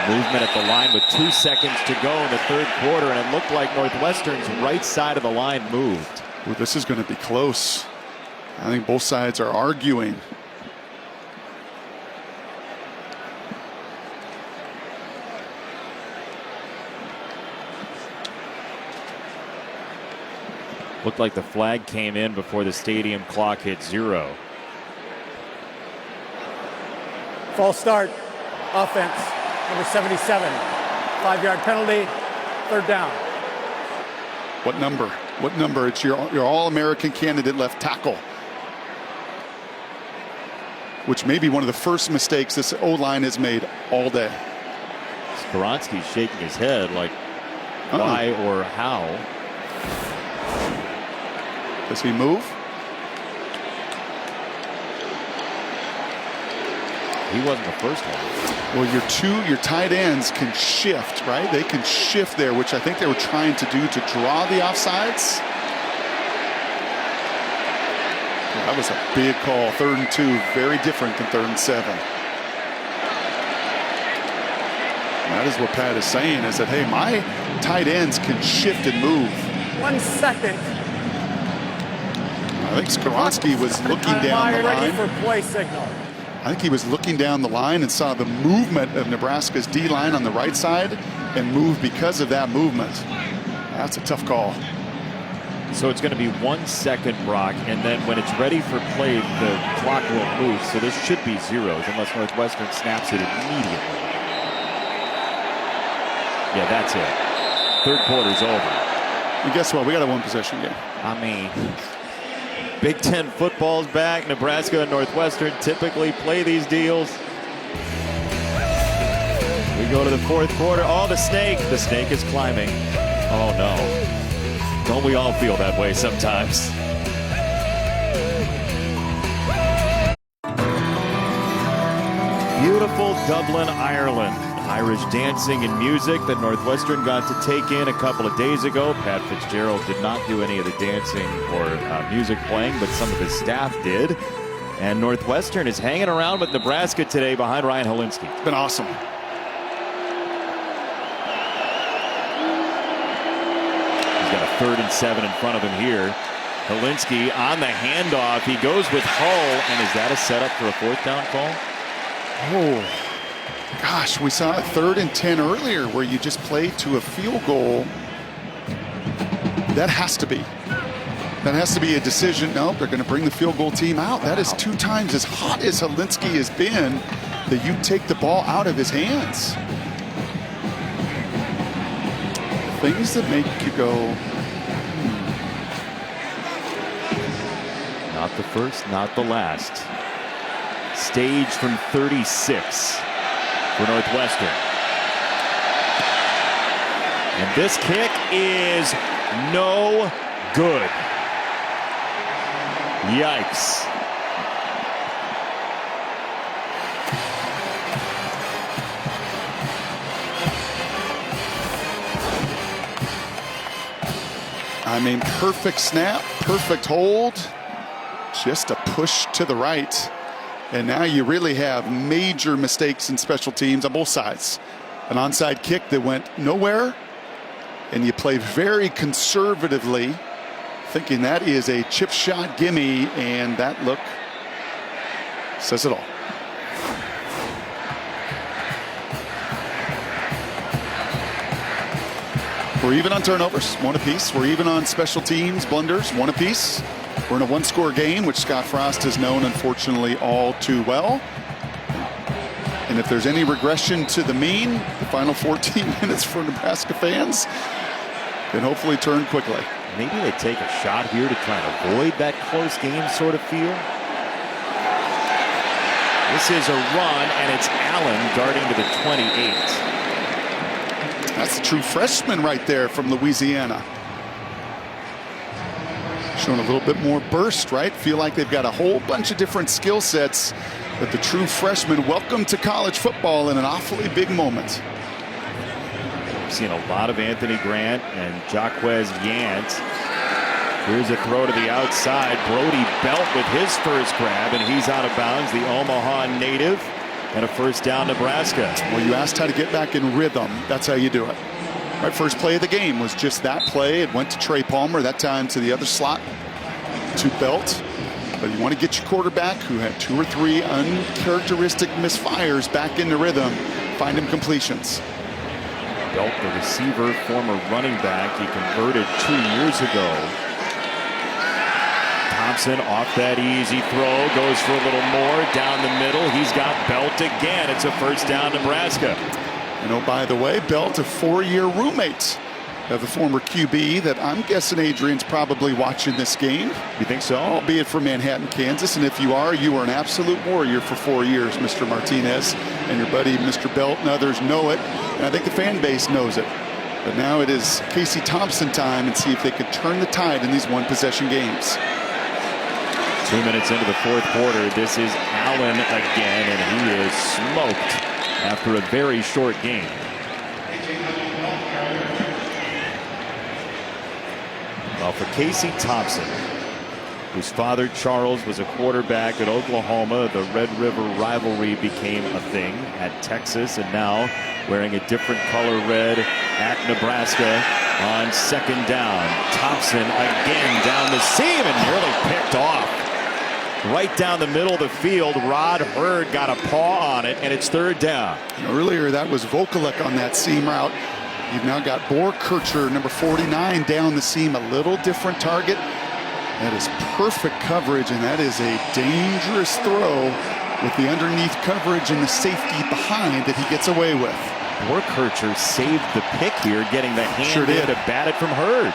Movement at the line with 2 seconds to go in the third quarter, and it looked like Northwestern's right side of the line moved. Well, this is going to be close. I think both sides are arguing. Looked like the flag came in before the stadium clock hit 0. False start. Offense. Number 77. 5-yard penalty. Third down. What number? What number? It's your All-American candidate left tackle. Which may be one of the first mistakes this O-line has made all day. Skoronski's shaking his head like, why or how? Does he move? He wasn't the first one. Well, your tight ends can shift, right? They can shift there, which I think they were trying to do to draw the offsides. That was a big call. 3rd and 2, very different than 3rd and 7. That is what Pat is saying, is that, hey, my tight ends can shift and move. 1 second. I think Skoronski was looking down the line. Ready for play signal. I think he was looking down the line and saw the movement of Nebraska's D-line on the right side and moved because of that movement. That's a tough call. So it's going to be 1 second, Brock, and then when it's ready for play, the clock will move. So this should be zeros unless Northwestern snaps it immediately. Yeah, that's it. Third quarter's over. And guess what? We got a 1-possession game. I mean, Big Ten football's back. Nebraska and Northwestern typically play these deals. We go to the fourth quarter. Oh, the snake. The snake is climbing. Oh, no. Don't we all feel that way sometimes? Beautiful Dublin, Ireland. Irish dancing and music that Northwestern got to take in a couple of days ago. Pat Fitzgerald did not do any of the dancing or music playing, but some of his staff did. And Northwestern is hanging around with Nebraska today behind Ryan Helinski. It's been awesome. He's got a 3rd and 7 in front of him here. Helinski on the handoff. He goes with Hull, and is that a setup for a 4th down call? Oh, gosh, we saw a 3rd and 10 earlier where you just played to a field goal. That has to be. That has to be a decision. No, they're going to bring the field goal team out. That is 2 times as hot as Helinski has been that you take the ball out of his hands. Things that make you go, Not the first, not the last. Stage from 36 for Northwestern. And this kick is no good. Yikes. I mean, perfect snap, perfect hold, just a push to the right. And now you really have major mistakes in special teams on both sides. An onside kick that went nowhere, and you played very conservatively, thinking that is a chip shot gimme, and that look says it all. We're even on turnovers, 1 apiece. We're even on special teams blunders, 1 apiece. We're in a 1-score game, which Scott Frost has known, unfortunately, all too well. And if there's any regression to the mean, the final 14 minutes for Nebraska fans can hopefully turn quickly. Maybe they take a shot here to try and avoid that close game sort of feel. This is a run, and it's Allen darting to the 28. That's the true freshman right there from Louisiana. Showing a little bit more burst, right? Feel like they've got a whole bunch of different skill sets. But the true freshman, welcome to college football in an awfully big moment. We've seen a lot of Anthony Grant and Jaquez Yant. Here's a throw to the outside. Brody Belt with his first grab, and he's out of bounds. The Omaha native, and a first down, Nebraska. Well, you asked how to get back in rhythm. That's how you do it. Right, first play of the game was just that play. It went to Trey Palmer, that time to the other slot, to Belt. But you want to get your quarterback, who had 2 or 3 uncharacteristic misfires, back into rhythm, find him completions. Belt, the receiver, former running back, he converted 2 years ago. Thompson off that easy throw, goes for a little more, down the middle. He's got Belt again. It's a first down, Nebraska. And oh, by the way, Belt, a 4-year roommate of the former QB that I'm guessing Adrian's probably watching this game. You think so? Albeit from Manhattan, Kansas. And if you are an absolute warrior for 4 years, Mr. Martinez. And your buddy, Mr. Belt, and others know it. And I think the fan base knows it. But now it is Casey Thompson time, and see if they could turn the tide in these one-possession games. 2 minutes into the fourth quarter, this is Allen again, and he is smoked after a very short game. Well, for Casey Thompson, whose father Charles was a quarterback at Oklahoma, the Red River rivalry became a thing at Texas, and now wearing a different color red at Nebraska on second down. Thompson again down the seam and nearly picked off. Right down the middle of the field, Rod Hurd got a paw on it, and it's third down. Earlier, that was Vokalek on that seam route. You've now got Borkircher, number 49, down the seam, a little different target. That is perfect coverage, and that is a dangerous throw with the underneath coverage and the safety behind that he gets away with. Borkircher saved the pick here, getting the hand Sure did. to bat it from Hurd.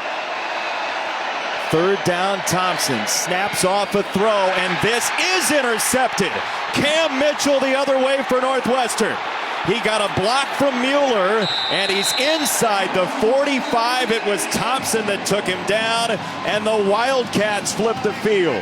Third down, Thompson snaps off a throw, and this is intercepted. Cam Mitchell the other way for Northwestern. He got a block from Mueller, and he's inside the 45. It was Thompson that took him down, and the Wildcats flipped the field.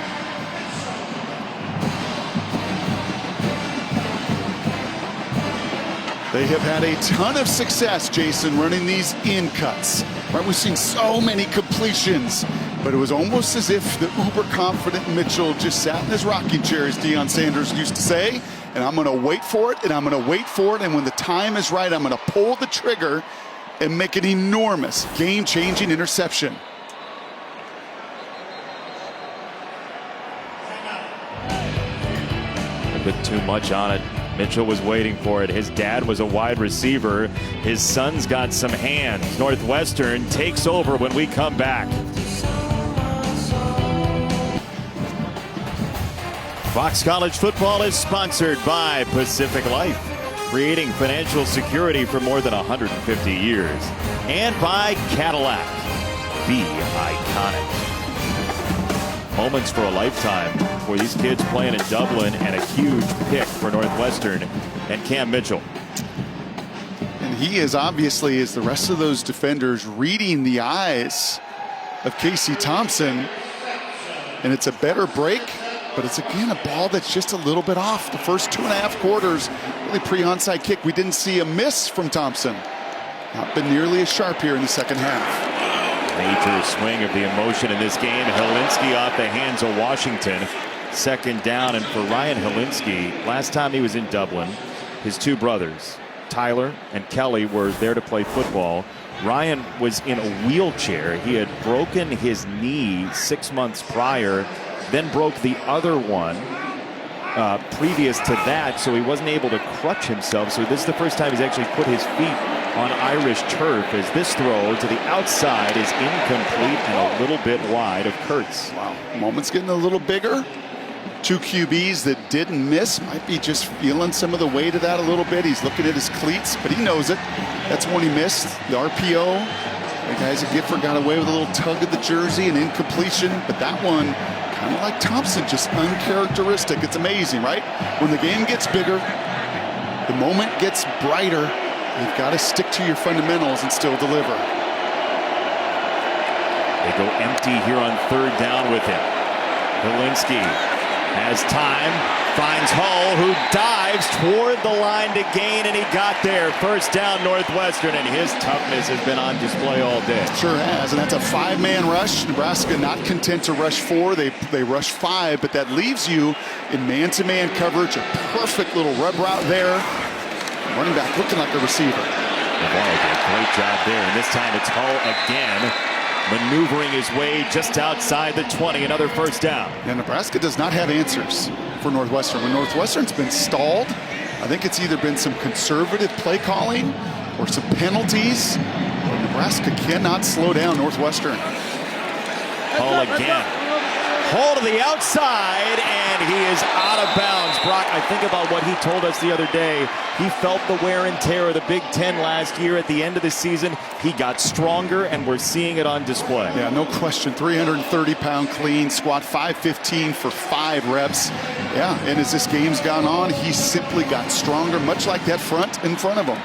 They have had a ton of success, Jason, running these in cuts. Right, we've seen so many completions, but it was almost as if the uber-confident Mitchell just sat in his rocking chair, as Deion Sanders used to say, and I'm going to wait for it, and I'm going to wait for it, and when the time is right, I'm going to pull the trigger and make an enormous, game-changing interception. A bit too much on it. Mitchell was waiting for it. His dad was a wide receiver. His son's got some hands. Northwestern takes over when we come back. Fox College Football is sponsored by Pacific Life, creating financial security for more than 150 years. And by Cadillac. Be iconic. Moments for a lifetime for these kids playing in Dublin, and a huge pick for Northwestern and Cam Mitchell. And he is obviously, as the rest of those defenders, reading the eyes of Casey Thompson. And it's a better break, but it's again a ball that's just a little bit off. The first 2.5 quarters, really pre-onside kick, we didn't see a miss from Thompson. Not been nearly as sharp here in the second half. Major swing of the emotion in this game. Helinski off the hands of Washington. Second down, and for Ryan Helinski, last time he was in Dublin, his 2 brothers, Tyler and Kelly, were there to play football. Ryan was in a wheelchair. He had broken his knee 6 months prior, then broke the other one previous to that, so he wasn't able to crutch himself. So this is the first time he's actually put his feet on Irish turf, as this throw to the outside is incomplete and a little bit wide of Kurtz. Wow, moment's getting a little bigger. 2 QBs that didn't miss, might be just feeling some of the weight of that a little bit. He's looking at his cleats, but he knows it. That's one he missed, the RPO. The guys at Gifford got away with a little tug of the jersey and incompletion, but that one, kind of like Thompson, just uncharacteristic. It's amazing, right? When the game gets bigger, the moment gets brighter, you've got to stick to your fundamentals and still deliver. They go empty here on third down with him. Helinski has time, finds Hull, who dives toward the line to gain, and he got there. First down, Northwestern, and his toughness has been on display all day. Sure has, and that's a 5-man rush. Nebraska not content to rush 4. They rush 5, but that leaves you in man-to-man coverage. A perfect little rub route there. Running back looking like a receiver. Navarro did a great job there, and this time it's Hull again, maneuvering his way just outside the 20. Another first down. Yeah, Nebraska does not have answers for Northwestern. When Northwestern's been stalled, I think it's either been some conservative play calling or some penalties. But Nebraska cannot slow down Northwestern. Hull again. Hull to the outside, and he is out of bounds. Brock, I think about what he told us the other day. He felt the wear and tear of the Big Ten last year. At the end of the season, he got stronger, and we're seeing it on display. Yeah, no question. 330-pound clean, squat 515 for 5 reps. Yeah, and as this game's gone on, he simply got stronger, much like that front in front of him.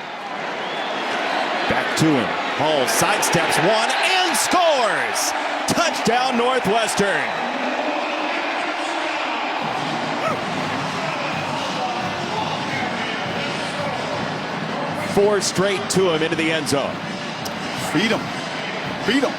Back to him. Hull sidesteps one and scores! Touchdown, Northwestern! 4 straight to him into the end zone. Feed him. Feed him.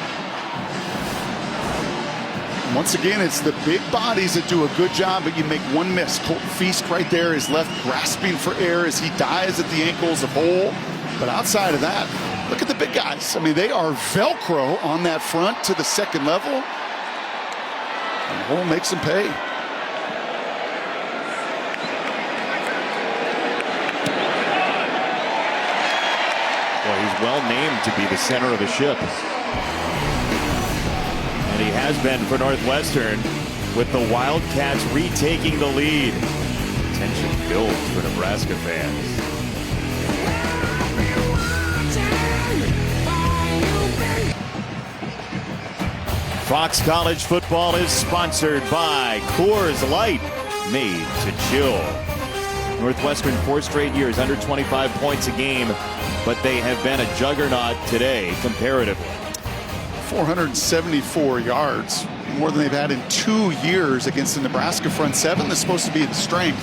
Once again, it's the big bodies that do a good job, but you make one miss. Colton Feast right there is left grasping for air as he dives at the ankles of Hull. But outside of that, look at the big guys. I mean, they are Velcro on that front to the second level. And Hull makes them pay. Well, he's well named to be the center of the ship. And he has been for Northwestern, with the Wildcats retaking the lead. Tension builds for Nebraska fans. Fox College football is sponsored by Coors Light, made to chill. Northwestern 4 straight years under 25 points a game, but they have been a juggernaut today comparatively. 474 yards, more than they've had in 2 years against the Nebraska front 7. That's supposed to be the strength.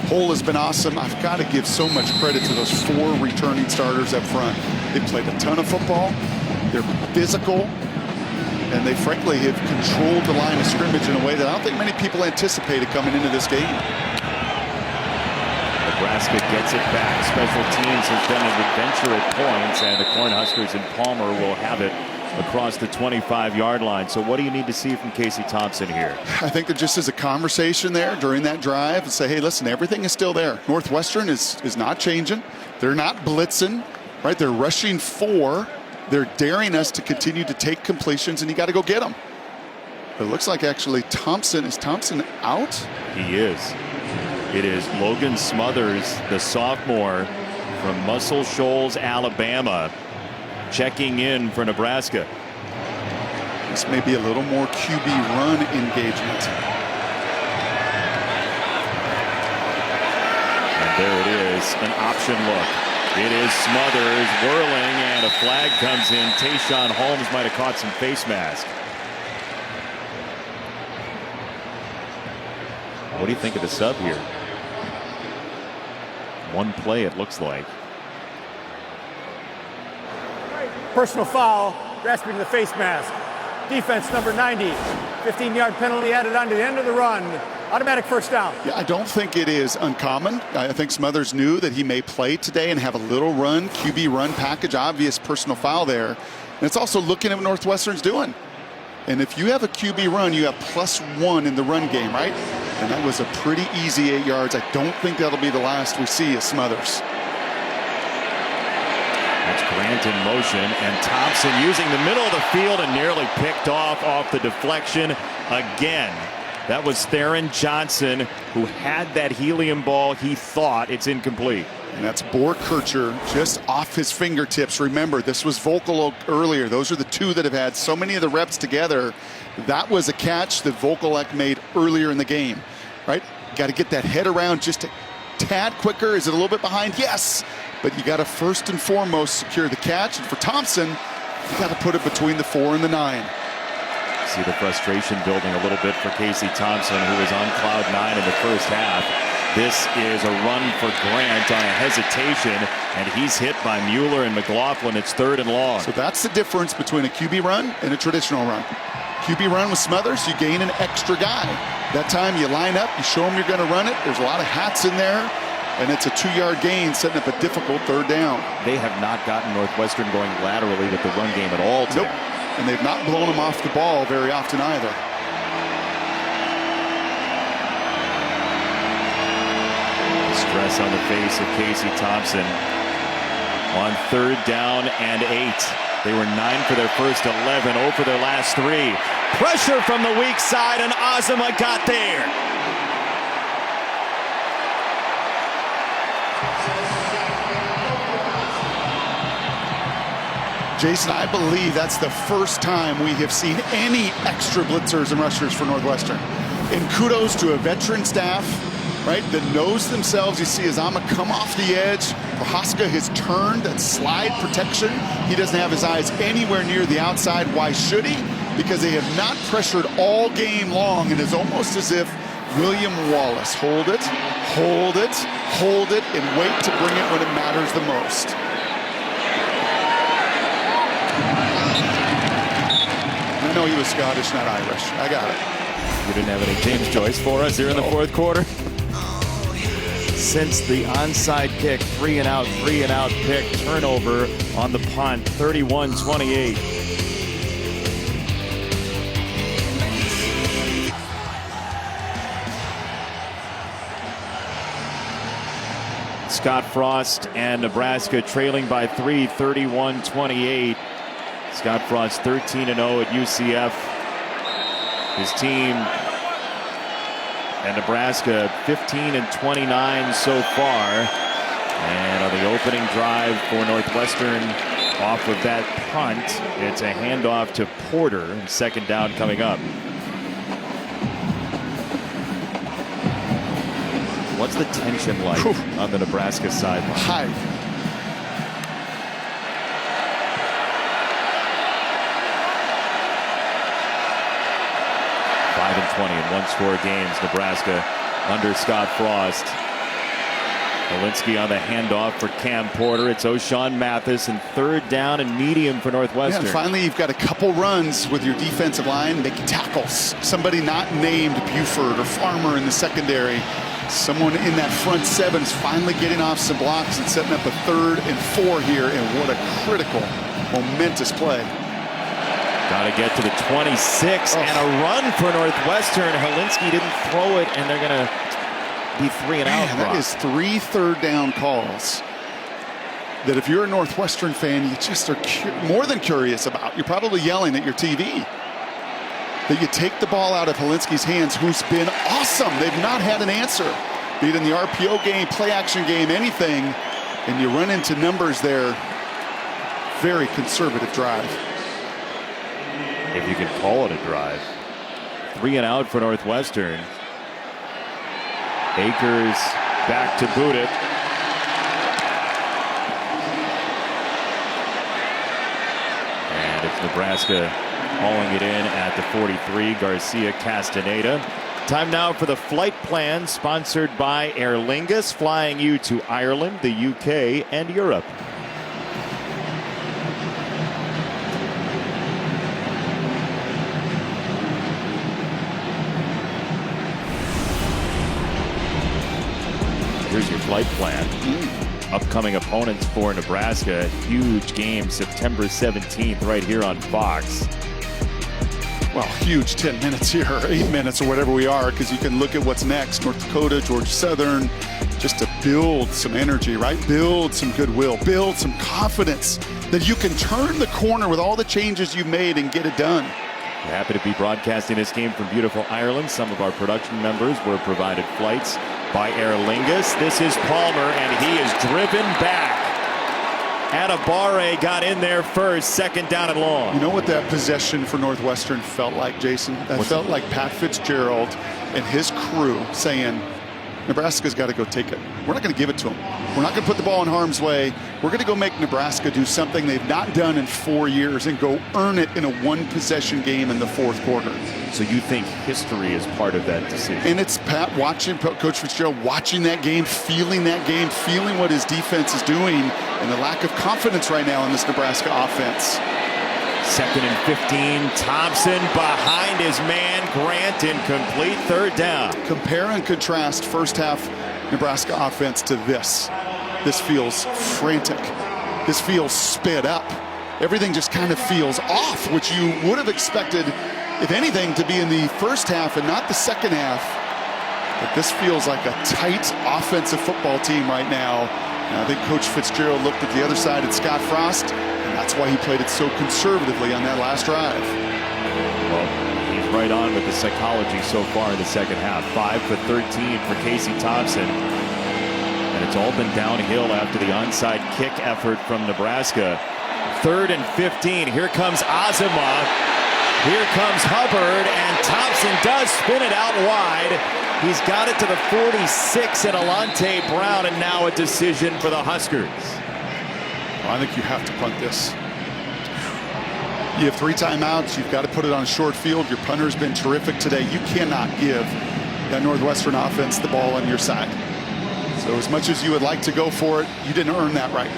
Hull has been awesome. I've got to give so much credit to those 4 returning starters up front. They played a ton of football. They're physical. And they frankly have controlled the line of scrimmage in a way that I don't think many people anticipated coming into this game. Nebraska gets it back. Special teams has been an adventure at points, and the Cornhuskers and Palmer will have it across the 25-yard line. So what do you need to see from Casey Thompson here? I think that just as a conversation there during that drive and say, hey, listen, everything is still there. Northwestern is not changing. They're not blitzing, right? They're rushing 4. They're daring us to continue to take completions, and you got to go get them. But it looks like actually Thompson, is Thompson out? He is. It is Logan Smothers, the sophomore from Muscle Shoals, Alabama, checking in for Nebraska. This may be a little more QB run engagement. And there it is, an option look. It is Smothers whirling, and a flag comes in. Tayshawn Holmes might have caught some face mask. What do you think of the sub here? One play, it looks like. Personal foul, grasping the face mask. Defense number 90. 15-yard penalty added on to the end of the run. Automatic first down. Yeah, I don't think it is uncommon. I think Smothers knew that he may play today and have a little run, QB run package, obvious personal foul there. And it's also looking at what Northwestern's doing. And if you have a QB run, you have +1 in the run game, right? And that was a pretty easy 8 yards. I don't think that'll be the last we see of Smothers. That's Grant in motion, and Thompson using the middle of the field and nearly picked off the deflection again. That was Theron Johnson, who had that helium ball. He thought it's incomplete. And that's Borkercher just off his fingertips. Remember, this was Vogelek earlier. Those are the 2 that have had so many of the reps together. That was a catch that Vogelek made earlier in the game, right? Got to get that head around just a tad quicker. Is it a little bit behind? Yes. But you got to first and foremost secure the catch. And for Thompson, you got to put it between the 4 and the 9. See the frustration building a little bit for Casey Thompson, who was on cloud 9 in the first half. This is a run for Grant on a hesitation, and he's hit by Mueller and McLaughlin. It's 3rd and long. So that's the difference between a QB run and a traditional run. QB run with Smothers, you gain an extra guy. That time you line up, you show them you're going to run it. There's a lot of hats in there, and it's a 2-yard gain, setting up a difficult 3rd down. They have not gotten Northwestern going laterally with the run game at all today. Nope. And they've not blown them off the ball very often either. Stress on the face of Casey Thompson on 3rd down and 8. They were 9 for their first 11, 0 for their last 3. Pressure from the weak side, and Azuma got there. Jason, I believe that's the first time we have seen any extra blitzers and rushers for Northwestern. And kudos to a veteran staff, right, that knows themselves. You see Azama come off the edge. Prohaska has turned that slide protection. He doesn't have his eyes anywhere near the outside. Why should he? Because they have not pressured all game long, and it's almost as if William Wallace, hold it, hold it, hold it, and wait to bring it when it matters the most. I know he was Scottish, not Irish. I got it. You didn't have any James Joyce for us here in the 4th quarter. Since the onside kick, 3-and-out pick, turnover on the punt, 31-28. Scott Frost and Nebraska trailing by 3, 31-28. Scott Frost 13-0 at UCF. His team and Nebraska 15-29 so far. And on the opening drive for Northwestern off of that punt, it's a handoff to Porter, and 2nd down coming up. What's the tension like on the Nebraska sideline? High. 5-20 in one-score games. Nebraska under Scott Frost. Helinski on the handoff for Cam Porter. It's O'Shawn Mathis, and 3rd down and medium for Northwestern. Yeah, and finally, you've got a couple runs with your defensive line making tackles. Somebody not named Buford or Farmer in the secondary. Someone in that front 7 is finally getting off some blocks and setting up a 3rd and 4 here. And what a critical, momentous play. Got to get to the 26 and a run for Northwestern. Helinski didn't throw it, and they're going to be 3-and-out. That is 3 third down calls that if you're a Northwestern fan, you just are more than curious about. You're probably yelling at your TV. That you take the ball out of Helinski's hands, who's been awesome. They've not had an answer. Be it in the RPO game, play action game, anything, and you run into numbers there. Very conservative drive. If you can call it a drive. 3-and-out for Northwestern. Akers back to boot it. And it's Nebraska hauling it in at the 43. Garcia Castaneda. Time now for the flight plan, sponsored by Aer Lingus, flying you to Ireland, the UK, and Europe. Here's your flight plan. Upcoming opponents for Nebraska. Huge game September 17th right here on Fox. Well, huge 10 minutes here, or 8 minutes or whatever we are, because you can look at what's next. North Dakota, Georgia Southern, just to build some energy, right? Build some goodwill, build some confidence that you can turn the corner with all the changes you've made and get it done. We're happy to be broadcasting this game from beautiful Ireland. Some of our production members were provided flights by Aer Lingus. This is Palmer, and he is driven back. Adibare got in there first, 2nd down and long. You know what that possession for Northwestern felt like, Jason? That felt like Pat Fitzgerald and his crew saying, Nebraska's got to go take it. We're not going to give it to them. We're not going to put the ball in harm's way. We're going to go make Nebraska do something they've not done in 4 years and go earn it in a one-possession game in the fourth quarter. So you think history is part of that decision? And it's Pat watching, Coach Fitzgerald watching that game, feeling what his defense is doing, and the lack of confidence right now in this Nebraska offense. 2nd and 15. Thompson behind his man Grant, incomplete, 3rd down. Compare and contrast first half Nebraska offense to this. This feels frantic. This feels sped up. Everything just kind of feels off, which you would have expected, if anything, to be in the first half and not the second half. But this feels like a tight offensive football team right now. And I think Coach Fitzgerald looked at the other side at Scott Frost, and that's why he played it so conservatively on that last drive. Well, he's right on with the psychology so far in the second half. 5 for 13 for Casey Thompson. And it's all been downhill after the onside kick effort from Nebraska. 3rd and 15. Here comes Azuma. Here comes Hubbard, and Thompson does spin it out wide. He's got it to the 46 and Alante Brown, and now a decision for the Huskers. Well, I think you have to punt this. You have 3 timeouts. You've got to put it on a short field. Your punter's been terrific today. You cannot give that Northwestern offense the ball on your side. So as much as you would like to go for it, you didn't earn that right.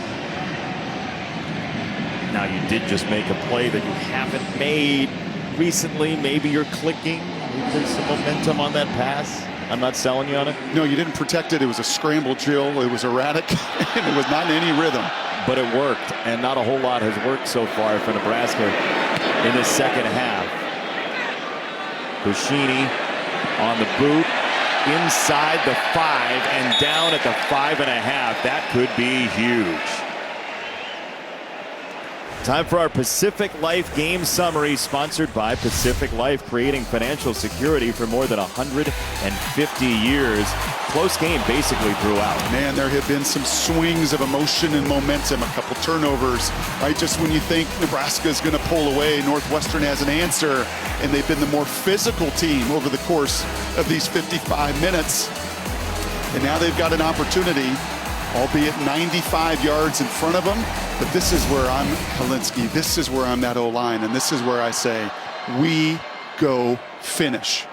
Now you did just make a play that you haven't made recently. Maybe you're clicking. Maybe there's some momentum on that pass. I'm not selling you on it. No, you didn't protect it. It was a scramble drill. It was erratic, and it was not in any rhythm. But it worked, and not a whole lot has worked so far for Nebraska in the second half. Bushini on the boot, inside the 5 and down at the 5.5. That could be huge. Time for our Pacific Life game summary, sponsored by Pacific Life, creating financial security for more than 150 years. Close game basically throughout. Man, there have been some swings of emotion and momentum, a couple turnovers, right? Just when you think Nebraska is going to pull away, Northwestern has an answer, and they've been the more physical team over the course of these 55 minutes. And now they've got an opportunity, albeit 95 yards in front of them. But this is where I'm Helinski. This is where I'm that O-line. And this is where I say, we go finish.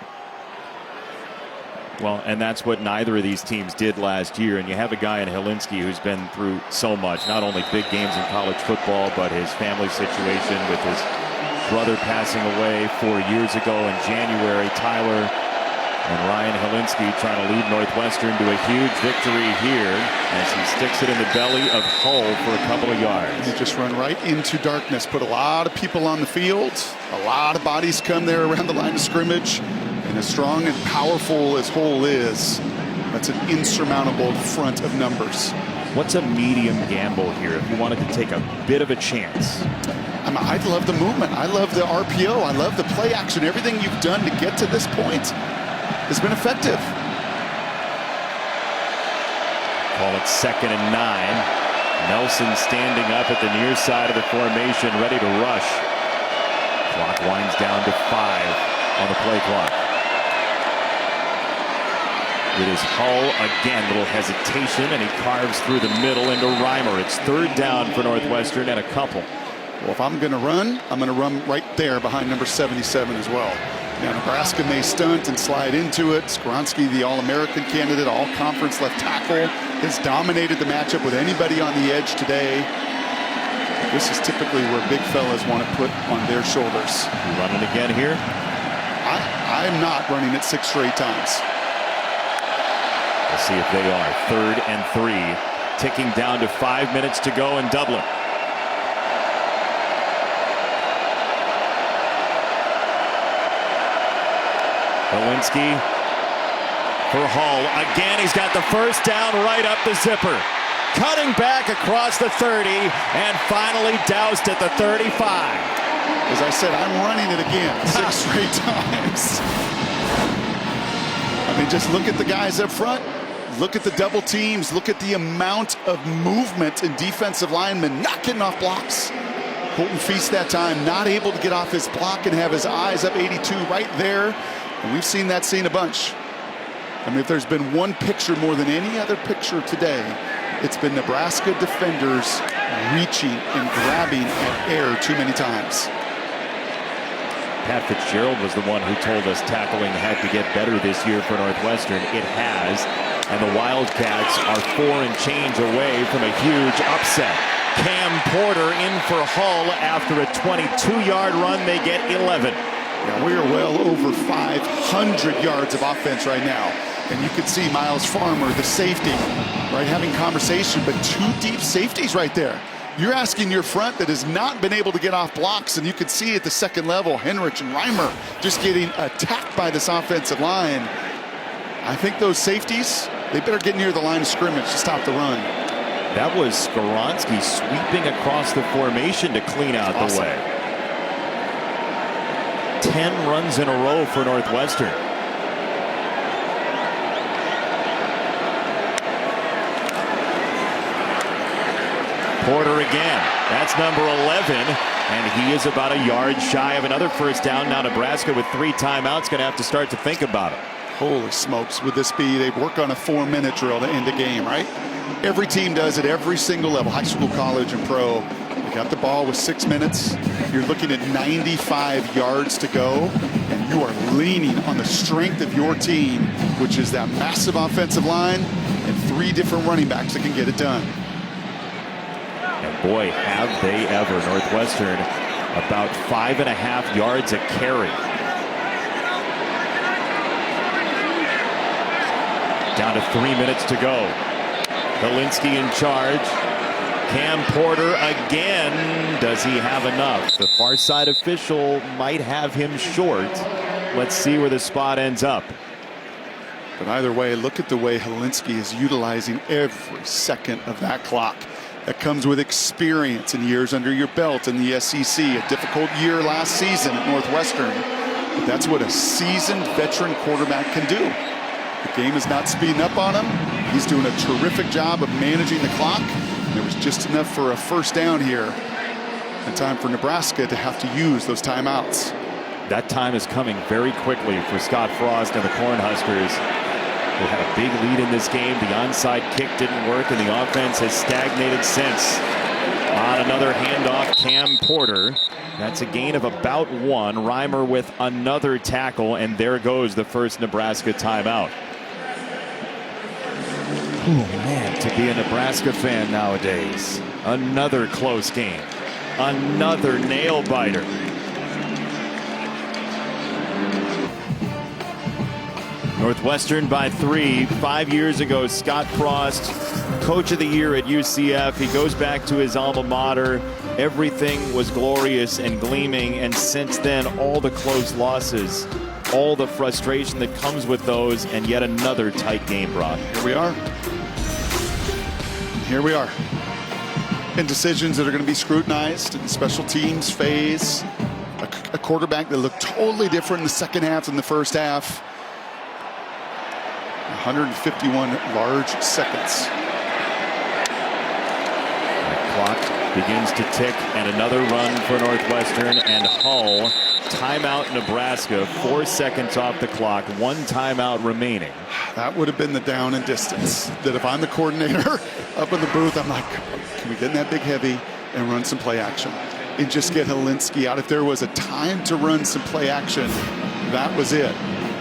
Well, and that's what neither of these teams did last year. And you have a guy in Helinski who's been through so much, not only big games in college football, but his family situation with his brother passing away 4 years ago in January. Tyler and Ryan Helinski trying to lead Northwestern to a huge victory here as he sticks it in the belly of Hull for a couple of yards. You just run right into darkness, put a lot of people on the field, a lot of bodies come there around the line of scrimmage, and as strong and powerful as Hull is, that's an insurmountable front of numbers. What's a medium gamble here if you wanted to take a bit of a chance? I love the movement. I love the RPO. I love the play action. Everything you've done to get to this point has been effective. Call it 2nd and 9. Nelson standing up at the near side of the formation, ready to rush. Clock winds down to 5 on the play clock. It is Hull again, little hesitation, and he carves through the middle into Reimer. It's 3rd down for Northwestern and a couple. Well, if I'm going to run, I'm going to run right there behind number 77 as well. Now, Nebraska may stunt and slide into it. Skoronski, the All-American candidate, all-conference left tackle, has dominated the matchup with anybody on the edge today. This is typically where big fellas want to put on their shoulders. You running again here? I'm not running it 6 straight times. We'll see if they are. 3rd and 3. Ticking down to 5 minutes to go in Dublin. Helinski for Hull. Again, he's got the first down right up the zipper. Cutting back across the 30 and finally doused at the 35. As I said, I'm running it again 6 straight times. I mean, just look at the guys up front. Look at the double teams. Look at the amount of movement in defensive linemen not getting off blocks. Colton Feast that time not able to get off his block and have his eyes up 82 right there. And we've seen that scene a bunch. I mean, if there's been one picture more than any other picture today, it's been Nebraska defenders reaching and grabbing at air too many times. Pat Fitzgerald was the one who told us tackling had to get better this year for Northwestern. It has, and the Wildcats are 4 and change away from a huge upset. Cam Porter in for Hull after a 22-yard run. They get 11. Yeah, we are well over 500 yards of offense right now. And you can see Miles Farmer, the safety, right, having conversation, but 2 deep safeties right there. You're asking your front that has not been able to get off blocks, and you can see at the second level, Henrich and Reimer just getting attacked by this offensive line. I think those safeties, they better get near the line of scrimmage to stop the run. That was Skoronski sweeping across the formation to clean out the way. 10 runs in a row for Northwestern. Porter again. That's number 11, and he is about a yard shy of another first down. Now Nebraska with 3 timeouts going to have to start to think about it. Holy smokes, with this speed, they work on a 4-minute drill to end a game, right? Every team does it, every single level, high school, college, and pro. You got the ball with 6 minutes. You're looking at 95 yards to go, and you are leaning on the strength of your team, which is that massive offensive line and 3 different running backs that can get it done. And boy, have they ever. Northwestern about 5.5 yards a carry. Down to 3 minutes to go. Helinski in charge. Cam Porter again. Does he have enough? The far side official might have him short. Let's see where the spot ends up. But either way, look at the way Helinski is utilizing every second of that clock. That comes with experience and years under your belt in the SEC. A difficult year last season at Northwestern. But that's what a seasoned veteran quarterback can do. The game is not speeding up on him. He's doing a terrific job of managing the clock. There was just enough for a first down here. And time for Nebraska to have to use those timeouts. That time is coming very quickly for Scott Frost and the Cornhuskers, who had a big lead in this game. The onside kick didn't work, and the offense has stagnated since. On another handoff, Cam Porter. That's a gain of about 1. Reimer with another tackle, and there goes the first Nebraska timeout. Oh man, to be a Nebraska fan nowadays. Another close game. Another nail biter. Northwestern by 3. 5 years ago, Scott Frost, coach of the year at UCF. He goes back to his alma mater. Everything was glorious and gleaming, and since then, all the close losses, all the frustration that comes with those, and yet another tight game, Brock. Here we are. Here we are. And decisions that are going to be scrutinized in the special teams phase. A quarterback that looked totally different in the second half than the first half. 151 large seconds. The clock begins to tick, and another run for Northwestern, and Hull. Timeout Nebraska. 4 seconds off the clock. 1 timeout remaining. That would have been the down and distance. That if I'm the coordinator up in the booth, I'm like, can we get in that big heavy and run some play action? And just get Helinski out. If there was a time to run some play action, that was it.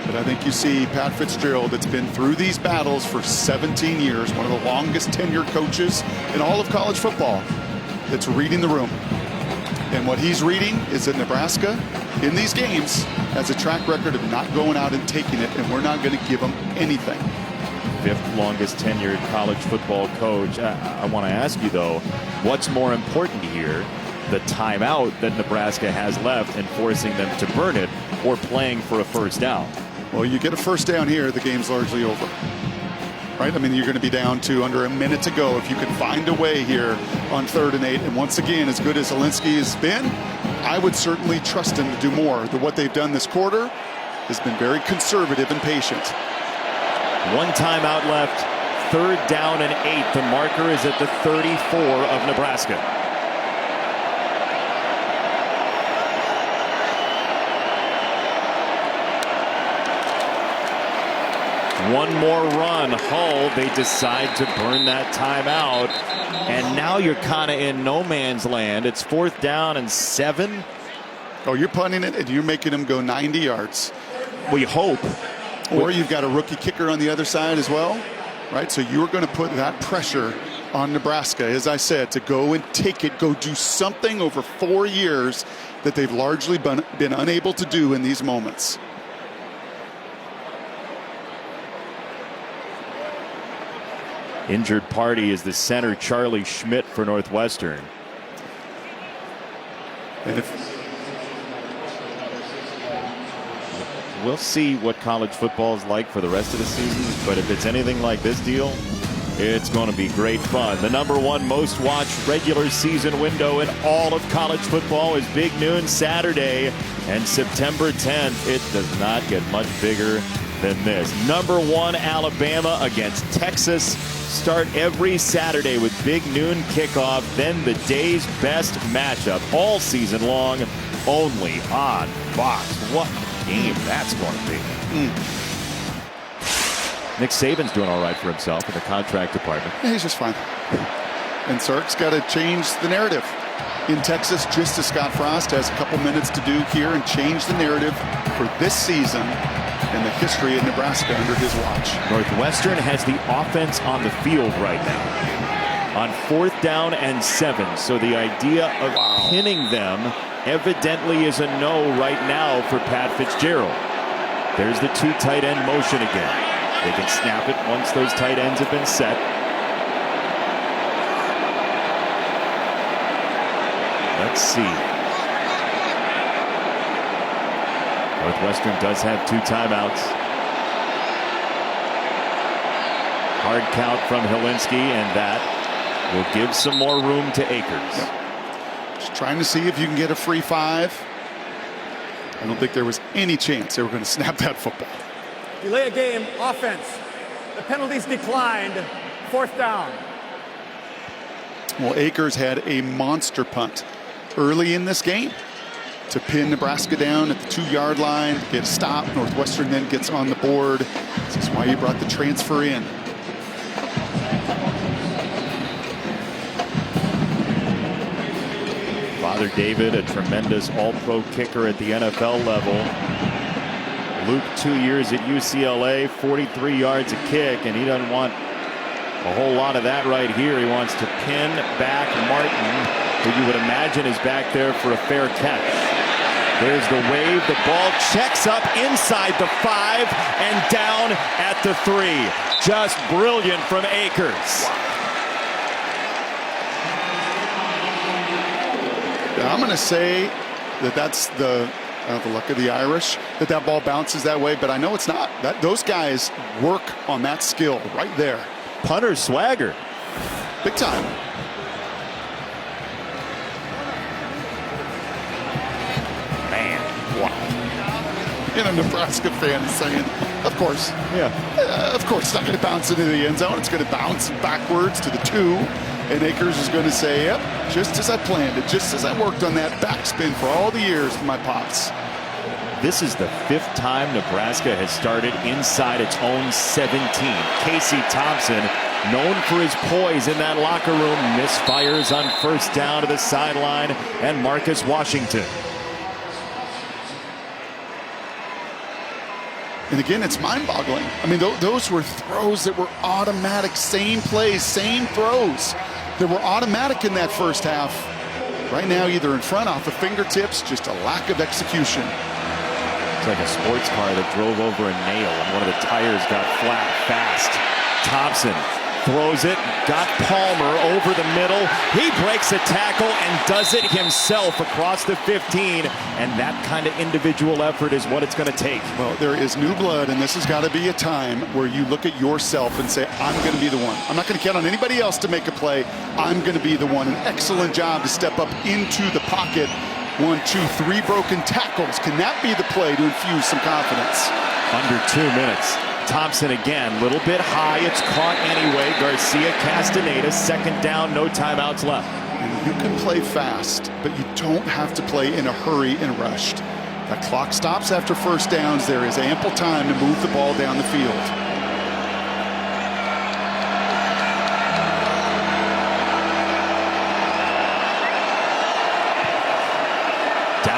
But I think you see Pat Fitzgerald, that's been through these battles for 17 years, one of the longest tenured coaches in all of college football, that's reading the room. And what he's reading is that Nebraska, in these games, has a track record of not going out and taking it, and we're not going to give them anything. 5th longest tenured college football coach. I want to ask you, though, what's more important here? The timeout that Nebraska has left and forcing them to burn it, or playing for a first down? Well, you get a first down here, the game's largely over. Right? I mean, you're going to be down to under a minute to go. If you can find a way here on 3rd and 8, and once again, as good as Helinski has been, I would certainly trust him to do more. What they've done this quarter has been very conservative and patient. 1 timeout left. 3rd down and 8. The marker is at the 34 of Nebraska. One more run. Hull, they decide to burn that timeout. And now you're kind of in no man's land. It's 4th down and 7. Oh, you're punting it and you're making them go 90 yards. We hope. Or you've got a rookie kicker on the other side as well, right? So you're going to put that pressure on Nebraska, as I said, to go and take it, go do something over 4 years that they've largely been unable to do in these moments. Injured party is the center, Charlie Schmidt, for Northwestern. And if we'll see what college football is like for the rest of the season, but if it's anything like this deal, it's going to be great fun. The #1 most watched regular season window in all of college football is Big Noon Saturday and September 10th. It does not get much bigger than this. #1 Alabama against Texas. Start every Saturday with Big Noon kickoff, then the day's best matchup all season long, only on Fox. What a game that's going to be. Nick Saban's doing all right for himself in the contract department. Yeah, he's just fine. And Sark's got to change the narrative in Texas, just as Scott Frost has a couple minutes to do here and change the narrative for this season and the history of Nebraska under his watch. Northwestern has the offense on the field right now on 4th down and 7. So the idea of pinning them evidently is a no right now for Pat Fitzgerald. There's the 2 tight end motion again. They can snap it once those tight ends have been set. Let's see. Northwestern does have 2 timeouts. Hard count from Helinski, and that will give some more room to Akers. Yep. Just trying to see if you can get a free 5. I don't think there was any chance they were going to snap that football. Delay a game, offense. The penalties declined. 4th down. Well, Akers had a monster punt early in this game to pin Nebraska down at the 2-yard line, get a stop. Northwestern then gets on the board. This is why you brought the transfer in. Father David, a tremendous all-pro kicker at the NFL level. Luke, 2 years at UCLA, 43 yards a kick, and he doesn't want a whole lot of that right here. He wants to pin back Martin, who you would imagine is back there for a fair catch. There's the wave. The ball checks up inside the 5 and down at the 3. Just brilliant from Akers. I'm going to say that that's the luck of the Irish, that ball bounces that way, but I know it's not. Those guys work on that skill right there. Punter swagger. Big time. Man, wow. And a Nebraska fan is saying, of course. Yeah. Of course, it's not going to bounce into the end zone. It's going to bounce backwards to the 2. And Akers is going to say, yep, just as I planned it, just as I worked on that backspin for all the years for my pops. This is the 5th time Nebraska has started inside its own 17. Casey Thompson, known for his poise in that locker room, misfires on 1st down to the sideline, and Marcus Washington. And again, it's mind-boggling. I mean, those were throws that were automatic, same plays, same throws that were automatic in that first half. Right now, either in front off of fingertips, just a lack of execution. It's like a sports car that drove over a nail and one of the tires got flat fast. Thompson throws it, got Palmer over the middle. He breaks a tackle and does it himself across the 15. And that kind of individual effort is what it's going to take. Well, there is new blood, and this has got to be a time where you look at yourself and say, I'm going to be the one. I'm not going to count on anybody else to make a play. I'm going to be the one. An excellent job to step up into the pocket. 1, 2, 3 broken tackles. Can that be the play to infuse some confidence? Under 2 minutes. Thompson again, little bit high. It's caught anyway. Garcia Castaneda, 2nd down, no timeouts left. And you can play fast, but you don't have to play in a hurry and rushed. That clock stops after 1st downs. There is ample time to move the ball down the field.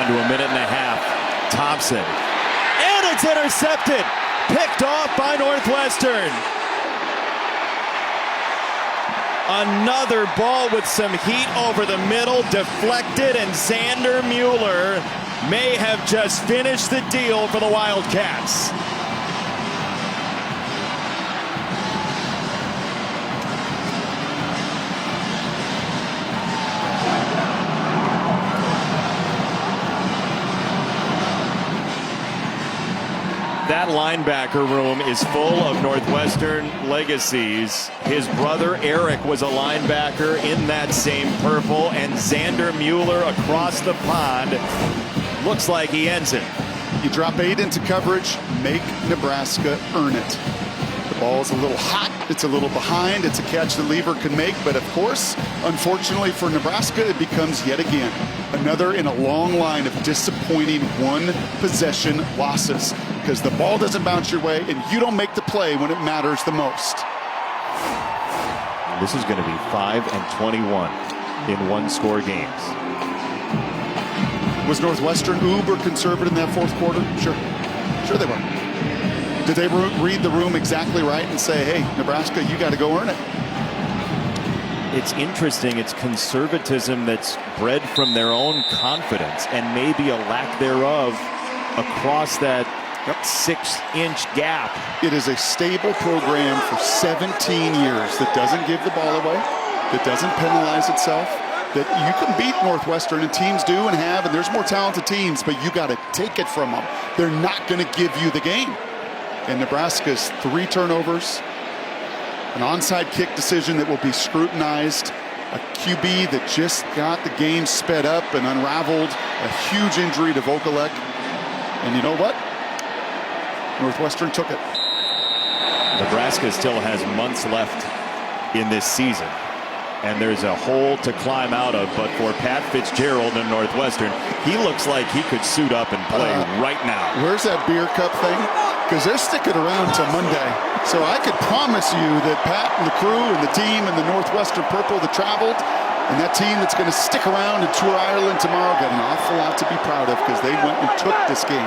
down to a minute and a half. Thompson. And it's intercepted. Picked off by Northwestern. Another ball with some heat over the middle, deflected, and Xander Mueller may have just finished the deal for the Wildcats. That linebacker room is full of Northwestern legacies. His brother Eric was a linebacker in that same purple, and Xander Mueller across the pond looks like he ends it. You drop 8 into coverage, make Nebraska earn it. The ball is a little hot, it's a little behind, it's a catch the lever can make, but of course, unfortunately for Nebraska, it becomes yet again another in a long line of disappointing one-possession losses, because the ball doesn't bounce your way and you don't make the play when it matters the most. This is going to be 5 and 21 in one-score games. Was Northwestern uber conservative in that fourth quarter? Sure they were. Did they read the room exactly right and say, hey, Nebraska, you got to go earn it? It's interesting. It's conservatism that's bred from their own confidence and maybe a lack thereof across that 6-inch gap. It is a stable program for 17 years that doesn't give the ball away, that doesn't penalize itself, that you can beat Northwestern, and teams do and have, and there's more talented teams, but you got to take it from them. They're not going to give you the game. And Nebraska's 3 turnovers, an onside kick decision that will be scrutinized, a QB that just got the game sped up and unraveled, a huge injury to Vokalek. And you know what? Northwestern took it. Nebraska still has months left in this season, and there's a hole to climb out of, but for Pat Fitzgerald in Northwestern, he looks like he could suit up and play right now. Where's that beer cup thing? Because they're sticking around till Monday. So I could promise you that Pat and the crew and the team and the Northwestern Purple that traveled, and that team that's going to stick around and tour Ireland tomorrow, got an awful lot to be proud of, because they went and took this game.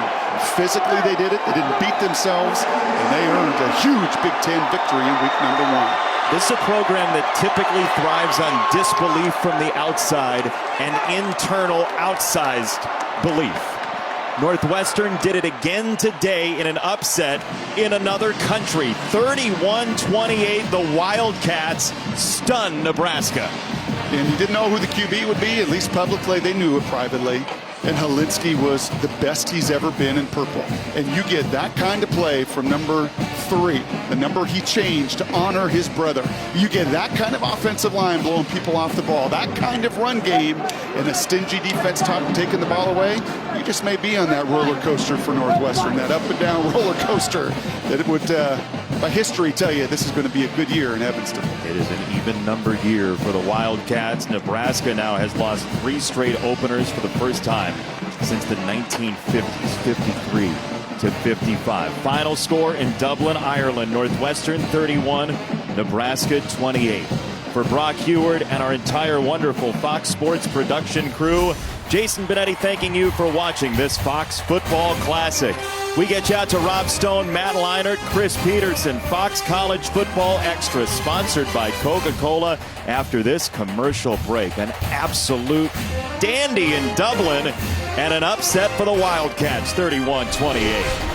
Physically, they did it. They didn't beat themselves, and they earned a huge Big Ten victory in week number 1. This is a program that typically thrives on disbelief from the outside and internal outsized belief. Northwestern did it again today in an upset in another country. 31-28, the Wildcats stun Nebraska. And you didn't know who the QB would be, at least publicly. They knew it privately. And Helinski was the best he's ever been in purple. And you get that kind of play from number 3, the number he changed to honor his brother. You get that kind of offensive line blowing people off the ball, that kind of run game, and a stingy defense taking the ball away. You just may be on that roller coaster for Northwestern, that up and down roller coaster that it would, by history, tell you this is going to be a good year in Evanston. It is an even-numbered year for the Wildcats. Nebraska now has lost 3 straight openers for the first time since the 1950s, 53-55. Final score in Dublin, Ireland, Northwestern 31, Nebraska 28. For Brock Heward and our entire wonderful Fox Sports production crew, Jason Benetti thanking you for watching this Fox Football Classic. We get you out to Rob Stone, Matt Leinart, Chris Peterson, Fox College Football Extra, sponsored by Coca-Cola. After this commercial break, an absolute dandy in Dublin and an upset for the Wildcats, 31-28.